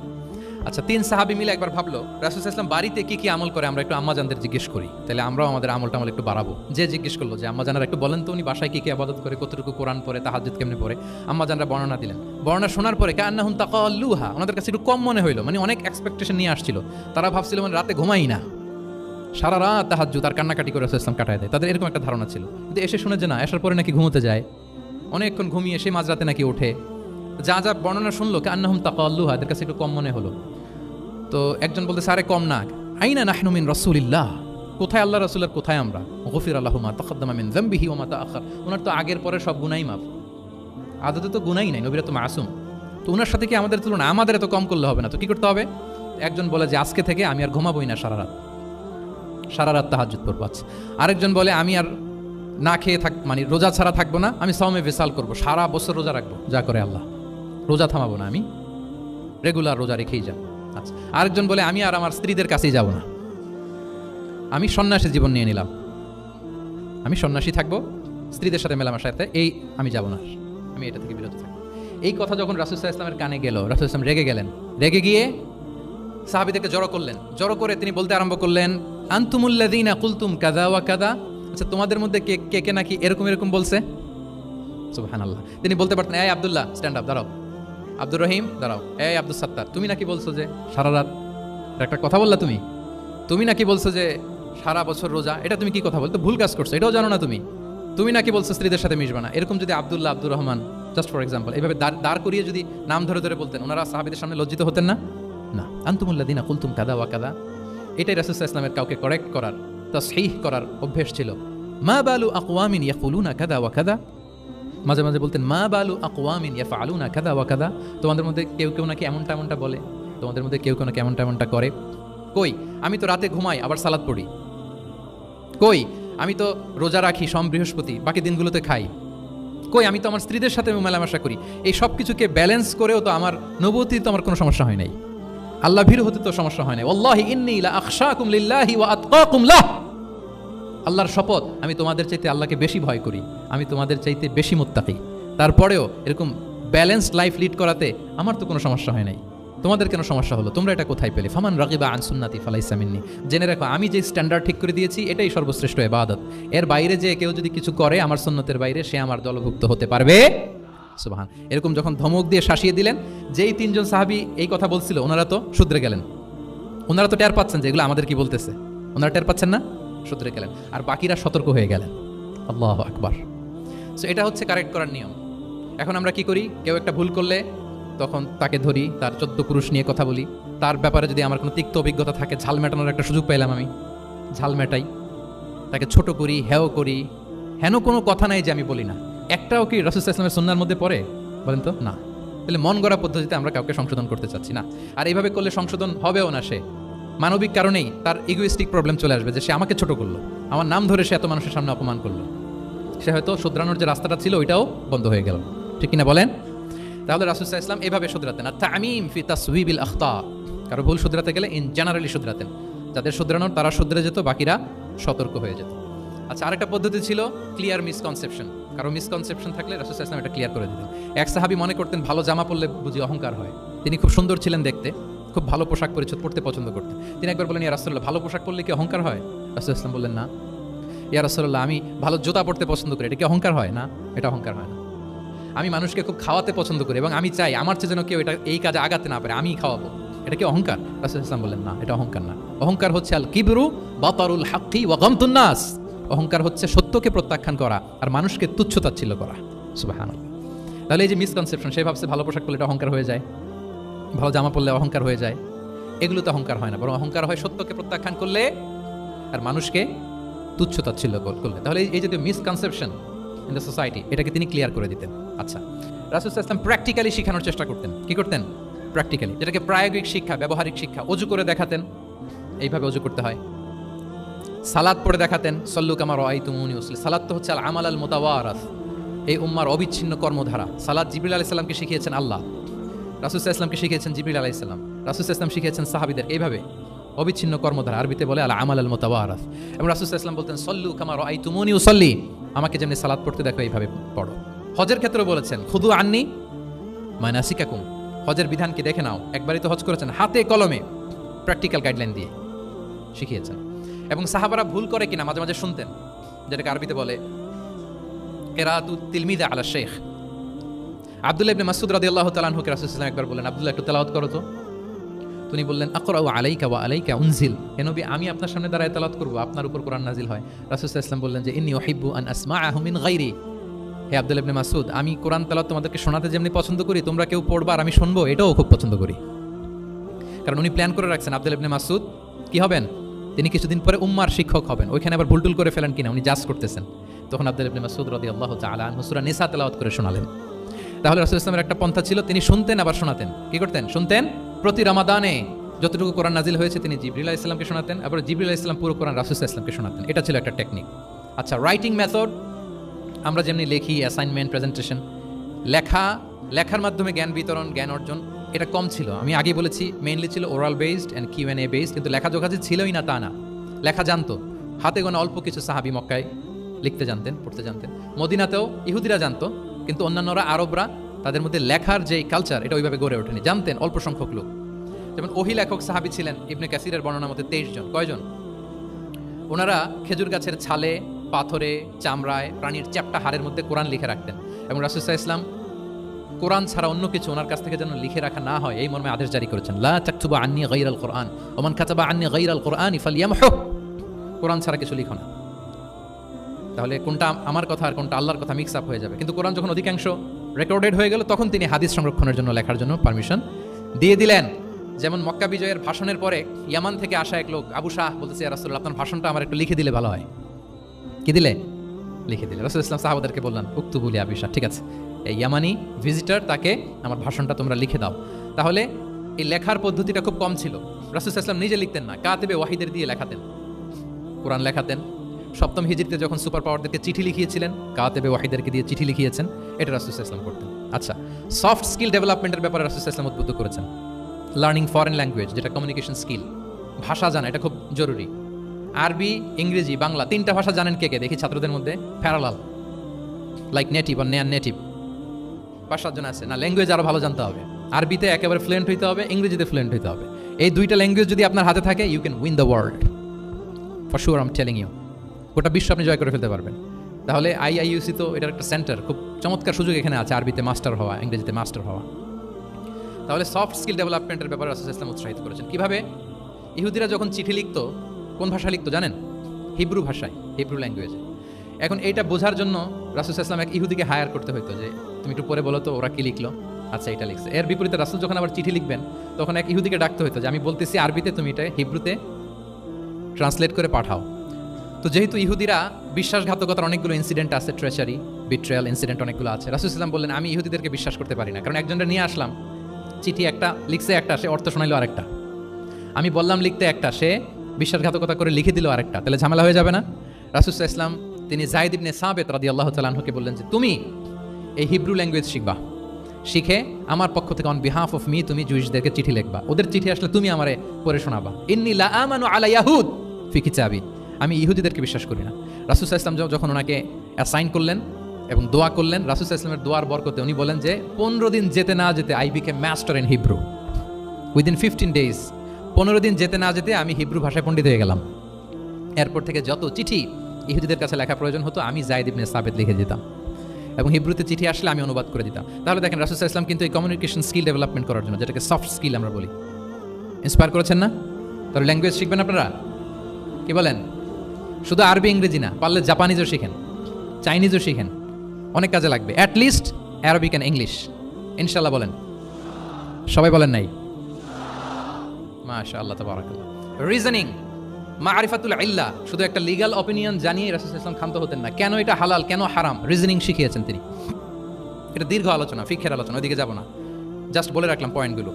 আচ্ছা, 3 সাহাবী মিলে একবার ভাবলো রাসূল সাল্লাল্লাহু আলাইহি ওয়াসাল্লাম বাড়িতে কি কি আমল করে, আমরা একটু আম্মাজানদের জিজ্ঞেস করি, তাহলে আমরাও আমাদের আমলটা একটু বাড়াবো। যে জিজ্ঞেস করলো যে আম্মাজানরা একটু বলেন তো উনি বাসায় কি কি ইবাদত করে, কতটুকু কোরআন পড়ে, তাহাজ্জুদ কেমনে পড়ে। আম্মাজানরা বর্ণনা দিলেন। বর্ণনা শোনার পরে কান্নাহুম তাকাল্লুহা, ওনাদের কাছে একটু কম মনে হইলো, মানে অনেক এক্সপেকটেশন নিয়ে আসছিল। তারা ভাবছিল মানে রাতে ঘুমাই না, সারা রাত তাহাজ্জুদ আর কান্নাকাটি করে রাসূল সাল্লাল্লাহু আলাইহি ওয়াসাল্লাম কাটায় দেয়, তাদের এরকম একটা ধারণা ছিল। কিন্তু এসে শুনে যে না, আসার পরে নাকি ঘুমোতে যায়, অনেকক্ষণ ঘুমিয়ে সে মাঝরাতে নাকি ওঠে। যা যা বর্ণনা শুনলো কান্নাহুম তাকাল্লুহা, এদের কাছে একটু কম মনে হলো। তো একজন বলতে, সারে কম না, আইনা নাহনু মিন রাসূলিল্লাহ, কোথায় আল্লাহ রাসূলের, কোথায় আমরা। গফিরা লাহু মা তাকাদ্দামা মিন যামবিহি ওয়া মা তাআখার, ওনার তো আগের পরে সব গুনাহই মাফ, আদতে তো গুনাহই নাই, নবীরা তো মাসুম। তো ওনার সাথে কি আমাদের তুলনা, আমাদের এত কম করলে হবে না, তো কি করতে হবে? একজন বলে যে আজকে থেকে আমি আর ঘুমাবোই না, সারা রাত তাহাজ্জুদ পড়ব। আরেকজন বলে আমি আর না খেয়ে মানে রোজা ছাড়া থাকবো না, আমি সাওমে ভিসাল করবো, সারা বছর রোজা রাখবো, যা করে আল্লাহ, রোজা থামাবো না, আমি রেগুলার রোজা রেখেই যাব। আচ্ছা, আরেকজন বলে আমি আর আমার স্ত্রীদের কাছেই যাব না, আমি সন্ন্যাসী জীবন নিয়ে নিলাম, আমি সন্ন্যাসী থাকবো, স্ত্রীদের সাথে মেলামেশাতে এই আমি যাব না, আমি এটা থেকে বিরত থাকবো। এই কথা যখন রাসূল সাল্লাল্লাহু আলাইহি ওয়াসাল্লামের কানে গেল, রাসূল সাল্লাল্লাহু আলাইহি ওয়াসাল্লাম রেগে গেলেন। রেগে গিয়ে সাহাবীদেরকে জড়ো করলেন। জড়ো করে তিনি বলতে আরম্ভ করলেন, আনতুমুল্লাযীনা কুলতুম কাযা ওয়া কাযা, আচ্ছা তোমাদের মধ্যে কে কে নাকি এরকম এরকম বলছে। সুবহানাল্লাহ। তিনি বলতে পারতেন, এই আব্দুল্লাহ স্ট্যান্ড আপ, দাঁড়াও, আব্দুর রহিম দাঁড়াও, এই আব্দুল সাত্তার তুমি নাকি বলছো যে সারা রাত, একটা কথা বললা তুমি নাকি বলছো যে সারা বছর রোজা, এটা তুমি কি কথা বলতো, ভুল কাজ করছো, এটাও জানো না তুমি নাকি বলছো স্ত্রীদের সাথে মিশবা না। এরকম যদি Abdullah, Abdur Rahman, just for example, এইভাবে দাঁড় করিয়ে যদি নাম ধরে ধরে বলতেন, ওনারা সাহাবীদের সামনে লজ্জিত হতেন না? না। আনতুমুল্লাযীনা কুলতুম কাযা ওয়া কাযা, এটাই রাসূল সাল্লাল্লাহু আলাইহি ওয়াসাল্লামের কাউকে কারেক্ট করার, তাসহিহ করার অভ্যেস ছিল। মা বালু আকওয়ামিন ইয়াকুলুনা কাযা ওয়া কাযা, মাঝে মাঝে বলতেন মা বালু আকওয়ামিন ইয়াফআলুনা কাযা ওয়া কাযা, তোমাদের মধ্যে কেউ কেউ নাকি এমনটা বলে, তোমাদের মধ্যে কেউ কেউ নাকি এমনটা করে। কই আমি তো রাতে ঘুমাই আবার সালাত পড়ি, কই আমি তো রোজা রাখি সোম বৃহস্পতি, বাকি দিনগুলোতে খাই, কই আমি তো আমার স্ত্রীদের সাথে মেলামেশা করি। এই সব কিছুকে ব্যালেন্স করেও তো আমার নবুয়তি, তো আমার কোনো সমস্যা হয় নাই, আল্লাহ ভীরু হতে তো সমস্যা হয় নাই। ওয়াল্লাহি ইন্নী লা আখশাকুম লিল্লাহি ওয়া আতকাকুম লাহ, আল্লাহর শপথ আমি তোমাদের চাইতে আল্লাহকে বেশি ভয় করি, আমি তোমাদের চাইতে বেশি মুত্তাকি। তারপরেও এরকম ব্যালেন্সড লাইফ লিড করাতে আমার তো কোনো সমস্যা হয় নাই, তোমাদের কেন সমস্যা হলো, তোমরা এটা কোথায় পেলে? ফামান রাগিবা আন সুন্নাতি ফালাইসা মিন্নি। জেনে রাখো আমি যে স্ট্যান্ডার্ড ঠিক করে দিয়েছি এটাই সর্বশ্রেষ্ঠ ইবাদত। এর বাইরে যে কেউ যদি কিছু করে আমার সুন্নতের বাইরে, সে আমার দলভুক্ত হতে পারবে। সুবহান। এরকম যখন ধমক দিয়ে শাসিয়ে দিলেন, যেই তিনজন সাহাবী এই কথা বলছিল ওনারা তো শুধরে গেলেন। ওনারা তো টের পাচ্ছেন যে এগুলো আমাদের কি বলতেছে, ওনারা টের পাচ্ছেন না, শুধরে গেলেন। আর বাকিরা সতর্ক হয়ে গেলেন। আল্লাহু আকবার। সো এটা হচ্ছে কারেক্ট করার নিয়ম। এখন আমরা কি করি, কেউ একটা ভুল করলে তখন তাকে ধরি, তার 14 পুরুষ নিয়ে কথা বলি, তার ব্যাপারে যদি আমার কোনো তিক্ত অভিজ্ঞতা থাকে, ঝাল মেটানোর একটা সুযোগ পাইলাম, আমি ঝাল মেটাই, তাকে ছোট করি, হেয় করি। হেন কোনো কথা নাই যে আমি বলি না। একটাও কি রাসূল সাল্লাল্লাহু আলাইহি ওয়াসাল্লামের সুন্নাহর মধ্যে পড়ে? বলেন তো না। তাহলে মন গড়া পদ্ধতিতে আমরা কাউকে সংশোধন করতে চাচ্ছি না। আর এইভাবে করলে সংশোধন হবেও না। সে মানবিক কারণেই তার ইগোইস্টিক প্রবলেম চলে আসবে যে সে আমাকে ছোট করলো, আমার নাম ধরে সে এত মানুষের সামনে অপমান করলো, সে হয়তো শুধরানোর যে রাস্তাটা ছিল ওইটাও বন্ধ হয়ে গেল। ঠিক কিনা বলেন? তাহলে রাসূল সাল্লাল্লাহু আলাইহি ওয়াসাল্লাম এভাবে শুধরাতেন। আর তামিম ফি তাসওয়িবিল আখতা, কারো ভুল শুধরাতে গেলে ইন জেনারেলি শুধরাতেন। যাদের শুধরানোর তারা শুধরে যেত, বাকিরা সতর্ক হয়ে যেত। আচ্ছা, আরেকটা পদ্ধতি ছিল ক্লিয়ার মিসকনসেপশন। কারো মিসকনসেপশন থাকলে রাসূল সাল্লাল্লাহু আলাইহি ওয়াসাল্লাম এটা ক্লিয়ার করে দিতেন। এক সাহাবী মনে করতেন ভালো জামা পরলে বুঝি অহংকার হয়। তিনি খুব সুন্দর ছিলেন দেখতে, খুব ভালো পোশাক পরিচ্ছদ পরতে পছন্দ করতেন। তিনি একবার বললেন, ইয়া রাসূলুল্লাহ, ভালো পোশাক পরলে কি অহংকার হয়? রাসূল সাল্লাল্লাহু আলাইহি ওয়াসাল্লাম বললেন, না। ইয়া রাসূলুল্লাহ, আমি ভালো জুতা পরতে পছন্দ করি, এটা কি অহংকার হয়? না, এটা অহংকার হয় না। আমি মানুষকে খুব খাওয়াতে পছন্দ করি এবং আমি চাই আমার চেয়ে যেন কেউ এটা এই কাজে আগাতে না পারে, আমি খাওয়াবো, এটা কি অহংকার? রাসূল সাল্লাল্লাহু আলাইহি ওয়াসাল্লাম বললেন, না, এটা অহংকার না। অহংকার হচ্ছে আল কিবরু বাতারুল হাক্কি ওয়া গামতুন নাস। অহংকার হচ্ছে সত্যকে প্রত্যাখ্যান করা আর মানুষকে তুচ্ছ-তাচ্ছিল্য করা। সুবহানাল্লাহ। তাহলে এই যে মিসকনসেপশন, সে ভাবছে ভালো পোশাক পরলে এটা অহংকার হয়ে যায়, ভালো জামা পরলে অহংকার হয়ে যায়। এগুলো তো অহংকার হয় না, বরং অহংকার হয় সত্যকে প্রত্যাখ্যান করলে আর মানুষকে তুচ্ছ-তাচ্ছিল্য করলে। তাহলে এই যে মিসকনসেপশন ইন দ্য সোসাইটি, এটাকে তিনি ক্লিয়ার করে দিতেন। আচ্ছা, রাসূল সাল্লাল্লাহু আলাইহি ওয়াসাল্লাম প্র্যাকটিক্যালি শেখানোর চেষ্টা করতেন। কি করতেন? প্র্যাকটিক্যালি, যেটাকে প্রায়োগিক শিক্ষা, ব্যবহারিক শিক্ষা। অজু করে দেখাতেন, এইভাবে অজু করতে হয়। সালাত পড়ে দেখাতেন, সল্লু কামা রাআইতুমুনি উসাল্লি। সালাত তো হচ্ছে আল আমাল আল মুতাওয়ারাস, এই উম্মার অবিচ্ছিন্ন কর্মধারা। সালাত জিবরিল আলাইহিস সালামকে শিখিয়েছেন আল্লাহ, রাসূল সাল্লাল্লাহু আলাইহি ওয়াসাল্লামকে শিখিয়েছেন জিবরিল আলাইহিস সালাম, রাসূল সাল্লাল্লাহু আলাইহি ওয়াসাল্লাম শিখিয়েছেন সাহাবীদের। এইভাবে অবিচ্ছিন্ন কর্মধারা, আরবিতে বলে আল আমাল আল মুতাওয়ারাস। এবং রাসূল সাল্লাল্লাহু আলাইহি ওয়াসাল্লাম বলতেন, সল্লু কামা রাআইতুমুনি উসাল্লি, আমাকে যেমনি সালাত পড়তে দেখো এইভাবে পড়ো। হজের ক্ষেত্রে বলেছেন, খুদু আন্নি মানাসিকাকুম, হজের বিধানকে দেখে নাও। একবারই তো হজ করেছেন, হাতে কলমে প্র্যাকটিক্যাল গাইডলাইন দিয়ে শিখিয়েছেন। এবং সাহাবারা ভুল করে কিনা মাঝে মাঝে শুনতেন, যেটাকে আরবিতে বলে কিরাআতু তিলমিযা আলা শাইখ। আব্দুল্লাহ ইবনে মাসউদ রাদিয়াল্লাহু তাআলা আনহুকে রাসূল সাল্লাল্লাহু আলাইহি ওয়াসাল্লাম একবার বললেন, আব্দুল্লাহ একটু তেলাওয়াত করো তো। তিনি বললেন, আকরাউ আলাইকা ওয়া আলাইকা উনজিল, হে নবী, আমি আপনার সামনে দাঁড়ায় তেলাওয়াত করব, আপনার উপর কোরআন নাজিল হয়। রাসূল সাল্লাল্লাহু আলাইহি ওয়াসাল্লাম বললেন যে ইন্নী উহিব্বু আন আসমাআহু মিন গায়রি, হে আব্দুল্লাহ ইবনে মাসউদ, আমি কোরআন তেলাওয়াত তোমাদেরকে শোনাতে যেমনি পছন্দ করি, তোমরা কেউ পড়বা আর আমি শুনবো, এটাও খুব পছন্দ করি। কারণ উনি প্ল্যান করে রাখছেন আব্দুল্লাহ ইবনে মাসউদ কি হবেন, তিনি কিছুদিন পরে উম্মার শিক্ষক হবেন। ওইখানে আবার ভুলটুল করে ফেলেন কিনা উনি জাজ করতেছেন। তখন আব্দুল্লাহ ইবনে মাসউদ রাদিয়াল্লাহু তাআলা আনহু সূরা নিসা তেলাওয়াত করে শোনালেন। তাহলে রাসূল সাল্লাল্লাহু আলাইহি ওয়াসাল্লামের একটা পন্থা ছিল, তিনি শুনতেন আবার শোনাতেন। কি করতেন? শুনতেন। প্রতি রমাদানে যতটুকু কোরআন নাজিল হয়েছে তিনি জিবরিল আলাইহিস সালামকে শোনাতেন, আবার জিবরিল আলাইহিস সালাম পুরো কোরআন রাসূল সাল্লাল্লাহু আলাইহি ওয়াসাল্লামকে শোনাতেন। এটা ছিল একটা টেকনিক। আচ্ছা, রাইটিং মেথড, আমরা যেমনি লেখি, অ্যাসাইনমেন্ট, প্রেজেন্টেশন, লেখার মাধ্যমে জ্ঞান বিতরণ, জ্ঞান অর্জন, এটা কম ছিল। আমি আগে বলেছি মেইনলি ছিল oral based and Q and A based, কিন্তু লেখাজোখা যে ছিলই না তা না। লেখা জানতো, হাতে গোনা অল্প কিছু সাহাবী মক্কায় লিখতে জানতেন, পড়তে জানতেন। মদিনাতেও ইহুদিরা জানতো, কিন্তু অন্যান্যরা, আরবরা, তাদের মধ্যে লেখার যে কালচার এটা ওইভাবে গড়ে ওঠেনি, জানতেন অল্প সংখ্যক লোক। যেমন ওহী লেখক সাহাবী ছিলেন ইবনে কাসিরের বর্ণনা মতে 23 জন। কয়জন? ওনারা খেজুর গাছের ছালে, পাথরে, চামড়ায়, প্রাণীর চ্যাপ্টা হাড়ের মধ্যে কোরআন লিখে রাখতেন। এবং রাসূল সাল্লাল্লাহু আলাইহি ওয়াসাল্লাম কোরআন ছাড়া অন্য কিছু ওনার কাছ থেকে যেন লিখে রাখা না হয়, এই মর্মে আদেশ জারি করেছেন, লা তাকতুবু আন্নী গায়রাল কোরআন ওয়া মান কাতাবা আন্নী গায়রাল কোরআনি ফালইয়ামহু, কোরআন ছাড়া কিছু লিখো না। তাহলে কোনটা আমার কথা আর কোনটা আল্লাহর কথা মিক্স আপ হয়ে যাবে। কিন্তু কোরআন যখন অধিকাংশ রেকর্ডেড হয়ে গেল, তখন তিনি হাদিস সংরক্ষণের জন্য, লেখার জন্য পারমিশন দিয়ে দিলেন। যেমন মক্কা বিজয়ের ভাষণের পরে ইয়ামান থেকে আসা এক লোক আবু শাহ বলতেছে, ইয়া রাসূলুল্লাহ, আপনার ভাষণটা আমার একটু লিখে দিলে ভালো হয়। কি দিলে? লিখে দিলে। রাসূল সাল্লাল্লাহু আলাইহি ওয়াসাল্লাম সাহাবাদেরকে বললেন, উক্তুবু লি আবি শাহ, ঠিক আছে, এই ইয়ামানি ভিজিটর, তাকে আমার ভাষণটা তোমরা লিখে দাও। তাহলে এই লেখার পদ্ধতিটা খুব কম ছিল। রাসূল সাল্লাল্লাহু আলাইহি ওয়াসাল্লাম নিজে লিখতেন না, কাতিবে ওয়াহিদের দিয়ে লেখাতেন, কোরআন লেখাতেন। সপ্তম হিজরিতে যখন সুপার পাওয়ারদেরকে চিঠি লিখিয়েছিলেন, কাতিবে ওয়াহিদেরকে দিয়ে চিঠি লিখিয়েছেন, এটা রাসূল সাল্লাল্লাহু আলাইহি ওয়াসাল্লাম করতেন। আচ্ছা, সফট স্কিল ডেভেলপমেন্টের ব্যাপারে রাসূল সাল্লাল্লাহু আলাইহি ওয়াসাল্লাম উদ্বুদ্ধ করেছেন। লার্নিং ফরেন ল্যাঙ্গুয়েজ, যেটা কমিউনিকেশন স্কিল, ভাষা জানা, এটা খুব জরুরি। আরবি, ইংরেজি, বাংলা, 3টা ভাষা জানেন কে কে? দেখি ছাত্রদের মধ্যে প্যারালাল, লাইক নেটিভ আর নেয়ার নেটিভ, 5-7 জন আছে না, ল্যাঙ্গুয়েজ আরো ভালো জানতে হবে, আরবিতে একেবারে ফ্লুয়েন্ট হইতে হবে, ইংরেজিতে ফ্লুয়েন্ট হইতে হবে। এই দুইটা ল্যাঙ্গুয়েজ যদি আপনার হাতে থাকে, you can win the world for sure, I am telling you. গোটা বিশ্ব আপনি জয় করে ফেলতে পারবেন। তাহলে আইআইইউসি তো এটার একটা সেন্টার, খুব চমৎকার সুযোগ এখানে আছে আরবিতে মাস্টার হওয়া, ইংরেজিতে মাস্টার হওয়া। তাহলে সফট স্কিল ডেভেলপমেন্টের ব্যাপারে রাসূল ইসলাম উৎসাহিত করেছেন। কিভাবে? ইহুদিরা যখন চিঠি লিখতো, কোন ভাষা লিখতো জানেন? হিব্রু ভাষায়, হিব্রু ল্যাঙ্গুয়েজে। এখন এইটা বোঝার জন্য রাসূল ইসলাম এক ইহুদিকে হায়ার করতে হতো, যে তুমি একটু পরে বলো তো ওরা কি লিখলো, আচ্ছা এটা লিখছে। এর বিপরীতে রাসূল যখন আবার চিঠি লিখবেন, তখন এক ইহুদিকে ডাকতে হতো যে আমি বলতেছি আরবিতে, তুমি এটা হিব্রুতে ট্রান্সলেট করে পাঠাও। তো যেহেতু ইহুদিরা বিশ্বাসঘাতকতার অনেকগুলো ইনসিডেন্ট আছে, ট্রেচারি, বিট্রেয়াল ইনসিডেন্ট অনেকগুলো আছে, রাসূল ইসলাম বললেন আমি ইহুদিদেরকে বিশ্বাস করতে পারি না, কারণ একজনটা নিয়ে আসলাম, চিঠি একটা লিখছে, একটা সে অর্থ শোনাইলো আরেকটা, আমি বললাম লিখতে একটা, সে বিশ্বাসঘাতকতা করে লিখে দিল আরেকটা, তাহলে ঝামেলা হয়ে যাবে না? রাসূল ইসলাম তিনি যায়েদ ইবনে সাবিত রাদিয়াল্লাহু তাআলা আনহুকে বললেন যে তুমি এই হিব্রু ল্যাঙ্গুয়েজ শিখবা, শিখে আমার পক্ষ থেকে অন বিহাফ অফ মি তুমি জুইশদেরকে চিঠি লিখবা, ওদের চিঠি আসলে তুমি আমারে পড়ে শোনাবা। ইন্নী লা আমানু আলা ইয়াহুদ ফি কিতাবি, আমি ইহুদিদেরকে বিশ্বাস করি না। রাসূল ইসলাম যখন ওনাকে অ্যাসাইন করলেন এবং দোয়া করলেন, রাসূল ইসলামের দোয়ার বরকতে উনি বলেন যে 15 দিন যেতে না যেতে I became master in Hebrew within 15 days, 15 দিন যেতে না যেতে আমি হিব্রু ভাষায় পণ্ডিত হয়ে গেলাম। এরপর থেকে যত চিঠি ইহুদিদের কাছে লেখা প্রয়োজন হতো, আমি যায়েদ ইবনে সাবিত লিখে দিতাম, এবং হিব্রুতে চিঠি আসলে আমি অনুবাদ করে দিতাম। তাহলে দেখেন রাসূল সাল্লাল্লাহু আলাইহি ওয়াসাল্লাম কিন্তু এই কমিউনিকেশন স্কিল ডেভেলপমেন্ট করার জন্য, যেটাকে সফট স্কিল আমরা বলি, ইন্সপায়ার করেছেন না? তাহলে ল্যাঙ্গুয়েজ শিখবেন আপনারা, কি বলেন? শুধু আরবি ইংরেজি না, পারলে জাপানিজও শিখেন, চাইনিজও শিখেন, অনেক কাজে লাগবে। At least Arabic and English, ইনশাআল্লাহ বলেন। সবাই বলেন নাই? মাশাআল্লাহ তাবারাকাল্লাহ। রিজনিং, মারিফাতুল ইল্লাহ, শুধু একটা লিগ্যাল অপিনিয়ন জানিয়ে রাসূল সাল্লাল্লাহু আলাইহি ওয়াসাল্লাম ক্ষান্ত হতেন না। কেন এটা হালাল, কেন হারাম, রিজনিং শিখিয়েছেন তিনি। এটা দীর্ঘ আলোচনা, ফিকহের আলোচনা, ওইদিকে যাব না, জাস্ট বলে রাখলাম পয়েন্টগুলো।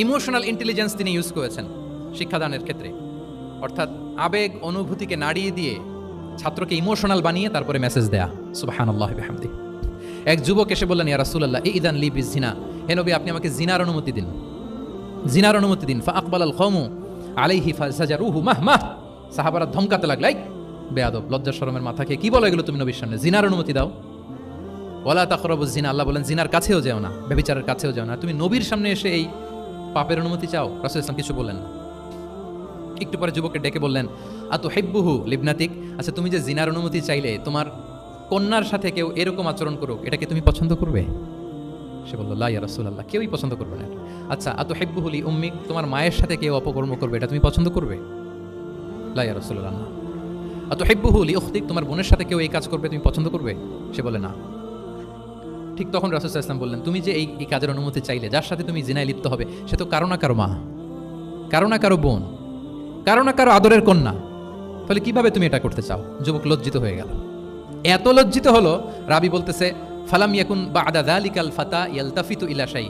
ইমোশনাল ইন্টেলিজেন্স তিনি ইউজ করেছেন শিক্ষাদানের ক্ষেত্রে, অর্থাৎ আবেগ অনুভূতিকে নাড়িয়ে দিয়ে ছাত্রকে ইমোশনাল বানিয়ে তারপরে মেসেজ দেয়া। সুবহানাল্লাহি বিহামদিহি। এক যুবক এসে বললেন, ইয়া রাসূলুল্লাহ ইদান লি বিজিনা, হে নবী আপনি আমাকে জিনার অনুমতি দিন, জিনার অনুমতি দিন। ফাআকবালাল কওমু আলাইহি ফাজারুহু মাহমা, সাহাবারা ধমকাতে লাগলাই, বেয়াদব, লজ্জা শরমের মাথা খেয়ে কি বলো এগুলো তুমি নবীর সামনে, জিনার অনুমতি দাও। ওয়ালা তাকরাবুজ জিনা, আল্লাহ বলেন জিনার কাছেও যেও না, ব্যভিচারের কাছেও যেও না, তুমি নবীর সামনে এসে এই পাপের অনুমতি চাও? রাসূল ইসলাম কিছু বললেন না। একটু পরে যুবককে ডেকে বললেন, আতুহিব্বুহু লিবনাতিক, আচ্ছা তুমি যে জিনার অনুমতি চাইলে তোমার কন্যার সাথে কেউ এরকম আচরণ করুক, এটাকে তুমি পছন্দ করবে? সে বলল, লা ইয়া রাসূলুল্লাহ, কেউই পছন্দ করবে না। আচ্ছা আতুহিব্বুহু লি উম্মিক, তোমার মায়ের সাথে কেউ অপকর্ম করবে, এটা তুমি পছন্দ করবে? লা ইয়া রাসূলুল্লাহ, না। আতুহিব্বুহু লি উখতিক, তোমার বোনের সাথে কেউ এই কাজ করবে, তুমি পছন্দ করবে? সে বলে না। ঠিক তখন রাসূল সাল্লাল্লাহু আলাইহি ওয়াসাল্লাম বললেন, তুমি যে এই কাজের অনুমতি চাইলে, যার সাথে তুমি জিনায় লিপ্ত হবে, সে তো কারো না কারো মা, কারো না কারো বোন, কারো না কারো আদরের কন্যা, তাহলে কিভাবে তুমি এটা করতে চাও? যুবক লজ্জিত হয়ে গেল। এত লজ্জিত হলো, রাবি বলতেছে ফালাম ইয়াকুন বা'দা যালিকাল ফাতা ইয়ালতাফিতু ইলা শাই,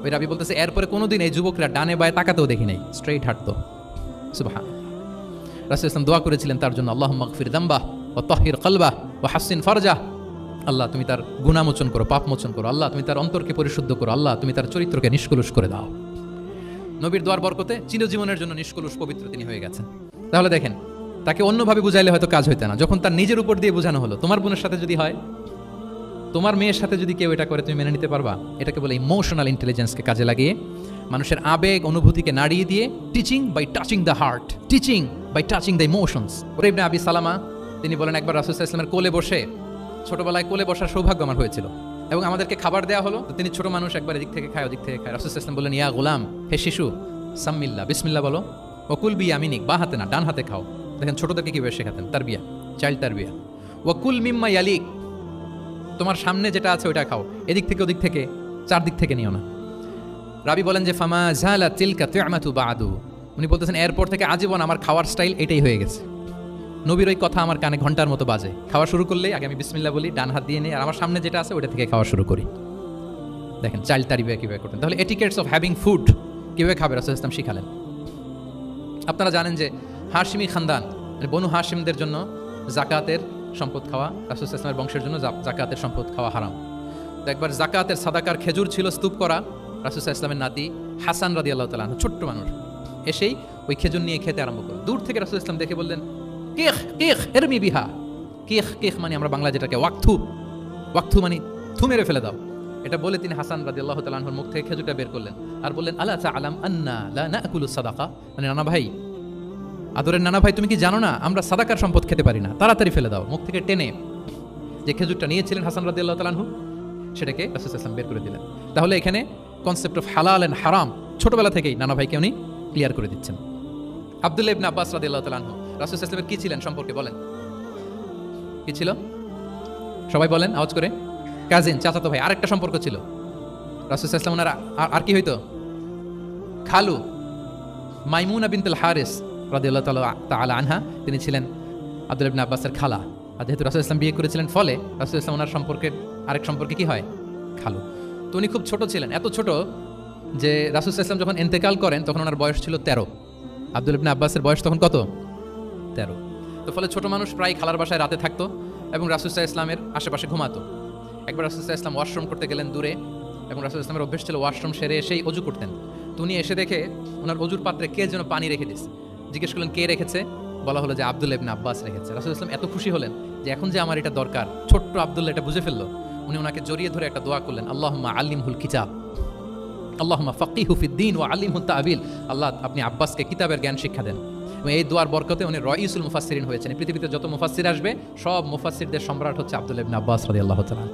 ওই রাবি বলতেছে এরপরে কোনোদিন এই যুবকরা ডানে বায়ে তাকাতেও দেখি নাই, স্ট্রেইট হাঁটতো। সুবহান। রাসূল ইসলাম দোয়া করেছিলেন তার জন্য, আল্লাহুম্মা গফির যামবাহ ওয়া তাহহির কলবাহ ওয়া হাসসিন ফারজাহ, আল্লাহ তুমি তার গুনাহ মোচন করো, পাপ মোচন করো, আল্লাহ তুমি তার অন্তরকে পরিশুদ্ধ করো, আল্লাহ তুমি তার চরিত্রকে নিষ্কলুষ করে দাও। নবীর দোয়ার বরকতে চিরজীবনের জন্য নিষ্কলুষ পবিত্র তিনি হয়ে গেছেন। তাহলে দেখেন, তাকে অন্যভাবে বুঝাইলে হয়তো কাজ হইতো না, যখন তার নিজের উপর দিয়ে বোঝানো হলো। তোমার বোনের সাথে যদি হয়, তোমার মেয়ের সাথে যদি কেউ এটা করে, তুমি মেনে নিতে পারবা? এটাকে বলে ইমোশনাল ইন্টেলিজেন্সকে কাজে লাগিয়ে মানুষের আবেগ অনুভূতিকে নাড়িয়ে দিয়ে, teaching by touching the heart, teaching by touching the emotions. ইবনে আবি সালামা তিনি বলেন, একবার রাসূল সাল্লাল্লাহু আলাইহি ওয়াসাল্লামের কোলে বসে, ছোটবেলায় কোলে বসার সৌভাগ্য আমার হয়েছিল, এবং আমাদেরকে খাবার দেওয়া হলো, তো তিনি ছোট মানুষ, একবার এদিক থেকে খায় ওদিক থেকে খায়। রাসূল সাল্লাল্লাহু আলাইহি ওয়াসাল্লাম বললেন, ইয়া গুলাম, হে শিশু, সাম্মিল্লাহ, বিসমিল্লাহ বলো, ওকুল বিয়ামিনিক, বা হাতে না ডান হাতে খাও। দেখেন ছোটদেরকে কিভাবে শেখাতেন, তারবিয়া, চাইল্ড তারবিয়া। ওয়াকুল মিম্মা ইয়ালিক, তোমার সামনে যেটা আছে ওইটা খাও, এদিক থেকে ওদিক থেকে, চারদিক থেকে নিও না। রাবি বলেন যে ফামা জালা তিলকা তু'মাতু বাদু, উনি বলতেছেন এরপর থেকে আজীবন আমার খাওয়ার স্টাইল এটাই হয়ে গেছে। নবীর ওই কথা আমার কানে ঘন্টার মতো বাজে, খাওয়া শুরু করলেই আগে আমি বিসমিল্লাহ বলি, ডান হাত দিয়ে নিই, আর আমার সামনে যেটা আছে ওইটা থেকে খাওয়া শুরু করি। দেখেন চাইল্ড তারবিয়া কিভাবে করতেন। তাহলে এটিকেটস অফ হ্যাভিং ফুড কিভাবে খাবে রাসূল ইসলাম শিখালেন। আপনারা জানেন যে হাশিমি খানদান, বনু হাশিমদের জন্য জাকাতের সম্পদ খাওয়া, রাসূল ইসলামের বংশের জন্য জাকাতের সম্পদ খাওয়া হারাম। তো একবার জাকাতের সাদাকার খেজুর ছিল স্তূপ করা, রাসূল ইসলামের নাতি হাসান রাদিয়াল্লাহু তাআলা আনহু, ছোট্ট মানুষ, এসেই ওই খেজুর নিয়ে খেতে আরম্ভ করল। দূর থেকে রাসূল ইসলাম দেখে বললেন, কেখ কেখ এরমি বিহা, কেখ কেখ মানে আমরা বাংলা যেটাকে ওয়াক্থু, ওয়াক্থু মানে থু মেরে ফেলে দাও। এটা বলে তিনি হাসান রাদিয়াল্লাহু তাআলা আনহুর মুখ থেকে খেজুরটা বের করলেন আর বললেন, আলা তা'লাম আন্না লা নাকুলু সাদাকা, মানে নানা ভাই, আদরের নানা ভাই, তুমি কি জানো না আমরা সাদাকার সম্পদ খেতে পারি না, তাড়াতাড়ি ফেলে দাও। মুখ থেকে টেনে যে খেজুরটা নিয়েছিলেন হাসান রাদিয়াল্লাহু তাআলা আনহু, সেটাকে রাসূল সাল্লাল্লাহু আলাইহি ওয়াসাল্লাম বের করে দিলেন। তাহলে এখানে কনসেপ্ট অফ হালাল এন্ড হারাম ছোটবেলা থেকেই নানা ভাইকে উনি ক্লিয়ার করে দিচ্ছেন। আব্দুল্লাহ ইবনে আব্বাস রাদিয়াল্লাহু তাআলা আনহু রাসূল সাল্লাল্লাহু আলাইহি ওয়াসাল্লামের কি ছিলেন সম্পর্কে বলেন, কি ছিল? সবাই বলেন আওয়াজ করে। কাজিন, চাচাতো ভাই। আরেকটা সম্পর্ক ছিল রাসূল সাল্লাল্লাহু আলাইহি ওয়াসাল্লাম আর কি হইতো? খালু মাইমুনা বিনতুল হারিস রাদিয়াল্লাহু তাআলা আনহা, তিনি ছিলেন আব্দুল্লাহ ইবনে আব্বাসের খালা। আর যেহেতু রাসূল সাল্লাল্লাহু আলাইহি ওয়াসাল্লাম বিয়ে করেছিলেন, ফলে রাসূল সাল্লাল্লাহু আলাইহি ওয়াসাল্লাম ওনার সম্পর্কের আরেক সম্পর্কে কি হয়? খালু। তো উনি খুব ছোট ছিলেন, এত ছোট যে রাসূল সাল্লাল্লাহু আলাইহি ওয়াসাল্লাম যখন ইন্তেকাল করেন তখন ওনার বয়স ছিল 13। আব্দুল্লাহ ইবনে আব্বাসের বয়স তখন কত? 13। তো ফলে ছোট মানুষ প্রায় খালার বাসায় রাতে থাকতো এবং রাসূল সাল্লাল্লাহু আলাইহি ওয়াসাল্লামের আশেপাশে ঘুমাতো। একবার রাসূল সাল্লাল্লাহু আলাইহি ওয়াসাল্লাম ওয়াশরুম করতে গেলেন দূরে, এবং রাসূল সাল্লাল্লাহু আলাইহি ওয়াসাল্লামের অভ্যেস ছিল ওয়াশরুম সেরে এসেই অজু করতেন। তো উনি এসে দেখে ওনার অজুর পাত্রে কে যেন পানি রেখে দিয়েছে। জিজ্ঞেস করলেন কে রেখেছে? বলা হলো যে আব্দুল্লাহ ইবনে আব্বাস রেখেছে। রাসূল সাল্লাল্লাহু আলাইহি ওয়াসাল্লাম এত খুশি হলেন যে এখন যে আমার এটা দরকার, ছোট্ট আব্দুল্লাহ এটা বুঝে ফেললো। উনি ওনাকে জড়িয়ে ধরে একটা দোয়া করলেন, আল্লাহুম্মা আল্লিমহুল কিতাব, আল্লাহুম্মা ফাক্কিহু ফিদ্দীন ওয়া আল্লিমহু তা'বীল। আল্লাহ, আপনি আব্বাসকে কিতাবের জ্ঞান শিক্ষা দেন। এবং এই দোয়ার বরকতে উনি রাইসুল মুফাসসিরিন হয়েছেন। পৃথিবীতে যত মুফাসসির আসবে সব মুফাসসিরদের সম্রাট হচ্ছে আব্দুল্লাহ ইবনে আব্বাস রাদিয়াল্লাহু তাআলা।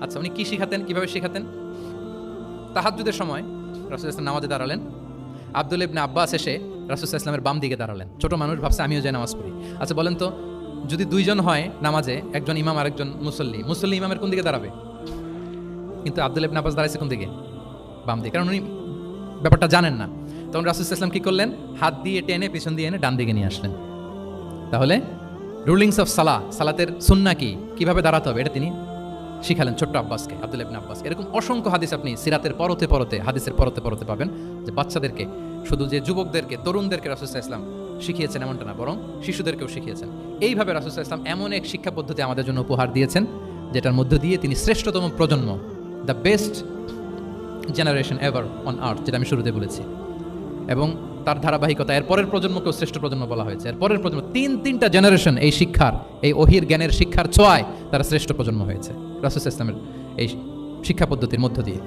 আচ্ছা, উনি কি শিখাতেন, কিভাবে শিখাতেন? তাহাজ্জুদের সময় রাসূল সাল্লাল্লাহু আলাইহি ওয়াসাল্লাম নামাজে দাঁড়ালেন, আব্দুল্লাহ ইবনে আব্বাস এসে রাসূল সাল্লাল্লাহু আলাইহি ওয়াসাল্লামের বাম দিকে দাঁড়ালেন। ছোট মানুষ ভাবছে আমিও যাই নামাজ পড়ি। আচ্ছা বলেন তো, যদি দুইজন হয় নামাজে, একজন ইমাম আর একজন মুসল্লি ইমামের কোন দিকে দাঁড়াবে? কিন্তু আব্দুল্লাহ ইবনে আব্বাস দাঁড়াইছে কোন দিকে? বাম দিকে, কারণ উনি ব্যাপারটা জানেন না। তখন রাসূল সাল্লাল্লাহু আলাইহি ওয়াসাল্লাম কি করলেন? হাত দিয়ে টেনে পিছন দিয়ে এনে ডান দিকে নিয়ে আসলেন। তাহলে রুলিংস অফ সালাতের সুন্নাহ কি, কিভাবে দাঁড়াতে হবে, এটা তিনি শিখালেন ছোট্ট আব্বাসকে, আব্দুল্লাহ ইবনে আব্বাস। এরকম অসংখ্য হাদিস আপনি সিরাতের পরতে পরতে, হাদিসের পরতে পরতে পাবেন, যে বাচ্চাদেরকে, শুধু যে যুবকদেরকে, তরুণদেরকে রাসূল সাল্লাল্লাহু আলাইহি ওয়াসাল্লাম শিখিয়েছেন এমনটা না, বরং শিশুদেরকেও শিখিয়েছেন। এইভাবে রাসূল সাল্লাল্লাহু আলাইহি ওয়াসাল্লাম এমন এক শিক্ষা পদ্ধতি আমাদের জন্য উপহার দিয়েছেন, যেটার মধ্য দিয়ে তিনি শ্রেষ্ঠতম প্রজন্ম, the best generation ever on আর্থ, যেটা আমি শুরুতে বলেছি, এবং তার ধারাবাহিকতা এর পরের প্রজন্মকেও শ্রেষ্ঠ প্রজন্ম বলা হয়েছে। এর পরের প্রজন্ম তিনটা জেনারেশন এই শিক্ষার, এই ওহির জ্ঞানের শিক্ষার ছোঁয়ায় তারা শ্রেষ্ঠ প্রজন্ম হয়েছে রাসূল সাল্লাল্লাহু আলাইহি ওয়াসাল্লামের এই শিক্ষা পদ্ধতির মধ্য দিয়ে।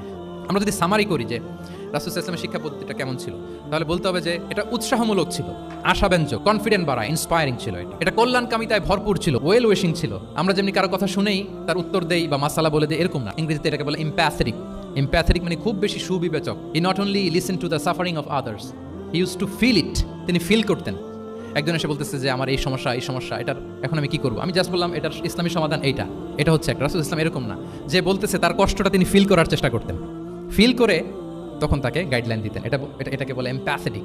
আমরা যদি সামারি করি যে রাসূল সাল্লাল্লাহু আলাইহি ওয়াসাল্লামের শিক্ষা পদ্ধতিটা কেমন ছিল, তাহলে বলতে হবে যে এটা উৎসাহমূলক ছিল, আশাব্যঞ্জক, কনফিডেন্ট বাড়া, ইন্সপায়ারিং ছিল। এটা কল্যাণকামিতায় ভরপুর ছিল, ওয়েল উইশিং ছিল। আমরা যেমনি কারো কথা শুনেই তার উত্তর দেই বা মাসালা বলে দেই, এরকম না। ইংরেজিতে এটাকে বলে এমপ্যাথেটিক। এমপ্যাথেটিক মানে খুব বেশি সুবিবেচক। He not only listen to the suffering of others, he use to feel it. তিনি ফিল করতেন। একজন এসে বলতেছে যে আমার এই সমস্যা, এটার এখন আমি কি করবো? আমি জাস্ট বললাম এটার ইসলামী সমাধান এটা হচ্ছে একটা। রাসূল ইসলাম এরকম না, যে বলতেছে তার কষ্টটা তিনি ফিল করার চেষ্টা করতেন, ফিল করে তখন তাকে গাইডলাইন দিতেন। এটাকে বলে এমপ্যাথেটিক।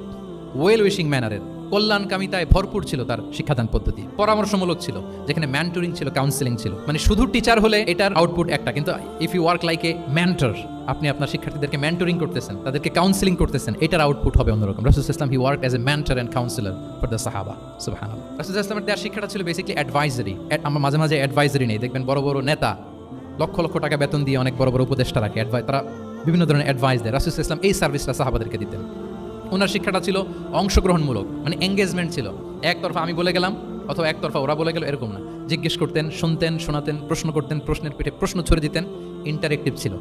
ওয়েল উইশিং ম্যানারের, কল্যাণকামিতায় ভরপুর ছিল তার শিক্ষাদান পদ্ধতি। পরামর্শমূলক ছিল, যেখানে মেন্টরিং ছিল, কাউন্সেলিং ছিল। মানে শুধু টিচার হলে এটার আউটপুট একটা, কিন্তু if you work like a mentor, আপনি আপনার শিক্ষার্থীদেরকে মেন্টরিং করতেছেন, তাদেরকে কাউন্সেলিং করতেছেন, এটার আউটপুট হবে অন্যরকম। রাসূল ইসলাম he work as a mentor and counsellor for the সাহাবা। সুবহানাল্লাহ। রাসূল ইসলামের দেওয়ার শিক্ষাটা ছিল বেসিক্যালি অ্যাডভাইজারি। আমরা মাঝে মাঝে অ্যাডভাইজারি নেই, দেখবেন বড় বড় নেতা লক্ষ লক্ষ টাকা বেতন দিয়ে অনেক বড় বড় উপদেষ্টা রাখে, তারা বিভিন্ন ধরনের অ্যাডভাইস দেয়। রাসূল ইসলাম এই সার্ভিসটা সাহাবাদেরকে দিতেন। ওনার শিক্ষাটা ছিল অংশগ্রহণমূলক, মানে এঙ্গেজমেন্ট ছিল। একতরফা আমি বলে গেলাম অথবা একতরফা ওরা বলে গেল, এরকম না। জিজ্ঞেস করতেন, শুনতেন, শোনাতেন, প্রশ্ন করতেন, প্রশ্নের পিঠে প্রশ্ন ছড়ে দিতেন। ইন্টারেক্টিভ ছিল,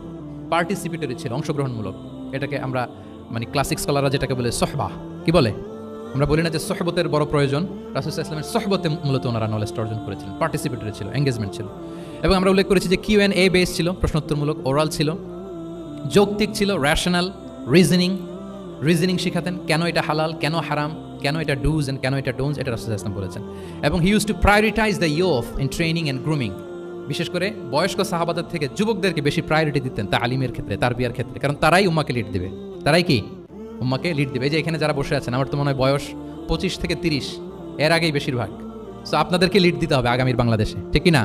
পার্টিসিপেটরি ছিল, অংশগ্রহণমূলক। এটাকে আমরা মানে ক্লাসিক স্কলাররা যেটাকে বলে সোহবাহ, কি বলে? আমরা বলি না যে সোহবতের বড় প্রয়োজন? রাসূল ইসলামের সোহবতে মূলত ওনারা নলেজটা অর্জন করেছিলেন। পার্টিসিপেটরি ছিল, এঙ্গেজমেন্ট ছিল। এবং আমরা উল্লেখ করেছি যে Q&A বেস ছিল, প্রশ্নোত্তরমূলক, ওরাল ছিল, যৌক্তিক ছিল, র্যাশনাল, রিজনিং শিখাতেন। কেন এটা হালাল, কেন হারাম, কেন এটা ডুজ এন্ড কেন এটা ডোন্টস, এটা রাসূল সাল্লাল্লাহু আলাইহি ওয়াসাল্লাম বলেছেন। এবং he use to prioritize the youth in training and grooming. বিশেষ করে বয়স্ক সাহাবাদের থেকে যুবকদেরকে বেশি প্রায়োরিটি দিতেন তালিমের ক্ষেত্রে, তারবিয়ার ক্ষেত্রে, কারণ তারাই উম্মাহকে লিড দেবে। তারাই কি উম্মাহকে লিড দেবে। এই যে এখানে যারা বসে আছেন, আমার তো মনে হয় বয়স 25 থেকে 30, এর আগেই বেশিরভাগ। সো আপনাদেরকে লিড দিতে হবে আগামীর বাংলাদেশে, ঠিক কি না?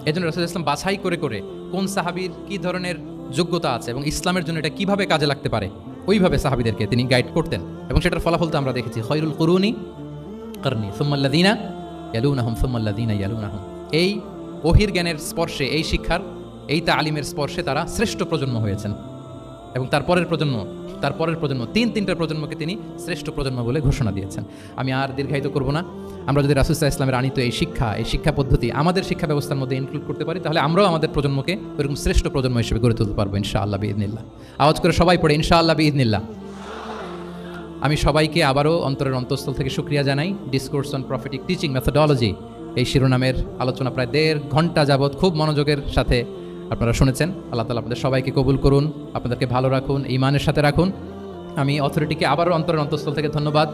এই জন্য রাসূল সাল্লাল্লাহু আলাইহি ওয়াসাল্লাম বাছাই করে করে কোন সাহাবীর কি ধরনের যোগ্যতা আছে এবং ইসলামের জন্য এটা কিভাবে কাজে লাগতে পারে, ওইভাবে সাহাবীদেরকে তিনি গাইড করতেন। এবং সেটার ফলাফল তো আমরা দেখেছি, খায়রুল কুরুনি কারনি সুম্মা আল্লাযীনা ইয়ালুনাহুম সুম্মা আল্লাযীনা ইয়ালুনাহুম। এই ওহির জ্ঞানের স্পর্শে, এই শিক্ষার, এই তালিমের স্পর্শে তারা শ্রেষ্ঠ প্রজন্ম হয়েছেন, এবং তারপরের প্রজন্ম তার পরের প্রজন্ম, তিনটা প্রজন্মকে তিনি শ্রেষ্ঠ প্রজন্ম বলে ঘোষণা দিয়েছেন। আমি আর দীর্ঘায়িত করব না। আমরা যদি রাসূল সাল্লাল্লাহু আলাইহি ওয়াসাল্লামের আনিত এই শিক্ষা পদ্ধতি আমাদের শিক্ষা ব্যবস্থার মধ্যে ইনক্লুড করতে পারি, তাহলে আমরাও আমাদের প্রজন্মকে ওইরকম শ্রেষ্ঠ প্রজন্ম হিসেবে গড়ে তুলতে পারবো ইনশাআল্লাহ বিইذনিল্লাহ। আওয়াজ করে সবাই পড়ে ইনশাআল্লাহ বিইذনিল্লাহ। আমি সবাইকে আবারও অন্তরের অন্তঃস্থল থেকে শুকরিয়া জানাই। Discourse on prophetic teaching methodology এই শিরোনামের আলোচনা প্রায় 1.5 ঘন্টা যাবৎ খুব মনোযোগের সাথে আপনারা শুনেছেন। আল্লাহ তাআলা আপনাদের সবাইকে কবুল করুন, আপনাদেরকে ভালো রাখুন, ঈমানের সাথে রাখুন। আমি অথরিটিকে আবারও অন্তরের অন্তঃস্থল থেকে ধন্যবাদ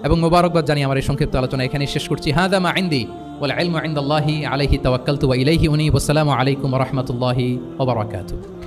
এবং মোবারকবাদ জানিয়ে আমার এই সংক্ষিপ্ত আলোচনা এখানেই শেষ করছি। হাযা মা ইনদি ওয়াল ইলমু ইনদাল্লাহি আলাইহি তাওয়াক্কালতু ওয়া ইলাইহি উনীব। আসসালামু আলাইকুম ওয়া রাহমাতুল্লাহি ওয়া বারাকাতুহু।